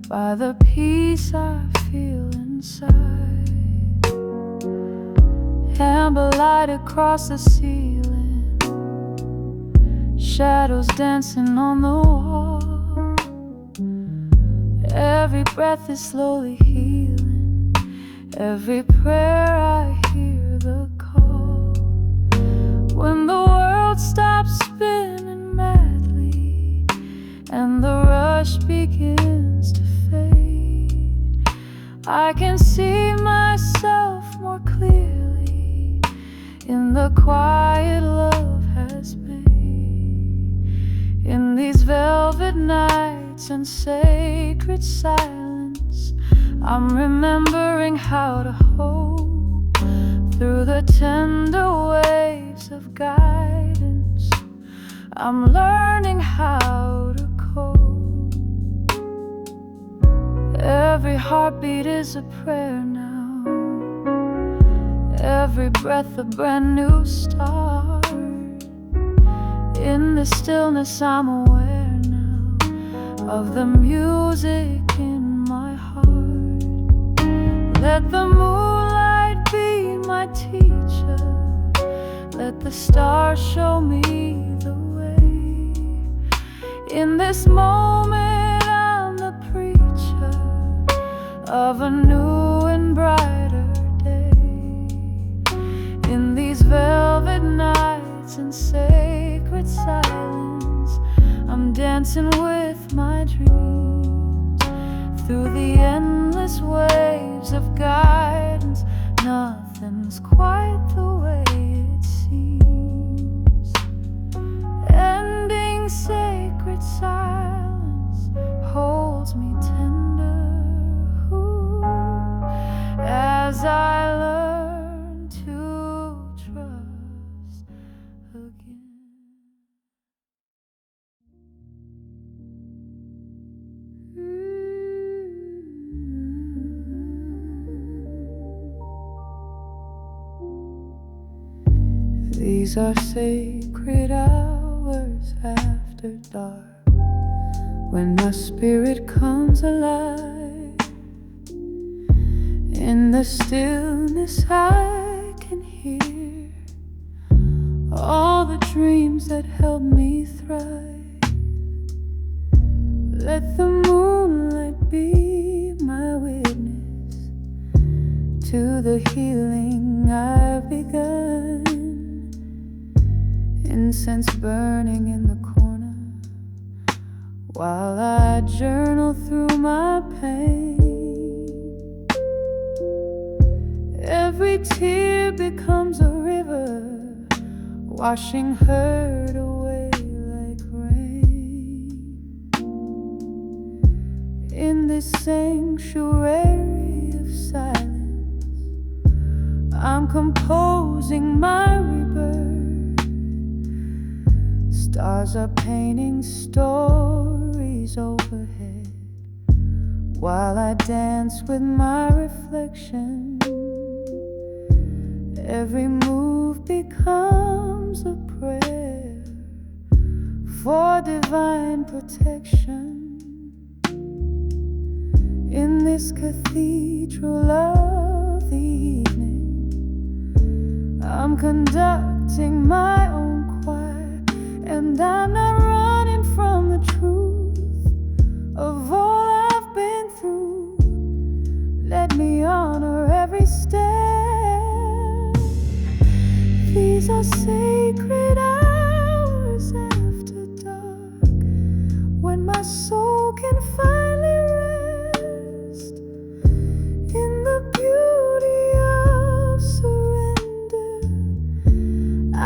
by the peace I feel inside. Amber light across the ceiling, shadows dancing on the wall. Every breath is slowly healing, every prayer I hear the call. When the world stops spinning madly and the rush begins to fade, I can see myself more clearly in the quiet love has made. In these velvet nights and sacred silence, I'm remembering how to hope through the tender waves of guidance. I'm learning how to cope. Every heartbeat is a prayer now, every breath a brand new start. In the stillness I'm aware now of the music in my heart. Let the moonlight be my teacher, let the stars show me the way. In this moment I'm the preacher of a new and brighter day. In these velvet nights and sacred silence, I'm dancing with my dreams through the endless waves of guidance. Nothing's quite the way it seems. Ending sacred silence holds me tender, ooh, as I learn to trust again. These are sacred hours after dark, when my spirit comes alive. In the stillness I can hear all the dreams that help me thrive. Let the moonlight be my witness to the healing I've begun. Incense burning in the corner while I journal through my pain. Every tear becomes a river, washing hurt away like rain. In this sanctuary of silence, I'm composing my rebirth. Stars are painting stories overhead while I dance with my reflection. Every move becomes a prayer for divine protection. In this cathedral of the evening, I'm conducting my own choir. And I'm not running from the truth of all I've been through. Let me honor every step. These are sacred hours after dark, when my soul can finally rest in the beauty of surrender. I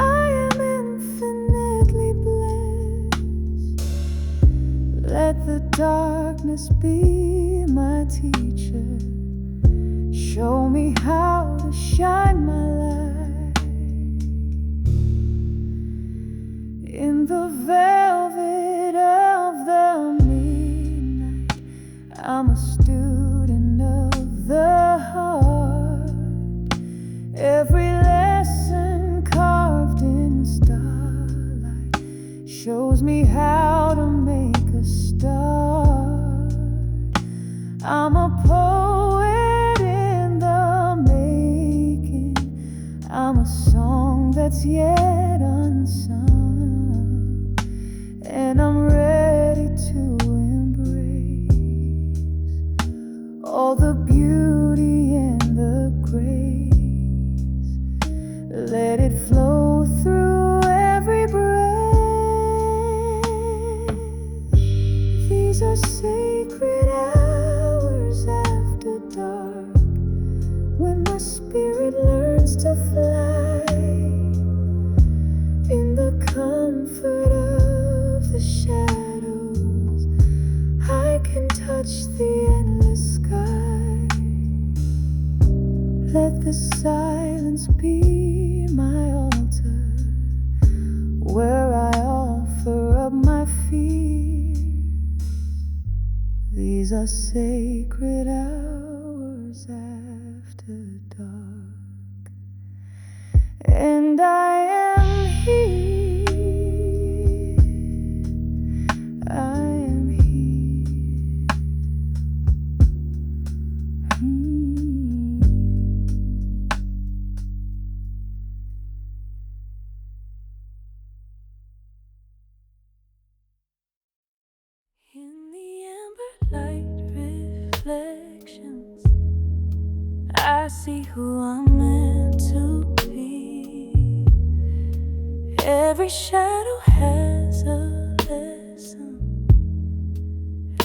am infinitely blessed. Let the darkness be my teacher. Show me how to shine my light. In the velvet of the midnight, I'm a student of the heart. Every lesson carved in starlight shows me how to make a start. I'm a poet in the making. I'm a song that's yet unsung. And I'm ready to embrace all the beauty and the grace. Let it flow through every breath. These are sacred hours after dark, when my spirit learns to fly in the comfort of the shadows. I can touch the endless sky. Let the silence be my altar, where I offer up my fears. These are sacred hours after dark, and I am here. I am here. Hmm. 」 . I see who I'm meant to be. Every shadow has a lesson.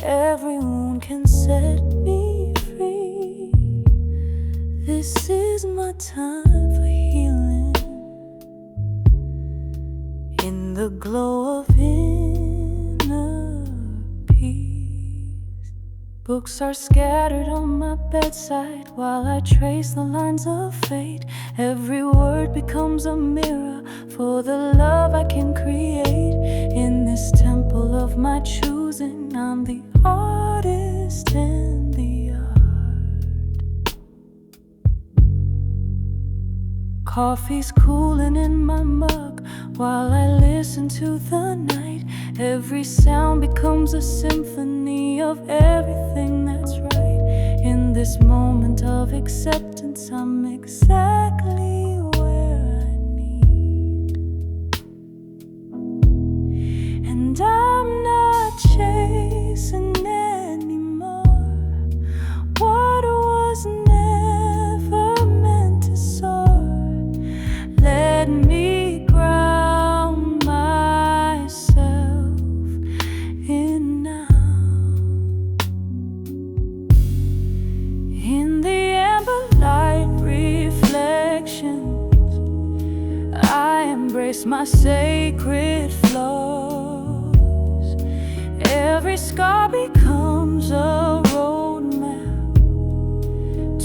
Every wound can set me free. This is my time for healing. In the glow of inner peace. Books are scattered on my bedside while I trace the lines of fate. Every word becomes a mirror for the love I can create. In this temple of my choosing, I'm the artist and the art. Coffee's cooling in my mug while I listen to the night. Every sound becomes a symphony of everything that's right. In this moment of acceptance, I'm exactly where I need. And I'm not chasing anymore what was never meant to soar. Let me ground myself in now. In the amber light reflections, I embrace my sacred flaws. Every scar becomes a roadmap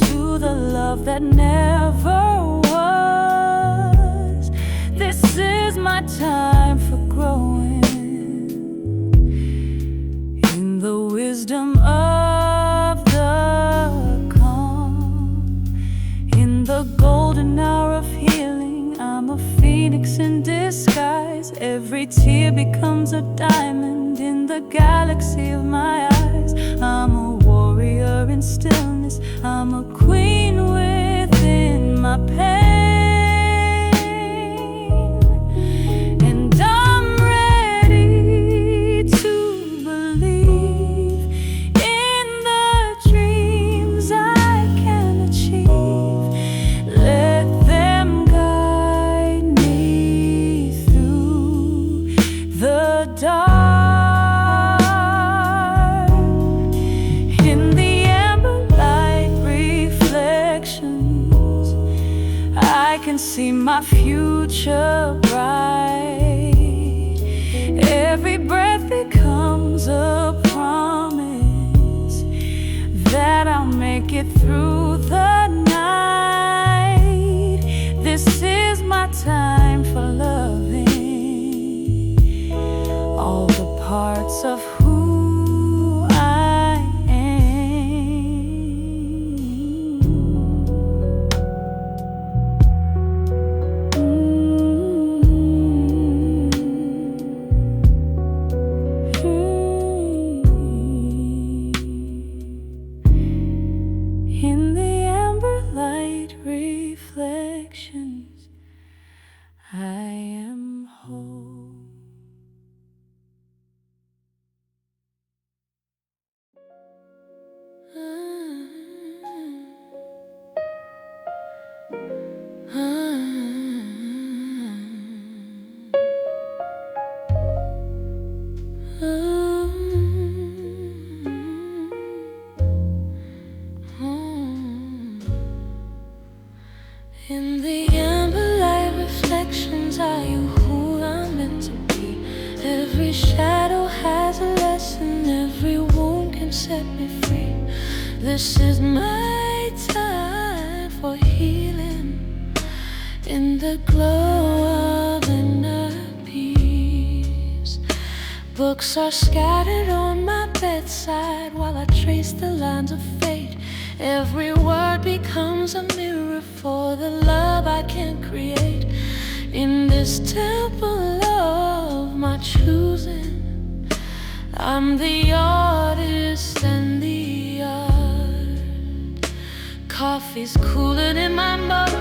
to the love that never was. This is my time for growing in the wisdom of the calm. In the golden hour of healing, I'm a phoenix in disguise. Every tear becomes a diamond in the galaxy of my eyes. I'm a warrior in stillness. I'm a queen within my pain. And I'm ready to believe in the dreams I can achieve. Let them guide me through the dark. In the amber light reflections, I can see my future bright. Every breath becomes a promise that I'll make it through the night. This is my time for loving all the parts of who I am. In the amber light reflections, I am whole. In the amber light reflections, are you who I'm meant to be? Every shadow has a lesson, every wound can set me free. This is my time for healing in the glow of inner peace. Books are scattered on my bedside while I trace the lines of fate. Every word becomes a mirror for the love I can create. In this temple of my choosing, I'm the artist and the art. Coffee's cooling in my mug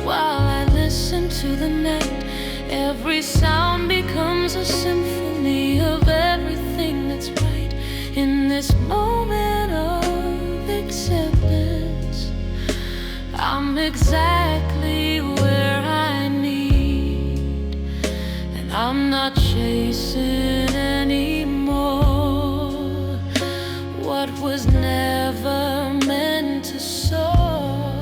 while I listen to the night. Every sound becomes a symphony of everything that's right. In this moment of acceptance, I'm exactly where I need, and I'm not chasing anymore what was never meant to soar.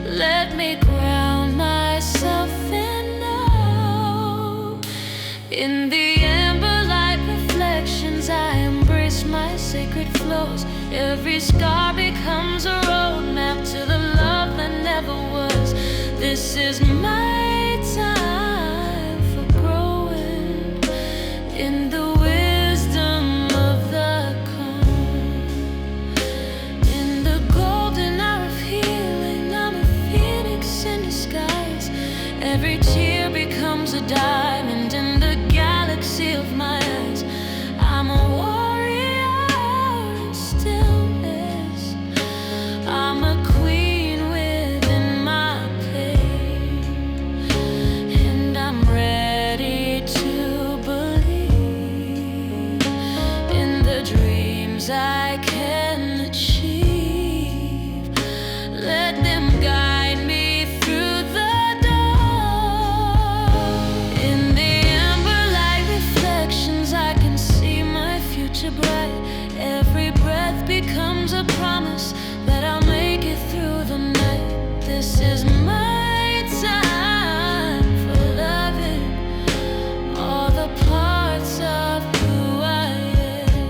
Let me ground myself in now. In the amber light reflections, I embrace my sacred flows. Every scar becomes a roadmap to the love that never was. This is my time for growing in the wisdom of the calm. In the golden hour of healing, I'm a phoenix in disguise. Every tear becomes a diamond in the galaxy of my eyes. I'm a warrior in stillness. I'm a queen within my pain, and I'm ready to believe in the dreams I can achieve. Let them guide me through the dawn. In the amber light reflections, I can see my future bright. Every breath becomes a promise that I'll make it through the night. This is my time for loving all the parts of who I am.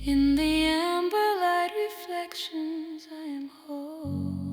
In the amber light reflections, I am whole.